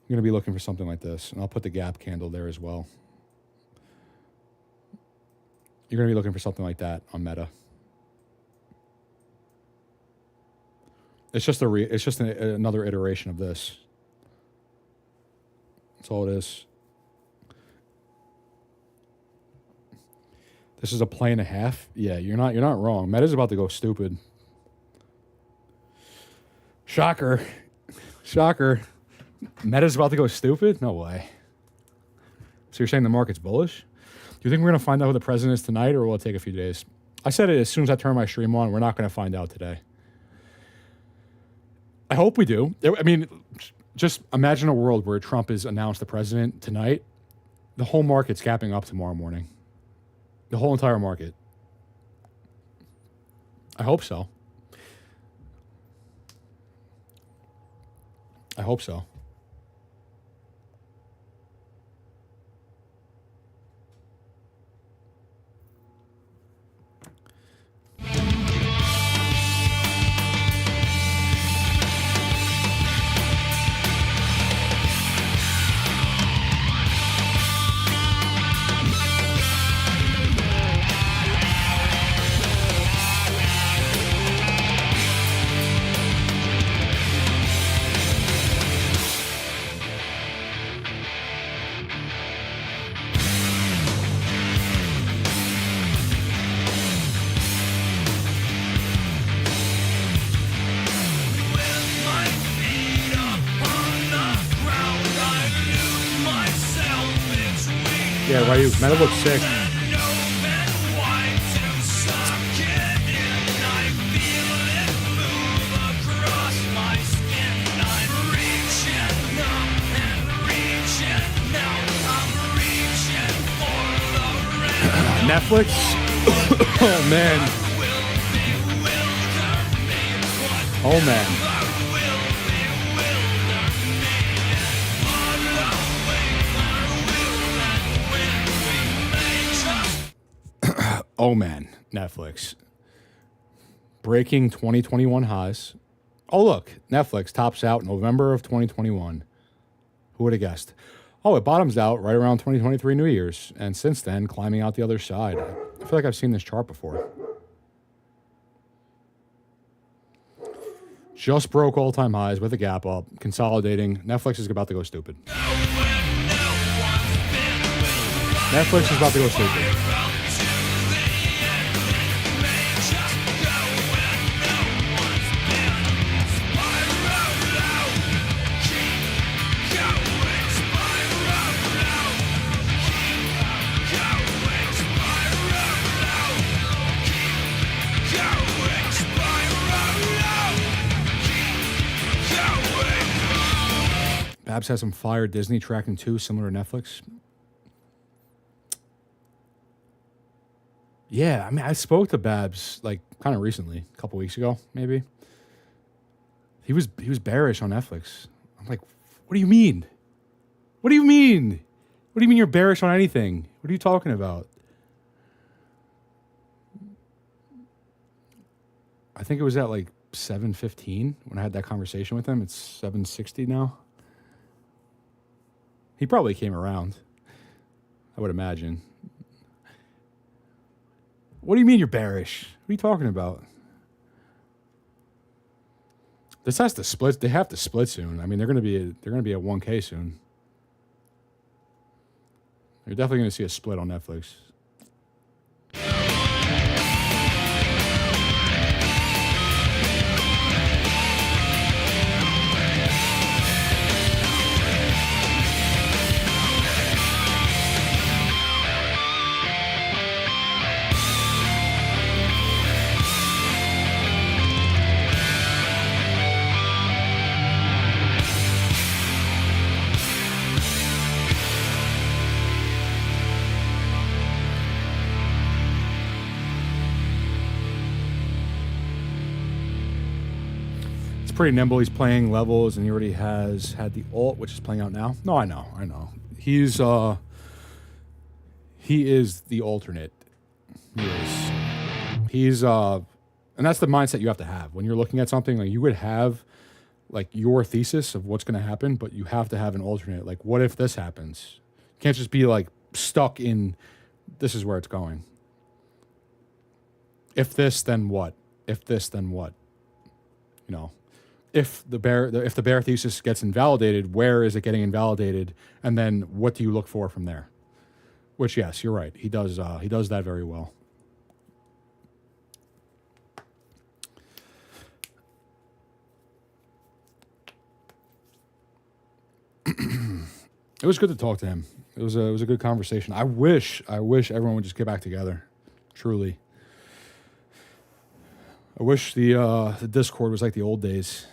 Speaker 2: You're going to be looking for something like this. And I'll put the gap candle there as well. You're going to be looking for something like that on Meta. It's just another iteration of this. That's all it is. This is a play and a half. Yeah, you're not wrong. Meta's about to go stupid. Shocker. Meta's about to go stupid? No way. So you're saying the market's bullish? Do you think we're going to find out who the president is tonight, or will it take a few days? I said it as soon as I turn my stream on. We're not going to find out today. I hope we do. I mean, just imagine a world where Trump is announced the president tonight. The whole market's gapping up tomorrow morning. The whole entire market. I hope so. I hope so. Ryuk. Meta looks sick. Netflix. Oh man. Oh man. Oh man, Netflix. Breaking 2021 highs. Oh look, Netflix tops out November of 2021. Who would have guessed? Oh, it bottoms out right around 2023 New Year's, and since then, climbing out the other side. I feel like I've seen this chart before. Just broke all-time highs with a gap up, consolidating. Netflix is about to go stupid. Netflix is about to go stupid. Babs has some fire Disney tracking too, similar to Netflix. Yeah, I mean, I spoke to Babs like kind of recently, a couple weeks ago, maybe. He was bearish on Netflix. I'm like, what do you mean? What do you mean? What do you mean you're bearish on anything? What are you talking about? I think it was at like 7:15 when I had that conversation with him. It's 7:60 now. He probably came around, I would imagine. What do you mean you're bearish? What are you talking about? This has to split. They have to split soon. I mean, they're going to be at 1K soon. You're definitely going to see a split on Netflix. Pretty nimble. He's playing levels, and he already has had the ult, which is playing out now. No, I know. He is the alternate. He's and that's the mindset you have to have when you're looking at something. Like, you would have like your thesis of what's going to happen, but you have to have an alternate. Like, what if this happens? You can't just be like stuck in this is where it's going. If this, then what? If this, then what? You know. If the bear thesis gets invalidated, where is it getting invalidated, and then what do you look for from there? Which, yes, you're right. He does that very well. It was good to talk to him. It was a good conversation. I wish everyone would just get back together. Truly. I wish the Discord was like the old days.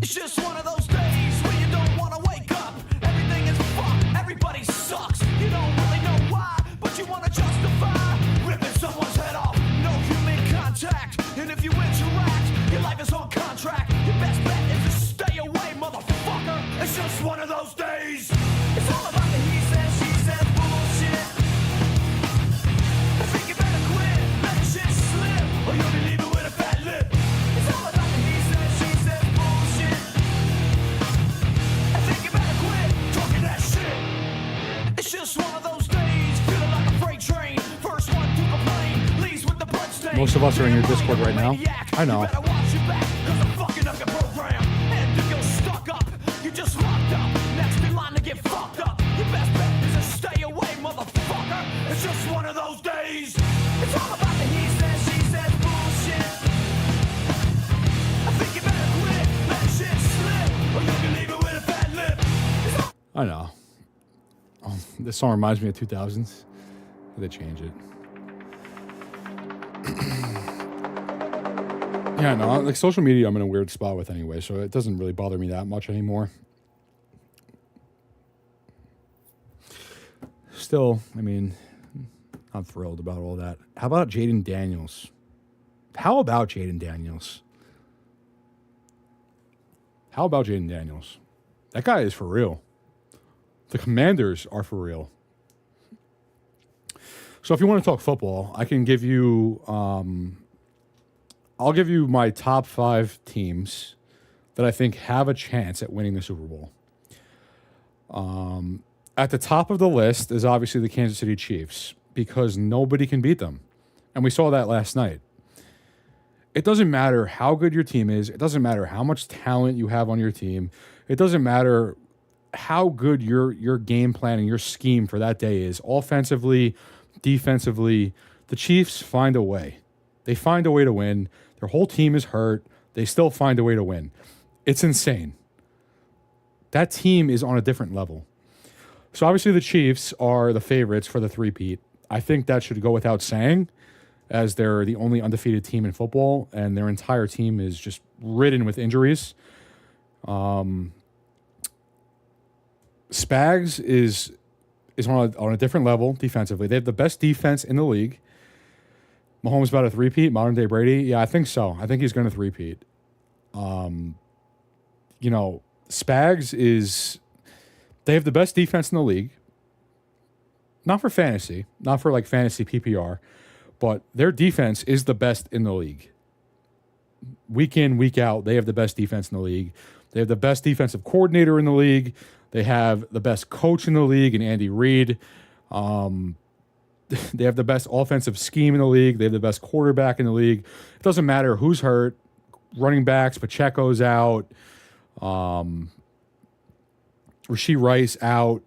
Speaker 1: It's just one of those days where you don't want to wake up. Everything is fucked, everybody sucks. You don't really know why, but you want to justify ripping someone's head off. No human contact, and if you interact, your life is on contract. Your best bet is to stay away, motherfucker. It's just one of those days. It's all about the he said, she said bullshit. I think you better quit, let the shit slip, or you'll be leaving with a fat lip. It's all about the he said, she said bullshit. I think you better quit talking that shit. It's just one of those days, feeling like a freight train. First one to complain, leaves with the bloodstain.
Speaker 2: Most of us are in your Discord right now. I know.
Speaker 1: You better watch your back, 'cause I'm fucking up your program. And if you're stuck up, you just locked up. Next in line to get fucked up. Your best bet is to stay away, motherfucker. It's just one of those days. It's all about the he said, she said bullshit. I think you better quit, let shit slip, or you'll be leaving with a fat lip.
Speaker 2: I know. This song reminds me of 2000s. They change it. Yeah, no, like social media I'm in a weird spot with anyway, so it doesn't really bother me that much anymore. Still, I mean, I'm thrilled about all that. How about Jaden Daniels? How about Jaden Daniels? How about Jaden Daniels? That guy is for real. The Commanders are for real. So if you want to talk football, I can give you, I'll give you my top 5 teams that I think have a chance at winning the Super Bowl. At the top of the list is obviously the Kansas City Chiefs because nobody can beat them. And we saw that last night. It doesn't matter how good your team is. It doesn't matter how much talent you have on your team. It doesn't matter how good your game plan and your scheme for that day is. Offensively, defensively, the Chiefs find a way. They find a way to win. Their whole team is hurt. They still find a way to win. It's insane. That team is on a different level. So obviously the Chiefs are the favorites for the three-peat. I think that should go without saying, as they're the only undefeated team in football, and their entire team is just ridden with injuries. Spags is on a different level defensively. They have the best defense in the league. Mahomes about a three-peat, modern day Brady. Yeah, I think so. I think he's going to three-peat. Spags is. They have the best defense in the league. Not for fantasy, not for like fantasy PPR, but their defense is the best in the league. Week in, week out, they have the best defense in the league. They have the best defensive coordinator in the league. They have the best coach in the league in Andy Reid. They have the best offensive scheme in the league. They have the best quarterback in the league. It doesn't matter who's hurt. Running backs, Pacheco's out. Rashee Rice out.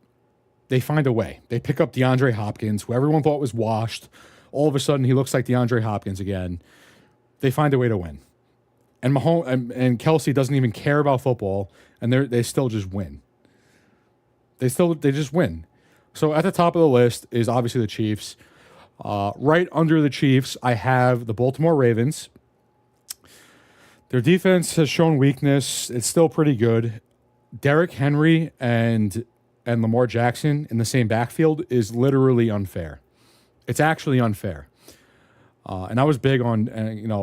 Speaker 2: They find a way. They pick up DeAndre Hopkins, who everyone thought was washed. All of a sudden, he looks like DeAndre Hopkins again. They find a way to win. And Mahomes and Kelsey doesn't even care about football, and they still just win. They just win. So at the top of the list is obviously the Chiefs. Right under the Chiefs, I have the Baltimore Ravens. Their defense has shown weakness. It's still pretty good. Derrick Henry and Lamar Jackson in the same backfield is literally unfair. It's actually unfair. And I was big on,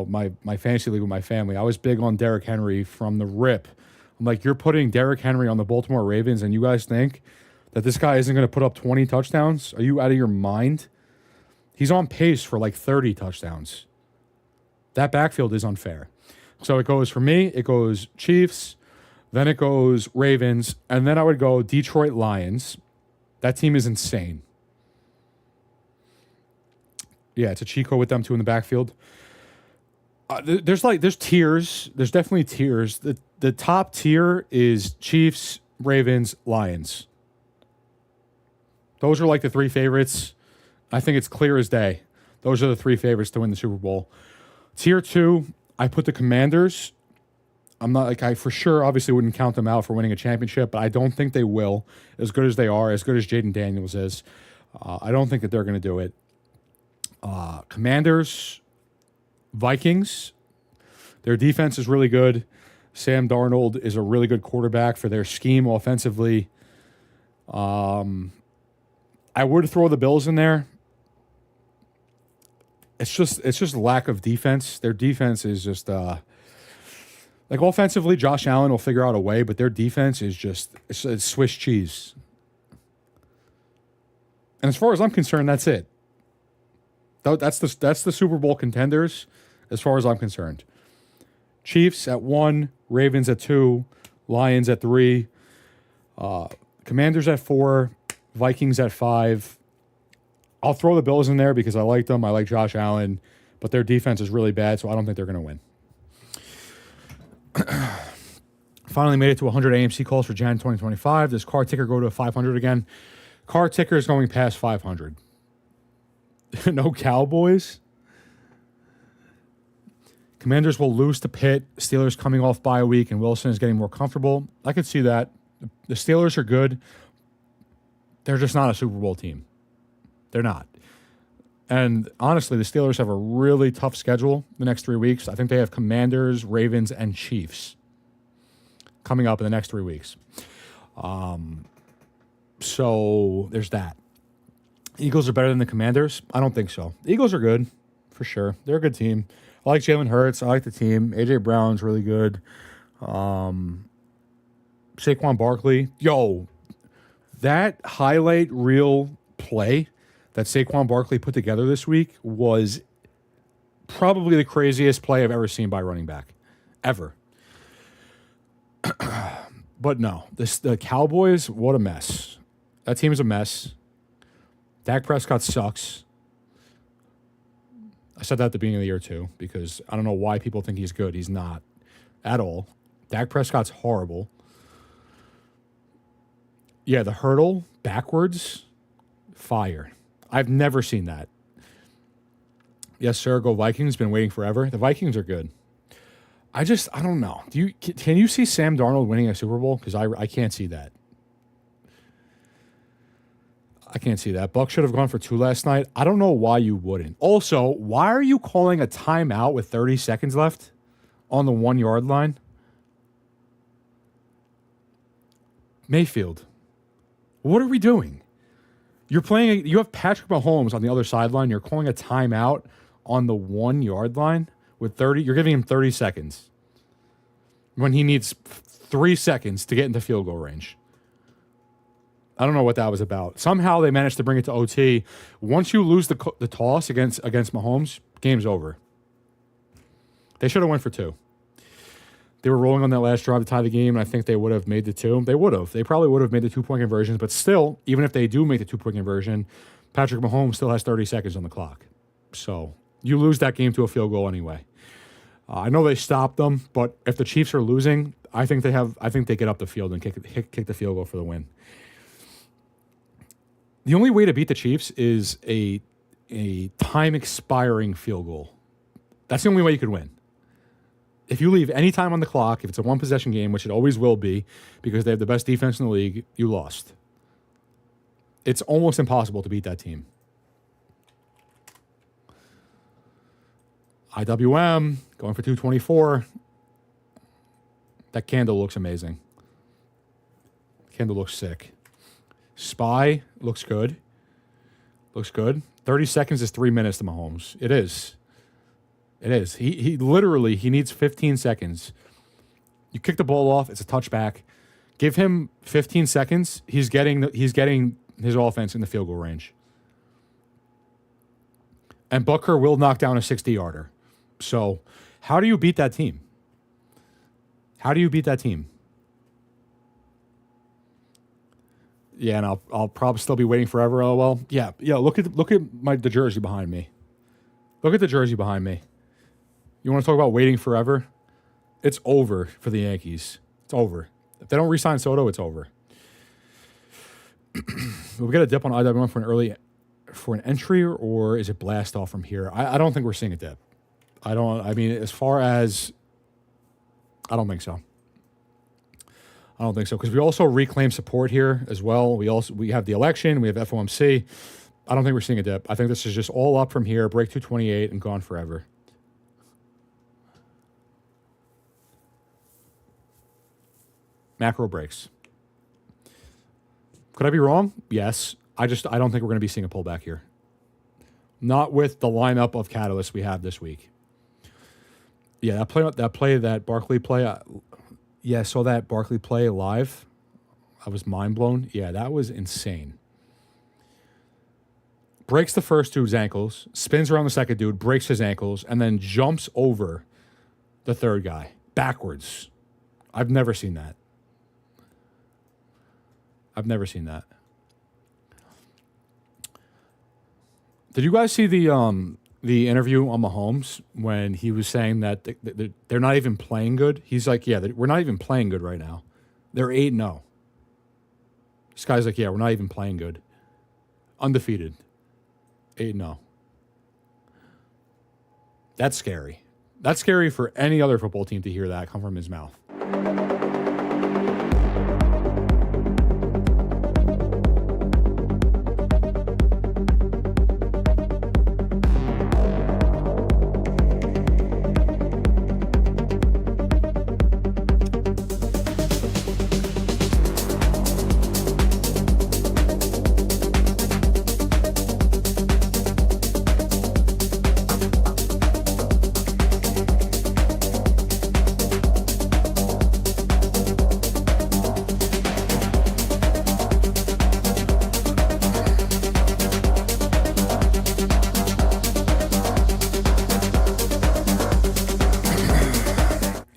Speaker 2: my fantasy league with my family. I was big on Derrick Henry from the rip. I'm like, you're putting Derrick Henry on the Baltimore Ravens, and you guys think that this guy isn't going to put up 20 touchdowns? Are you out of your mind? He's on pace for like 30 touchdowns. That backfield is unfair. So it goes for me, it goes Chiefs, then it goes Ravens, and then I would go Detroit Lions. That team is insane. Yeah, it's a Chico with them two in the backfield. There's tiers. There's definitely tiers. The top tier is Chiefs, Ravens, Lions. Those are like the 3 favorites. I think it's clear as day. Those are the 3 favorites to win the Super Bowl. Tier 2, I put the Commanders. I'm not like I for sure obviously wouldn't count them out for winning a championship, but I don't think they will. As good as they are, as good as Jaden Daniels is, I don't think that they're going to do it. Commanders, Vikings. Their defense is really good. Sam Darnold is a really good quarterback for their scheme offensively. I would throw the Bills in there. It's just lack of defense. Their defense is just like offensively, Josh Allen will figure out a way, but their defense is just it's Swiss cheese. And as far as I'm concerned, that's it. That's the Super Bowl contenders, as far as I'm concerned. Chiefs at 1, Ravens at 2, Lions at 3, Commanders at 4, Vikings at 5. I'll throw the Bills in there because I like them. I like Josh Allen, but their defense is really bad, so I don't think they're going to win. Finally made it to 100 AMC calls for Jan 2025. Does car ticker go to 500 again? Car ticker is going past 500. No Cowboys. Commanders will lose to Pitt. Steelers coming off bye week, and Wilson is getting more comfortable. I could see that. The Steelers are good. They're just not a Super Bowl team. They're not. And honestly, the Steelers have a really tough schedule the next 3 weeks. I think they have Commanders, Ravens, and Chiefs coming up in the next 3 weeks. So there's that. Eagles are better than the Commanders? I don't think so. The Eagles are good, for sure. They're a good team. I like Jalen Hurts. I like the team. A.J. Brown's really good. Saquon Barkley. Yo, that highlight reel play that Saquon Barkley put together this week was probably the craziest play I've ever seen by a running back. Ever. But no, the Cowboys, what a mess. That team's a mess. Dak Prescott sucks. I said that at the beginning of the year too, because I don't know why people think he's good. He's not at all. Dak Prescott's horrible. Yeah, the hurdle backwards, fire. I've never seen that. Yes, sir, go Vikings. Been waiting forever. The Vikings are good. I don't know. Can you see Sam Darnold winning a Super Bowl? Because I can't see that. I can't see that. Buck should have gone for 2 last night. I don't know why you wouldn't. Also, why are you calling a timeout with 30 seconds left on the 1 yard line? Mayfield, what are we doing? You have Patrick Mahomes on the other sideline. You're calling a timeout on the 1 yard line with 30. You're giving him 30 seconds when he needs 3 seconds to get into field goal range. I don't know what that was about. Somehow they managed to bring it to OT. Once you lose the toss against Mahomes, game's over. They should have went for 2. They were rolling on that last drive to tie the game, and I think they would have made the 2. They would have. They probably would have made the 2-point conversions, but still, even if they do make the 2-point conversion, Patrick Mahomes still has 30 seconds on the clock. So you lose that game to a field goal anyway. I know they stopped them, but if the Chiefs are losing, I think they get up the field and kick the field goal for the win. The only way to beat the Chiefs is a time expiring field goal. That's the only way you could win. If you leave any time on the clock, if it's a 1-possession game, which it always will be, because they have the best defense in the league, you lost. It's almost impossible to beat that team. IWM going for 224. That candle looks amazing. Candle looks sick. Spy looks good. Looks good. 30 seconds is 3 minutes to Mahomes. It is. It is. He literally needs 15 seconds. You kick the ball off, it's a touchback. Give him 15 seconds. He's getting his offense in the field goal range. And Butker will knock down a 60-yarder. So, how do you beat that team? How do you beat that team? Yeah, and I'll probably still be waiting forever. Oh well. Yeah. Look at the jersey behind me. Look at the jersey behind me. You want to talk about waiting forever? It's over for the Yankees. It's over. If they don't re-sign Soto, it's over. We'll get a dip on IWM for an entry, or is it blast off from here? I don't think we're seeing a dip. I don't think so. I don't think so, because we also reclaim support here as well. We have the election, we have FOMC. I don't think we're seeing a dip. I think this is just all up from here, break 228 and gone forever. Macro breaks. Could I be wrong? Yes. I don't think we're going to be seeing a pullback here. Not with the lineup of catalysts we have this week. Yeah, that Barkley play. I saw that Barkley play live. I was mind blown. Yeah, that was insane. Breaks the first dude's ankles, spins around the second dude, breaks his ankles, and then jumps over the third guy backwards. I've never seen that. Did you guys see the interview on Mahomes when he was saying that they're not even playing good? He's like, yeah, we're not even playing good right now. They're 8-0. This guy's like, yeah, we're not even playing good. Undefeated. 8-0. That's scary. That's scary for any other football team to hear that come from his mouth.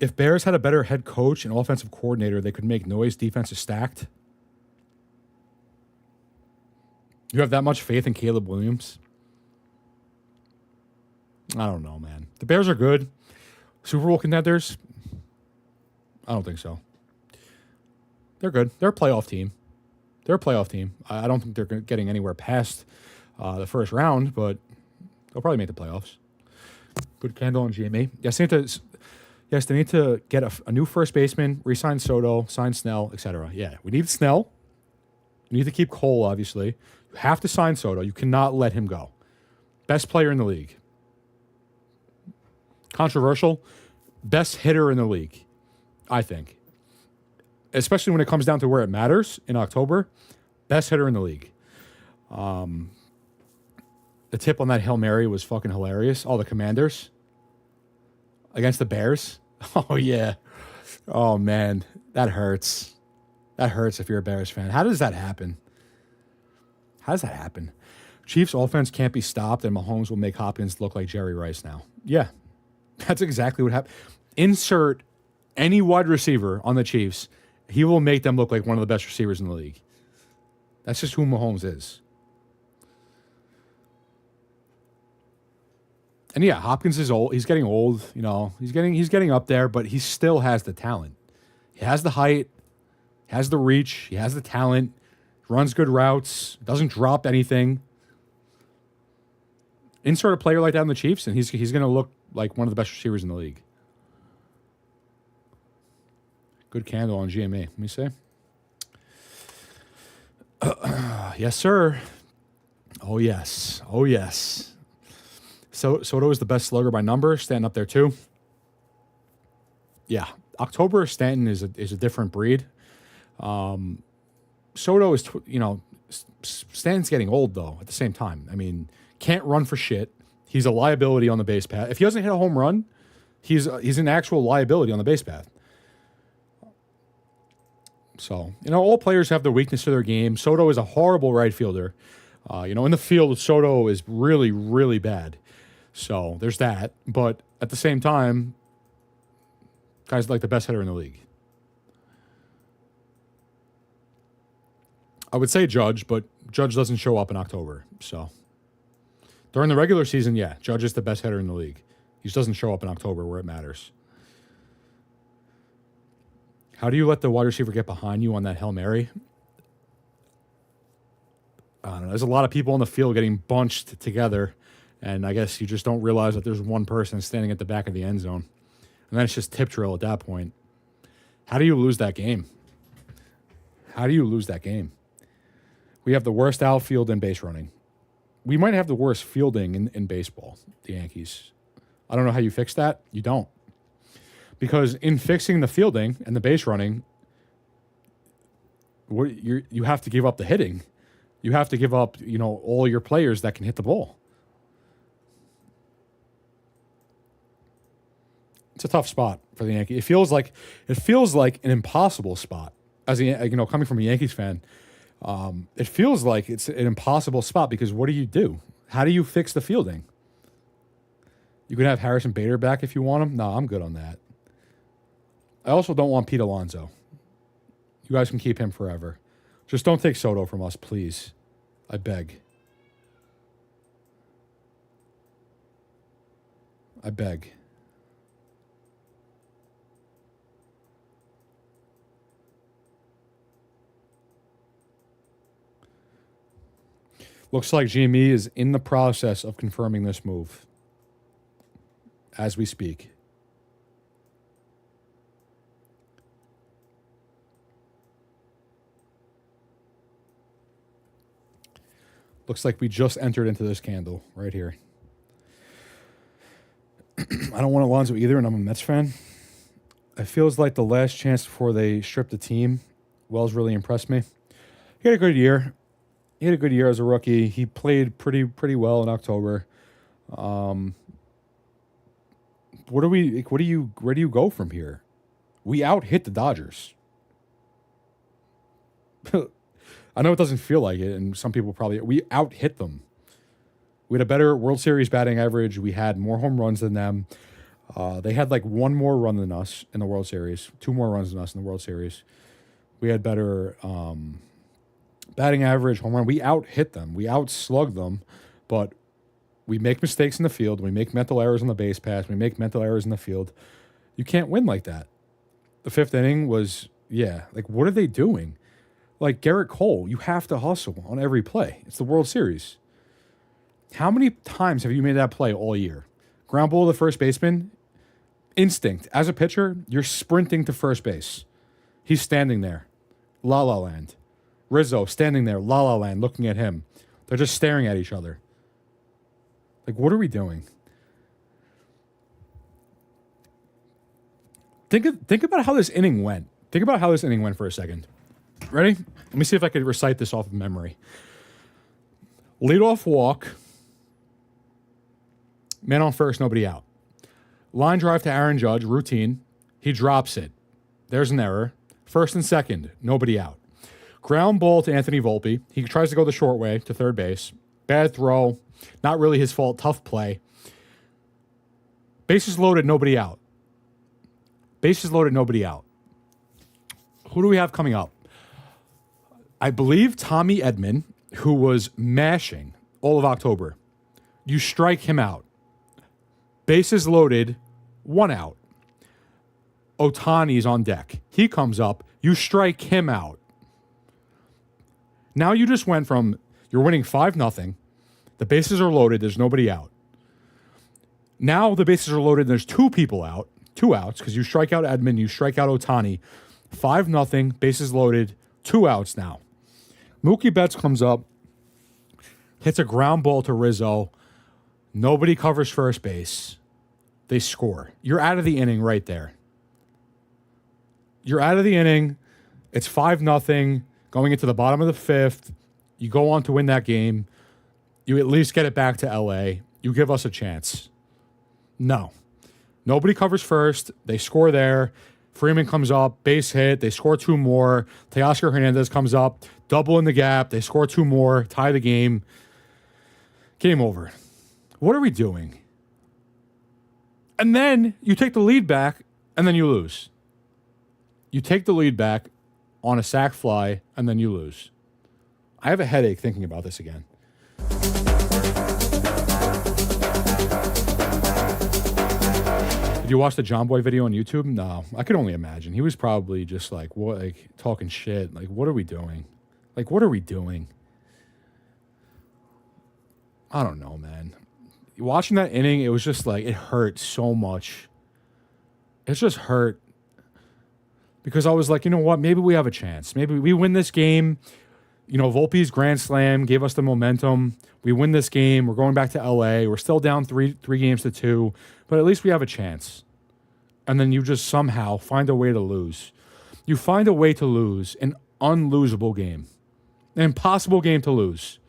Speaker 2: If Bears had a better head coach and offensive coordinator, they could make noise. Defense is stacked. You have that much faith in Caleb Williams? I don't know, man. The Bears are good. Super Bowl contenders? I don't think so. They're good. They're a playoff team. I don't think they're getting anywhere past the first round, but they'll probably make the playoffs. Good candle on GME. Yes, they need to get a new first baseman, re-sign Soto, sign Snell, etc. Yeah, we need Snell. You need to keep Cole, obviously. You have to sign Soto. You cannot let him go. Best player in the league. Controversial. Best hitter in the league, I think. Especially when it comes down to where it matters in October. Best hitter in the league. The tip on that Hail Mary was fucking hilarious. All the Commanders against the Bears. Oh, yeah. Oh, man. That hurts. That hurts if you're a Bears fan. How does that happen? Chiefs offense can't be stopped, and Mahomes will make Hopkins look like Jerry Rice now. Yeah. That's exactly what happened. Insert any wide receiver on the Chiefs. He will make them look like one of the best receivers in the league. That's just who Mahomes is. And yeah, Hopkins is old. He's getting old. You know, he's getting up there, but he still has the talent. He has the height, has the reach, he has the talent, runs good routes, doesn't drop anything. Insert a player like that in the Chiefs, and he's going to look like one of the best receivers in the league. Good candle on GME. Let me see. Yes, sir. Oh, yes. Oh, yes. Soto is the best slugger by number, Stanton up there too. Yeah, October Stanton is a different breed. Soto is Stanton's getting old though. At the same time, I mean, can't run for shit. He's a liability on the base path. If he doesn't hit a home run, he's an actual liability on the base path. So all players have their weakness to their game. Soto is a horrible right fielder. In the field, Soto is really, really bad. So there's that. But at the same time, guy's like the best hitter in the league. I would say Judge, but Judge doesn't show up in October. So during the regular season, yeah, Judge is the best hitter in the league. He just doesn't show up in October where it matters. How do you let the wide receiver get behind you on that Hail Mary? I don't know. There's a lot of people on the field getting bunched together, and I guess you just don't realize that there's one person standing at the back of the end zone. And then it's just tip drill at that point. How do you lose that game? We have the worst outfield in base running. We might have the worst fielding in baseball, the Yankees. I don't know how you fix that. You don't. Because in fixing the fielding and the base running, you have to give up the hitting. You have to give up, all your players that can hit the ball. It's a tough spot for the Yankees. It feels like an impossible spot. As coming from a Yankees fan, it feels like it's an impossible spot because what do? How do you fix the fielding? You can have Harrison Bader back if you want him. No, I'm good on that. I also don't want Pete Alonso. You guys can keep him forever. Just don't take Soto from us, please. I beg. Looks like GME is in the process of confirming this move as we speak. Looks like we just entered into this candle right here. I don't want Alonso either, and I'm a Mets fan. It feels like the last chance before they stripped the team. Wells really impressed me. He had a good year. As a rookie. He played pretty well in October. Where do you go from here? We out-hit the Dodgers. I know it doesn't feel like it, and some people we out-hit them. We had a better World Series batting average. We had more home runs than them. They had like one more run than us in the World Series, two more runs than us in the World Series. We had better batting average, home run. We out-hit them. We out-slugged them, but we make mistakes in the field. We make mental errors on the base pass. We make mental errors in the field. You can't win like that. The fifth inning was, like, what are they doing? Like, Garrett Cole, you have to hustle on every play. It's the World Series. How many times have you made that play all year? Ground ball to the first baseman, instinct. As a pitcher, you're sprinting to first base. He's standing there. La La Land. Rizzo standing there. La La Land, looking at him. They're just staring at each other. Like, what are we doing? Think about how this inning went. Think about how this inning went for a second. Ready? Let me see if I could recite this off of memory. Leadoff walk. Man on first, nobody out. Line drive to Aaron Judge, routine. He drops it. There's an error. First and second, nobody out. Ground ball to Anthony Volpe. He tries to go the short way to third base. Bad throw. Not really his fault. Tough play. Bases loaded, nobody out. Bases loaded, nobody out. Who do we have coming up? I believe Tommy Edman, who was mashing all of October. You strike him out. Bases loaded, one out. Ohtani's on deck. He comes up. You strike him out. Now you just went from you're winning 5-0. The bases are loaded. There's nobody out. Now the bases are loaded. There's two people out. 2 outs because you strike out Edman. You strike out Ohtani. 5-0. Bases loaded. 2 outs now. Mookie Betts comes up. Hits a ground ball to Rizzo. Nobody covers first base. They score. You're out of the inning right there. You're out of the inning. It's 5-0 going into the bottom of the fifth. You go on to win that game. You at least get it back to LA. You give us a chance. No. Nobody covers first. They score there. Freeman comes up, base hit. They score 2 more. Teoscar Hernandez comes up, double in the gap. They score 2 more, tie the game. Game over. What are we doing? And then you take the lead back, and then you lose. You take the lead back on a sac fly, and then you lose. I have a headache thinking about this again. Did you watch the John Boy video on YouTube? No, I could only imagine. He was probably just like, what, like talking shit. Like, what are we doing? Like, what are we doing? I don't know, man. Watching that inning, it was just like, it hurt so much. It just hurt. Because I was like, you know what? Maybe we have a chance. Maybe we win this game. You know, Volpe's grand slam gave us the momentum. We win this game. We're going back to LA. We're still down 3 games to 2, but at least we have a chance. And then you just somehow find a way to lose. You find a way to lose an unlosable game, an impossible game to lose,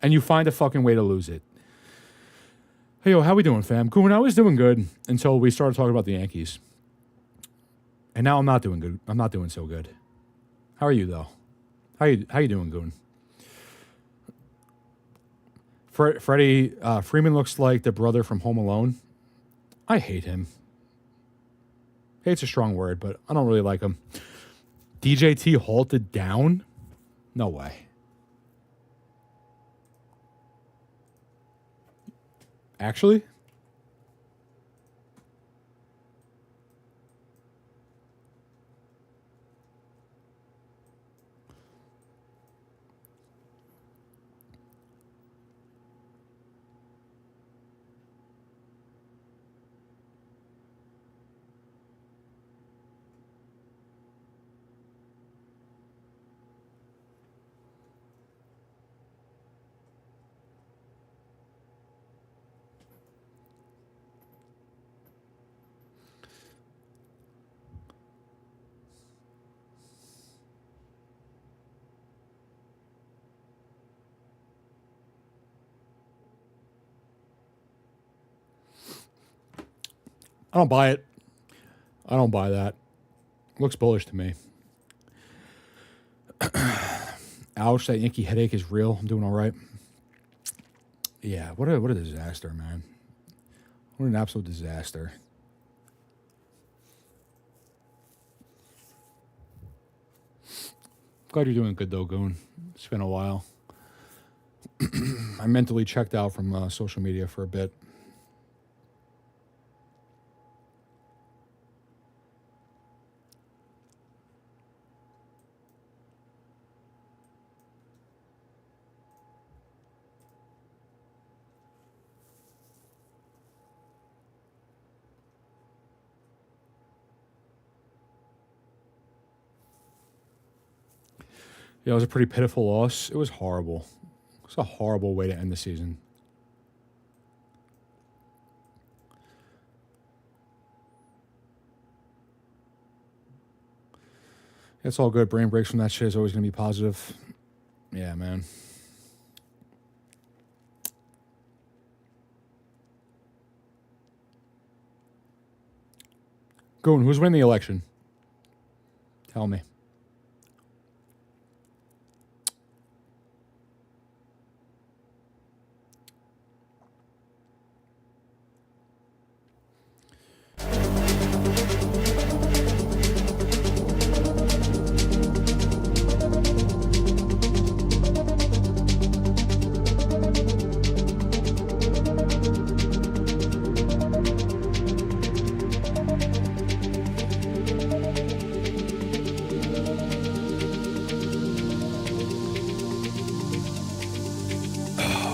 Speaker 2: and you find a fucking way to lose it. Hey, yo, how we doing, fam? Goon, I was doing good until we started talking about the Yankees. And now I'm not doing good. I'm not doing so good. How are you, though? How you doing, Goon? Freddie Freeman looks like the brother from Home Alone. I hate him. Hate's a strong word, but I don't really like him. DJT halted down? No way. Actually? I don't buy it. I don't buy that. Looks bullish to me. Ouch, that Yankee headache is real. I'm doing all right. Yeah, what a disaster, man. What an absolute disaster. Glad you're doing good though, Goon. It's been a while. I mentally checked out from social media for a bit. Yeah, it was a pretty pitiful loss. It was horrible. It's a horrible way to end the season. It's all good. Brain breaks from that shit is always going to be positive. Yeah, man. Goon, who's winning the election? Tell me.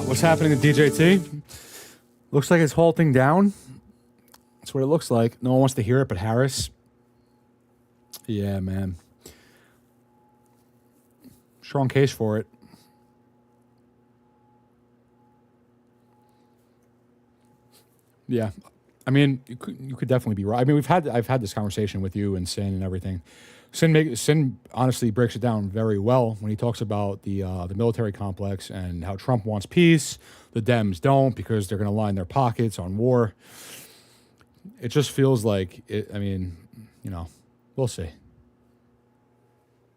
Speaker 2: What's happening at DJT? Looks like it's halting down. That's what it looks like. No one wants to hear it but Harris. Yeah, man. Strong case for it. Yeah. I mean, you could definitely be right. I mean, I've had this conversation with you and Sin and everything. Sin honestly breaks it down very well when he talks about the military complex and how Trump wants peace, the Dems don't because they're going to line their pockets on war. It just feels like it. I mean, you know, we'll see.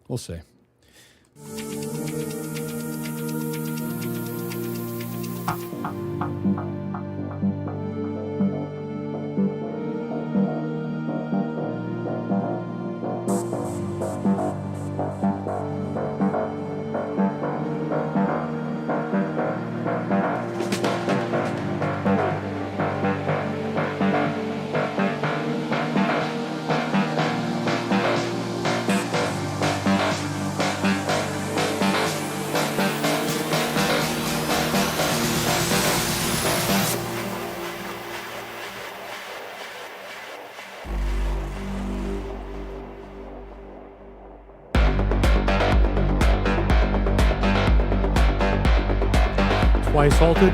Speaker 2: We'll see. Twice halted.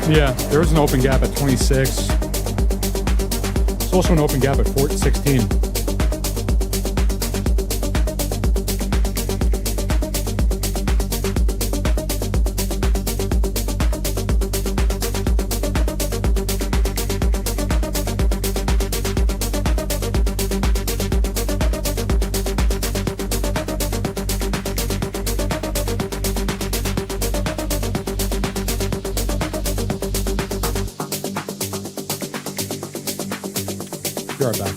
Speaker 2: Yeah, there was an open gap at 26. There's also an open gap at 16. Be right back.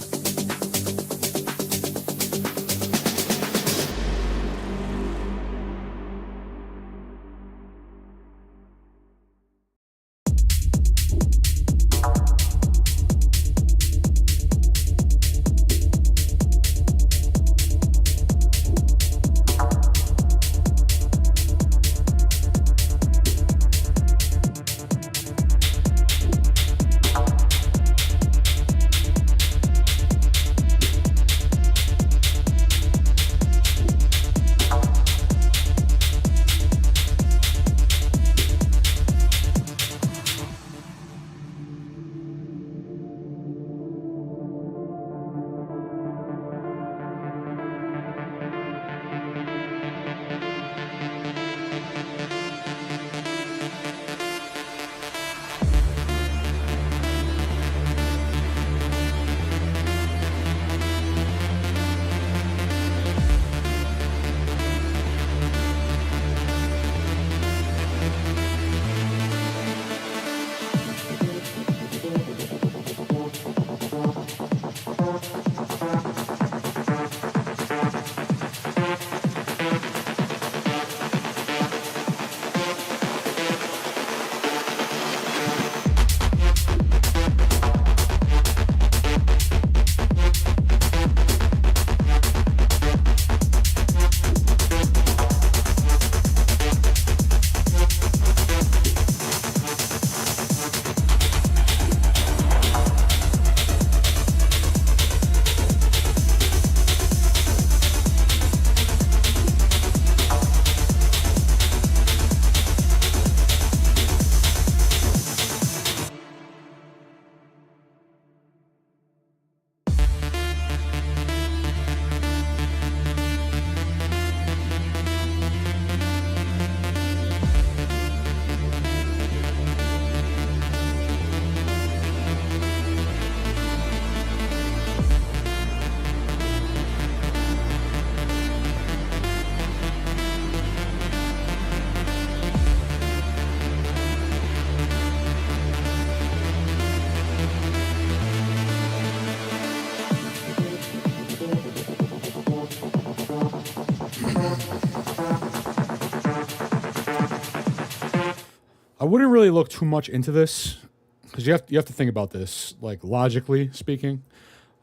Speaker 2: wouldn't really look too much into this because you have to think about this, like logically speaking.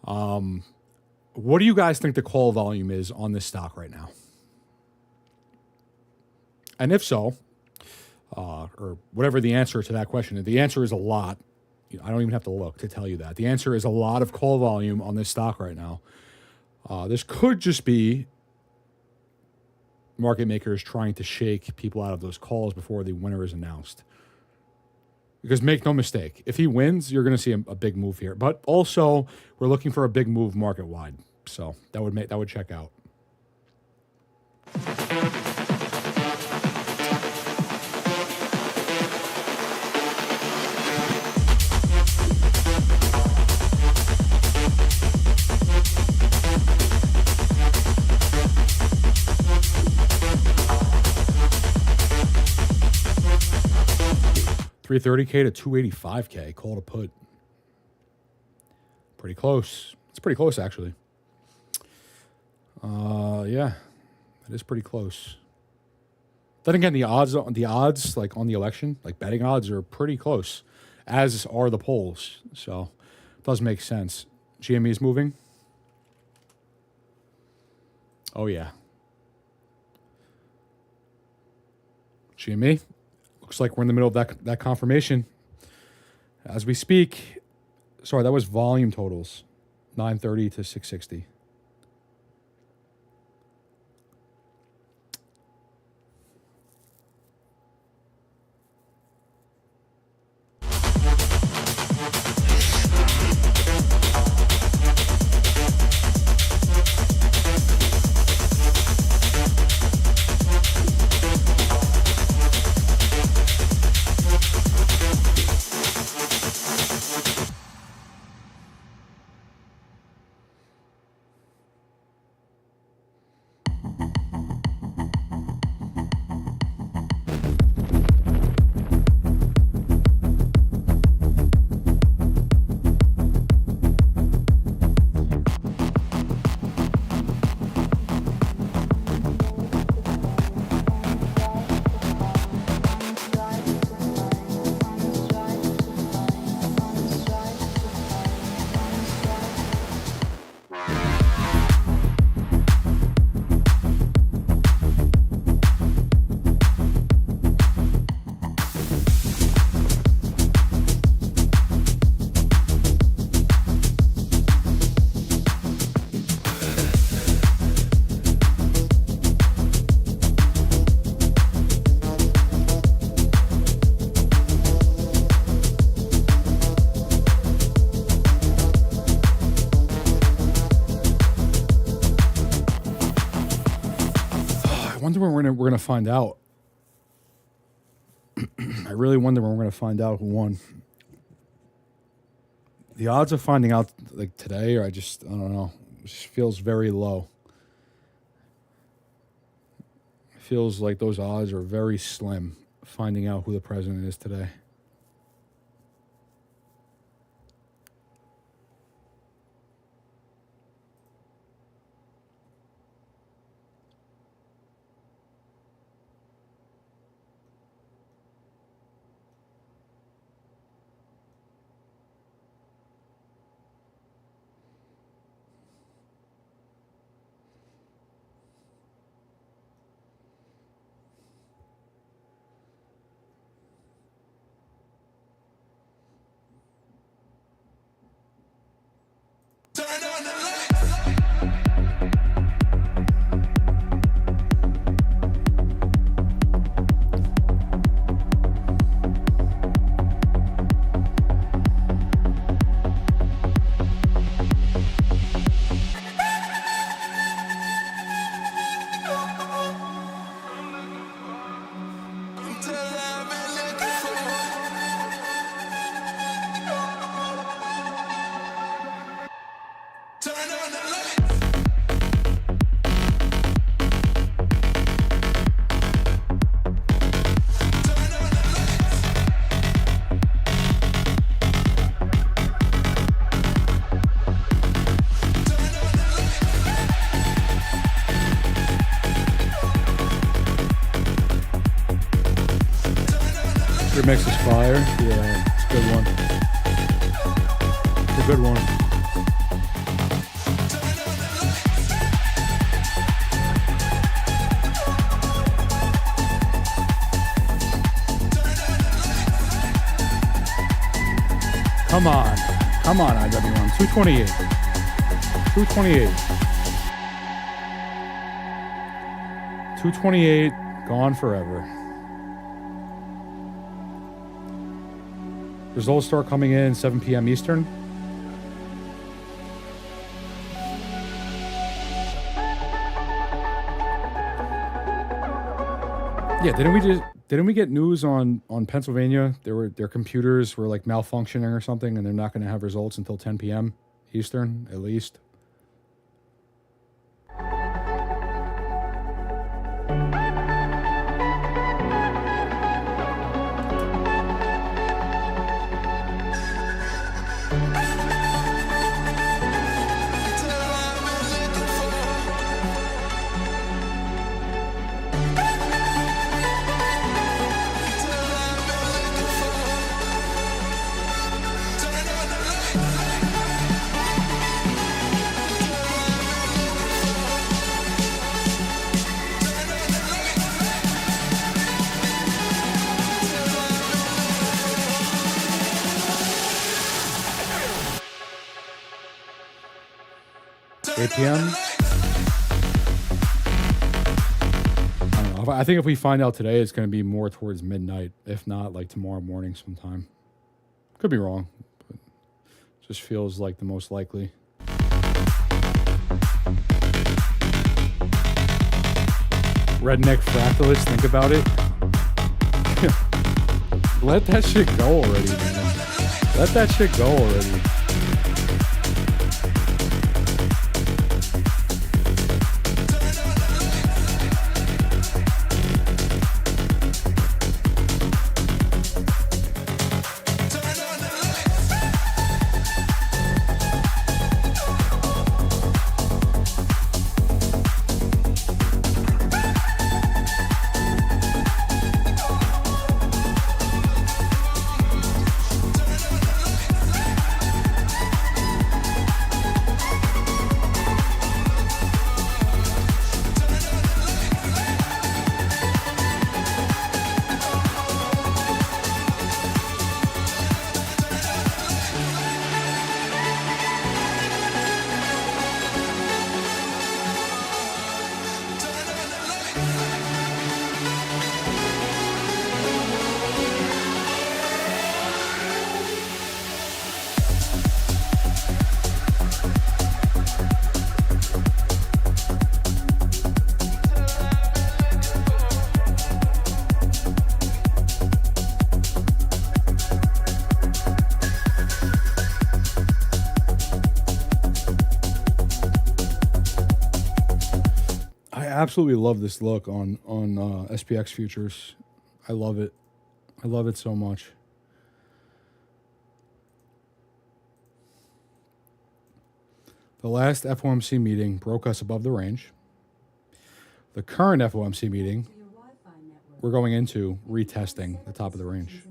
Speaker 2: What do you guys think the call volume is on this stock right now? And if so, or whatever the answer to that question is, the answer is a lot. I don't even have to look to tell you that. The answer is a lot of call volume on this stock right now. This could just be market makers trying to shake people out of those calls before the winner is announced. Because make no mistake, if he wins, you're going to see a big move here. But also, we're looking for a big move market wide. So that would check out. 330K to 285K, call to put. Pretty close. It's pretty close, actually. Yeah, it is pretty close. Then again, the odds, like on the election, like betting odds, are pretty close, as are the polls. So it does make sense. GME is moving. Oh yeah. GME. Looks like we're in the middle of that confirmation as we speak. Sorry, that was volume totals, 930 to 660. I wonder when we're gonna find out. I really wonder when we're gonna find out who won. The odds of finding out like today, or I don't know. It just feels very low. It feels like those odds are very slim. Finding out who the president is today. Mix is fire. Yeah, it's a good one. It's a good one. Come on. Come on, IW1. 228. 228. 228. Gone forever. Results start coming in 7 p.m. Eastern. Yeah, didn't we get news on Pennsylvania? Their computers were like malfunctioning or something, and they're not going to have results until 10 p.m. Eastern, at least. p.m. I don't know. I think if we find out today, it's going to be more towards midnight. If not, like tomorrow morning sometime. Could be wrong, but it just feels like the most likely. Redneck Fractalist, think about it. Let that shit go already, man. Let that shit go already. Absolutely love this look on SPX futures. I love it. I love it so much. The last FOMC meeting broke us above the range. The current FOMC meeting, we're going into retesting the top of the range.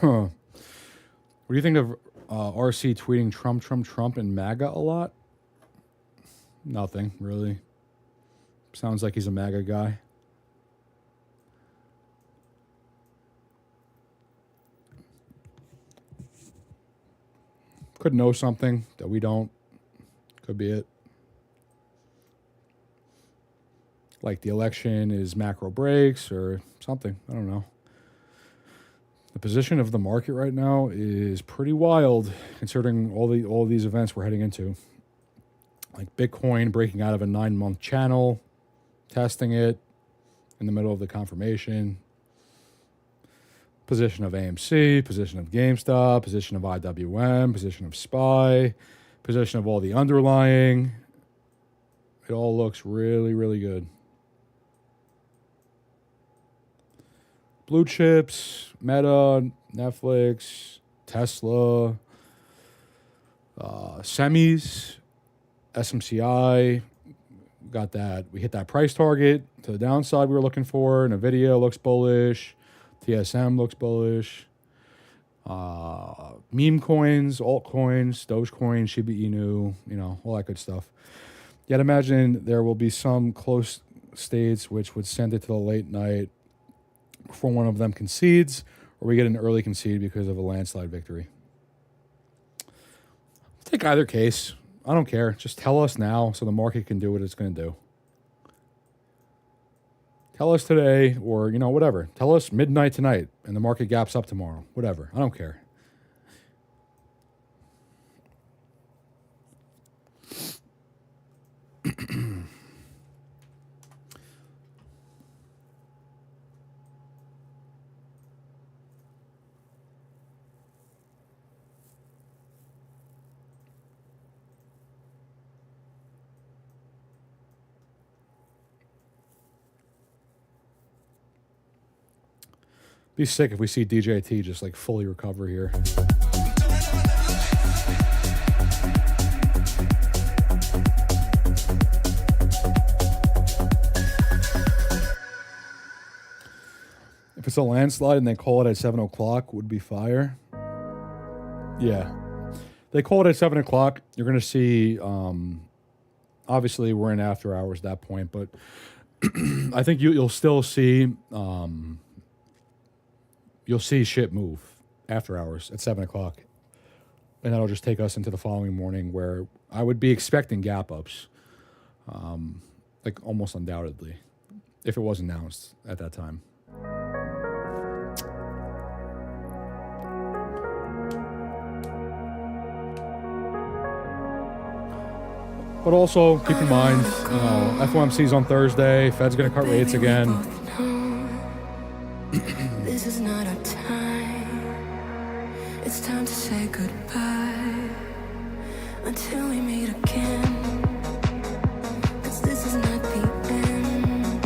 Speaker 2: What do you think of RC tweeting Trump, Trump, Trump, and MAGA a lot? Nothing, really. Sounds like he's a MAGA guy. Could know something that we don't. Could be it. Like the election is macro breaks or something. I don't know. The position of the market right now is pretty wild considering all these events we're heading into. Like Bitcoin breaking out of a 9-month channel, testing it in the middle of the confirmation. Position of AMC, position of GameStop, position of IWM, position of SPY, position of all the underlying. It all looks really, really good. Blue chips, Meta, Netflix, Tesla, semis, SMCI, got that. We hit that price target to the downside we were looking for. NVIDIA looks bullish. TSM looks bullish. Meme coins, altcoins, Dogecoin, Shiba Inu, all that good stuff. Yet imagine there will be some close states which would send it to the late night before one of them concedes, or we get an early concede because of a landslide victory. Take either case. I don't care. Just tell us now so the market can do what it's going to do. Tell us today or, whatever. Tell us midnight tonight and the market gaps up tomorrow. Whatever. I don't care. Be sick if we see DJT just like fully recover here. If it's a landslide and they call it at 7 o'clock, would be fire. Yeah. They call it at 7 o'clock. You're going to see, obviously we're in after hours at that point, but I think you'll still see, you'll see shit move after hours at 7 o'clock. And that'll just take us into the following morning where I would be expecting gap ups, like almost undoubtedly, if it was announced at that time. But also, keep in mind, FOMC's on Thursday. Fed's going to cut rates again.
Speaker 4: This is not our time. It's time to say goodbye until we meet again. 'Cause this is not the end.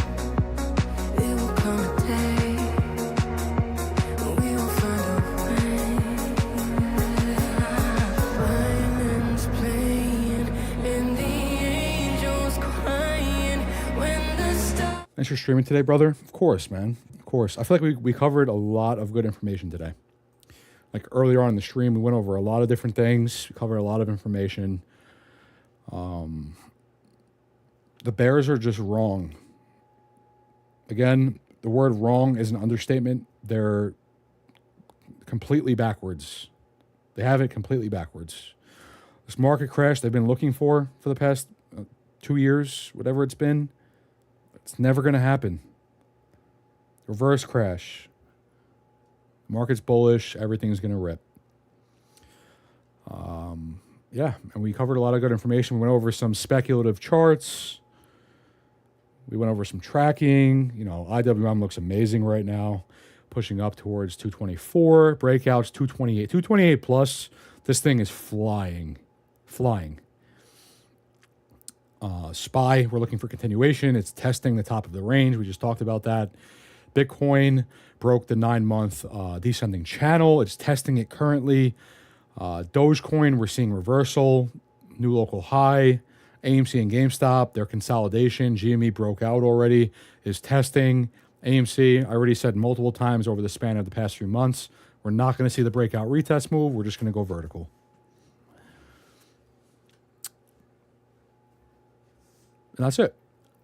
Speaker 4: It will come a day when we will find a way. Violins playing and the angels crying when the stars.
Speaker 2: Thanks for streaming today, brother. Of course, man. Of course. I feel like we covered a lot of good information today. Like earlier on in the stream, we went over a lot of different things. We covered a lot of information. The bears are just wrong. Again, the word wrong is an understatement. They're completely backwards. They have it completely backwards. This market crash they've been looking for the past 2 years, whatever it's been, it's never going to happen. Reverse crash. Market's bullish. Everything's going to rip. Yeah, and we covered a lot of good information. We went over some speculative charts. We went over some tracking. IWM looks amazing right now, pushing up towards 224. Breakouts, 228. 228 plus. This thing is flying. Flying. SPY, we're looking for continuation. It's testing the top of the range. We just talked about that. Bitcoin broke the 9-month descending channel. It's testing it currently. Dogecoin, we're seeing reversal, new local high. AMC and GameStop, their consolidation. GME broke out already, is testing. AMC, I already said multiple times over the span of the past few months, we're not going to see the breakout retest move. We're just going to go vertical. And that's it.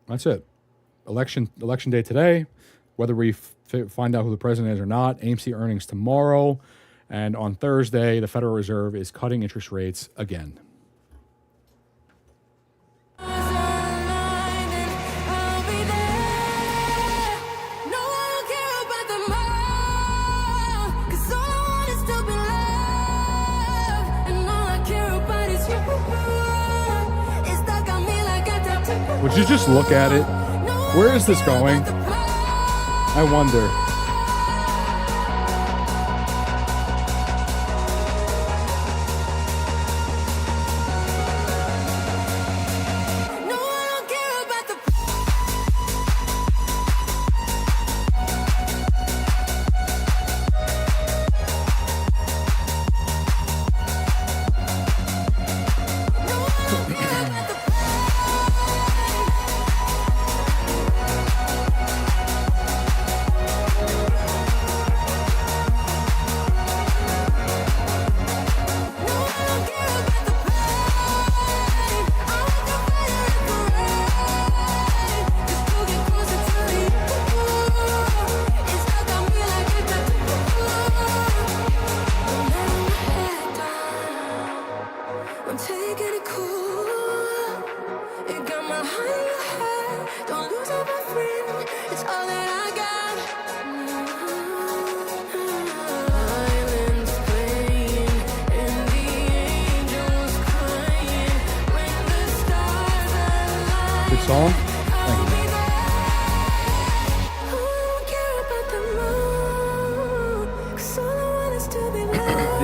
Speaker 2: That's it. Election day today. Whether we find out who the president is or not, AMC earnings tomorrow. And on Thursday, the Federal Reserve is cutting interest rates again. Would you just look at it? Where is this going? I wonder. song? Thank you.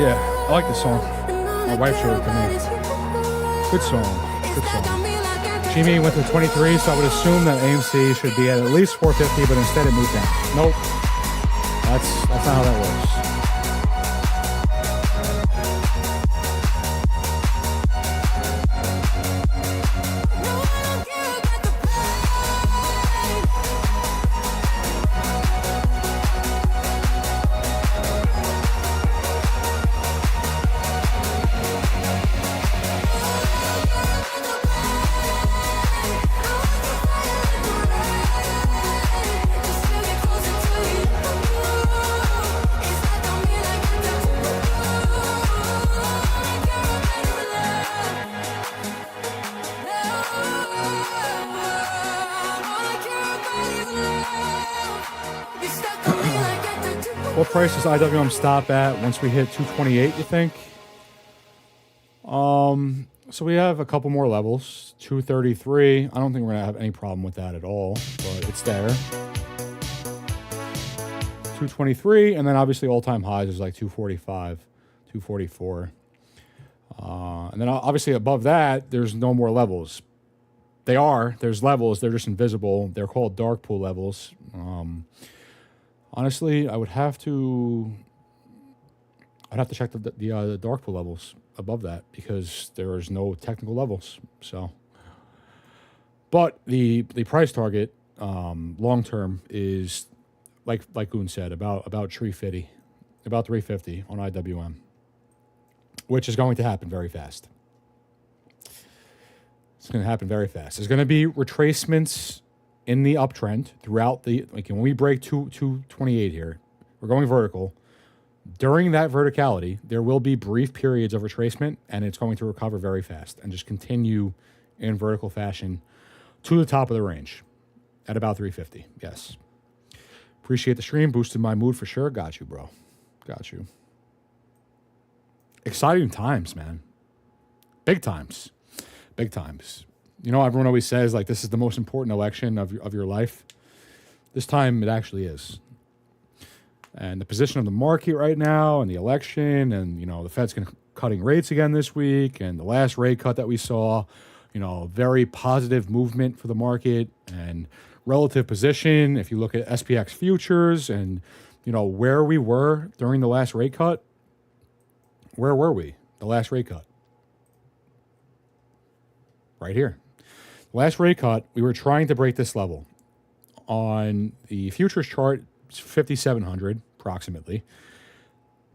Speaker 2: Yeah, I like this song. My wife showed it to me. Good song. Good song. Jimmy went to 23, so I would assume that AMC should be at least 450, but instead it moved down. Nope. That's not how that works. What price does IWM stop at once we hit 228, you think? So we have a couple more levels. 233. I don't think we're going to have any problem with that at all, but it's there. 223, and then obviously all-time highs is like 245, 244. And then obviously above that, there's no more levels. There's levels, they're just invisible. They're called dark pool levels. Honestly, I'd have to check the dark pool levels above that because there is no technical levels. So, but the price target long term is like Goon said about 350, about 350 on IWM, which is going to happen very fast. It's going to happen very fast. There's going to be retracements in the uptrend throughout when we break 228 here, we're going vertical. During that verticality, there will be brief periods of retracement, and it's going to recover very fast and just continue in vertical fashion to the top of the range at about 350. Yes. Appreciate the stream. Boosted my mood for sure. Got you, bro. Got you. Exciting times, man. Big times. Big times. You know, everyone always says, like, this is the most important election of your life. This time, it actually is. And the position of the market right now and the election and, you know, the Fed's cutting rates again this week and the last rate cut that we saw, you know, very positive movement for the market and relative position. If you look at SPX futures and, you know, where we were during the last rate cut, where were we? The last rate cut. Right here. Last rate cut, we were trying to break this level. On the futures chart, it's 5,700 approximately.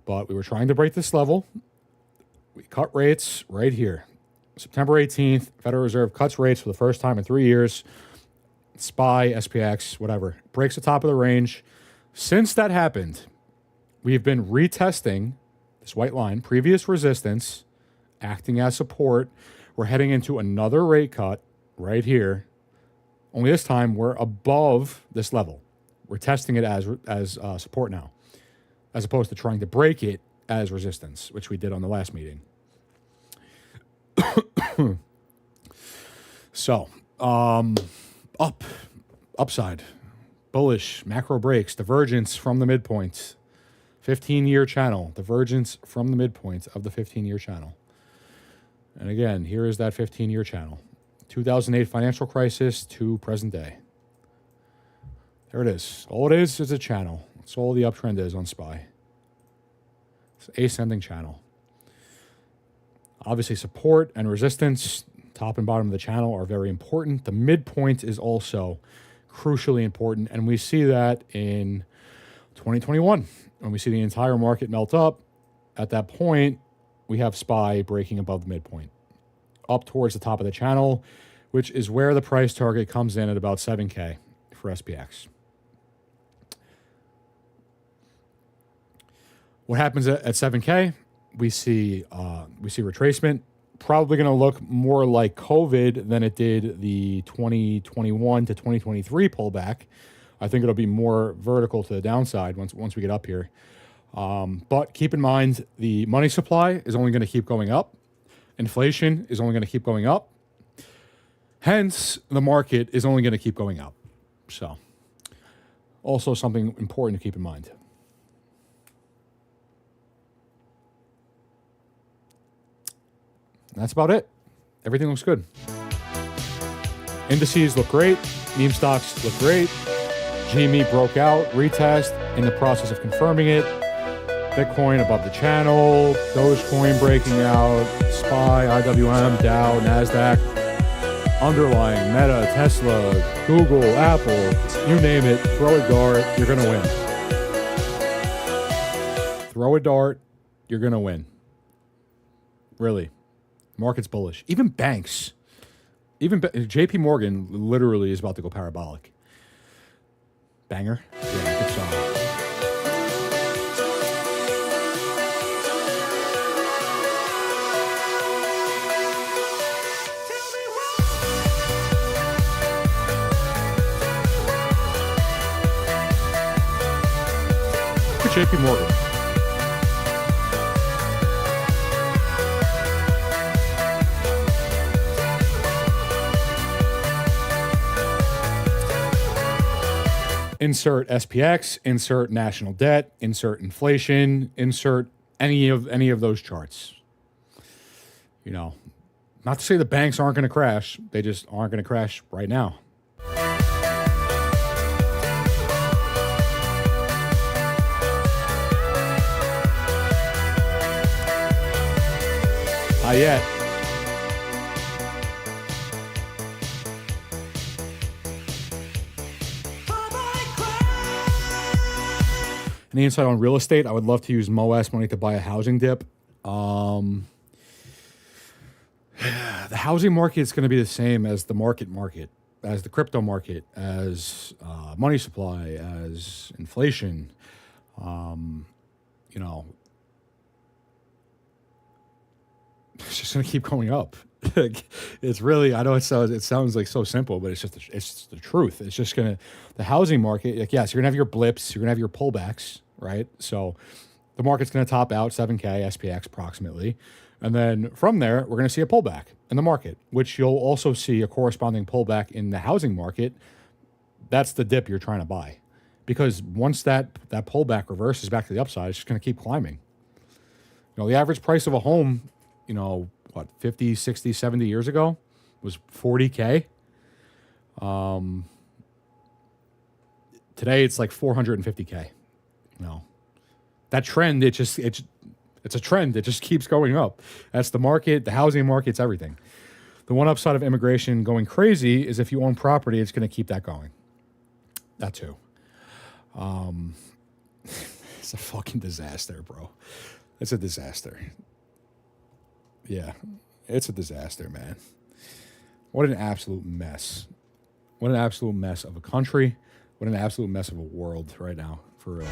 Speaker 2: But we were trying to break this level. We cut rates right here. September 18th, Federal Reserve cuts rates for the first time in 3 years. SPY, SPX, whatever. Breaks the top of the range. Since that happened, we've been retesting this white line, previous resistance, acting as support. We're heading into another rate cut right here. Only this time we're above this level. We're testing it as support now, as opposed to trying to break it as resistance, which we did on the last meeting. So, upside, bullish, macro breaks, divergence from the midpoint, 15-year channel, divergence from the midpoint of the 15-year channel. And again, here is that 15-year channel. 2008 financial crisis to present day. There it is. All it is a channel. That's all the uptrend is on SPY. It's an ascending channel. Obviously, support and resistance, top and bottom of the channel, are very important. The midpoint is also crucially important, and we see that in 2021 when we see the entire market melt up. At that point, we have SPY breaking above the midpoint, up towards the top of the channel, which is where the price target comes in at about 7K for SPX. What happens at 7K? We see retracement. Probably going to look more like COVID than it did the 2021 to 2023 pullback. I think it'll be more vertical to the downside once we get up here. But keep in mind, the money supply is only going to keep going up. Inflation is only going to keep going up. Hence, the market is only going to keep going up. So, also something important to keep in mind. That's about it. Everything looks good. Indices look great. Meme stocks look great. GME broke out, retest, in the process of confirming it. Bitcoin above the channel. Dogecoin breaking out. SPY, IWM, Dow, NASDAQ. Underlying, Meta, Tesla, Google, Apple, you name it. Throw a dart, you're going to win. Throw a dart, you're going to win. Really. Market's bullish. Even banks. JP Morgan literally is about to go parabolic. Banger? Yeah, good song. Look at JP Morgan. Insert SPX, insert national debt, insert inflation, insert any of those charts. You know, not to say the banks aren't going to crash, they just aren't going to crash right now. Not yet. Any insight on real estate? I would love to use MOS money to buy a housing dip. The housing market is going to be the same as the market, as the crypto market, as money supply, as inflation. You know, it's just going to keep going up. It's really, I know it sounds like so simple, but it's the truth. It's just going to, the housing market, like, yes, you're going to have your blips, you're going to have your pullbacks, right? So the market's going to top out 7K, SPX approximately. And then from there, we're going to see a pullback in the market, which you'll also see a corresponding pullback in the housing market. That's the dip you're trying to buy. Because once that pullback reverses back to the upside, it's just going to keep climbing. You know, the average price of a home, you know, what, 50, 60, 70 years ago was 40K. Today it's like 450K. You know, that trend, it's a trend. It just keeps going up. That's the market, the housing market, it's everything. The one upside of immigration going crazy is if you own property, it's going to keep that going. That too. It's a fucking disaster, bro. It's a disaster. Yeah, it's a disaster, man. What an absolute mess. What an absolute mess of a country. What an absolute mess of a world right now, for real.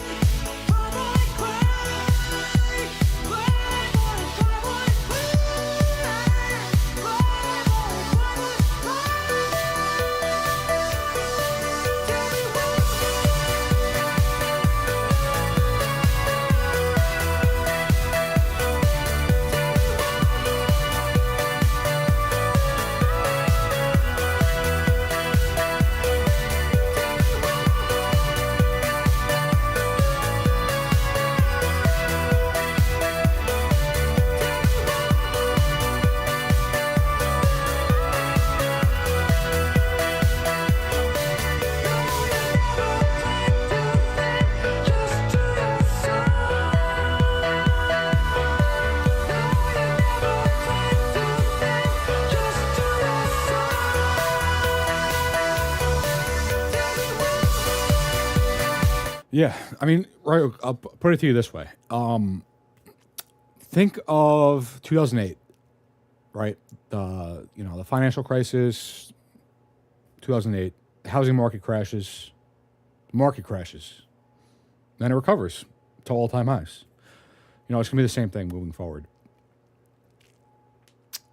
Speaker 2: Yeah, I mean, right. I'll put it to you this way. Think of 2008, right? The financial crisis, 2008, the housing market crashes, then it recovers to all-time highs. You know, it's gonna be the same thing moving forward.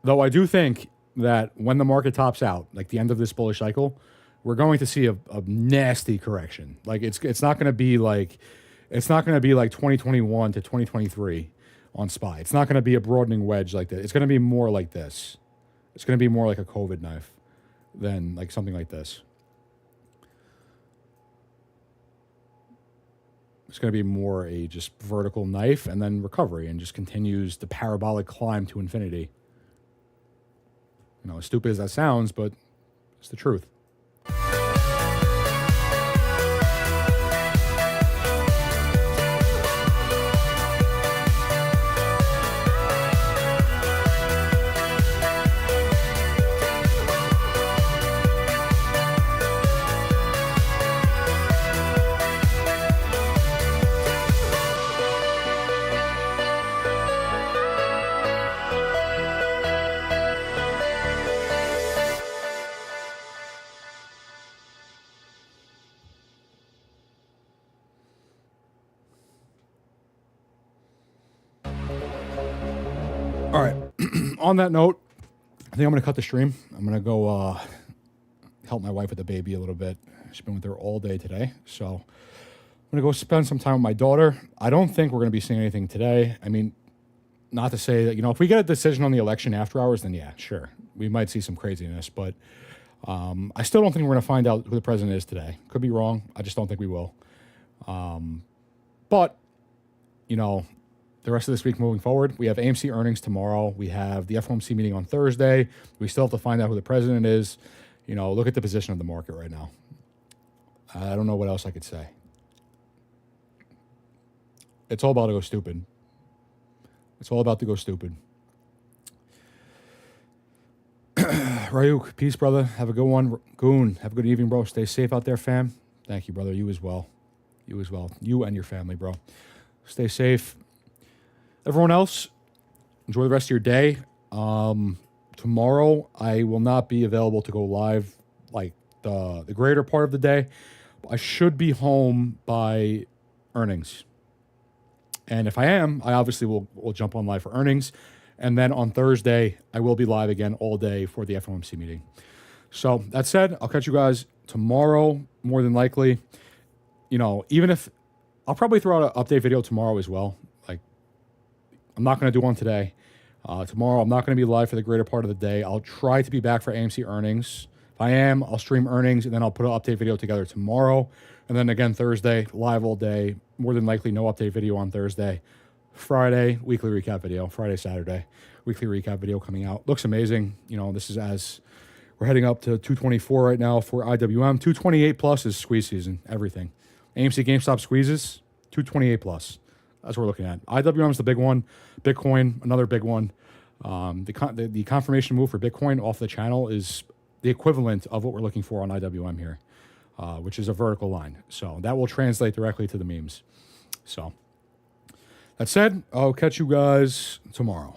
Speaker 2: Though I do think that when the market tops out, like the end of this bullish cycle, we're going to see a nasty correction. Like it's not going to be like 2021 to 2023 on SPY. It's not going to be a broadening wedge like that. It's going to be more like this. It's going to be more like a COVID knife, than like something like this. It's going to be more a just vertical knife and then recovery and just continues the parabolic climb to infinity. You know, as stupid as that sounds, but it's the truth. All right. On that note, I think I'm going to cut the stream. I'm going to go help my wife with the baby a little bit. She's been with her all day today. So I'm going to go spend some time with my daughter. I don't think we're going to be seeing anything today. I mean, not to say that, you know, if we get a decision on the election after hours, then yeah, sure. We might see some craziness. But I still don't think we're going to find out who the president is today. Could be wrong. I just don't think we will. But, you know, the rest of this week moving forward, we have AMC earnings tomorrow. We have the FOMC meeting on Thursday. We still have to find out who the president is. You know, look at the position of the market right now. I don't know what else I could say. It's all about to go stupid. It's all about to go stupid. Ryuk, peace, brother. Have a good one. Goon, have a good evening, bro. Stay safe out there, fam. Thank you, brother. You as well. You as well. You and your family, bro. Stay safe. Everyone else, enjoy the rest of your day. Tomorrow, I will not be available to go live like the greater part of the day. I should be home by earnings. And if I am, I obviously will jump on live for earnings. And then on Thursday, I will be live again all day for the FOMC meeting. So that said, I'll catch you guys tomorrow, more than likely. You know, even if I'll probably throw out an update video tomorrow as well. Like, I'm not going to do one today. Tomorrow, I'm not going to be live for the greater part of the day. I'll try to be back for AMC earnings. If I am, I'll stream earnings, and then I'll put an update video together tomorrow. And then again, Thursday, live all day. More than likely, no update video on Thursday. Friday, weekly recap video. Friday, Saturday, weekly recap video coming out. Looks amazing. You know, this is as we're heading up to 224 right now for IWM. 228 plus is squeeze season, everything. AMC GameStop squeezes, 228 plus. That's what we're looking at. IWM is the big one. Bitcoin, another big one. The confirmation move for Bitcoin off the channel is the equivalent of what we're looking for on IWM here, which is a vertical line. So that will translate directly to the memes. So that said, I'll catch you guys tomorrow.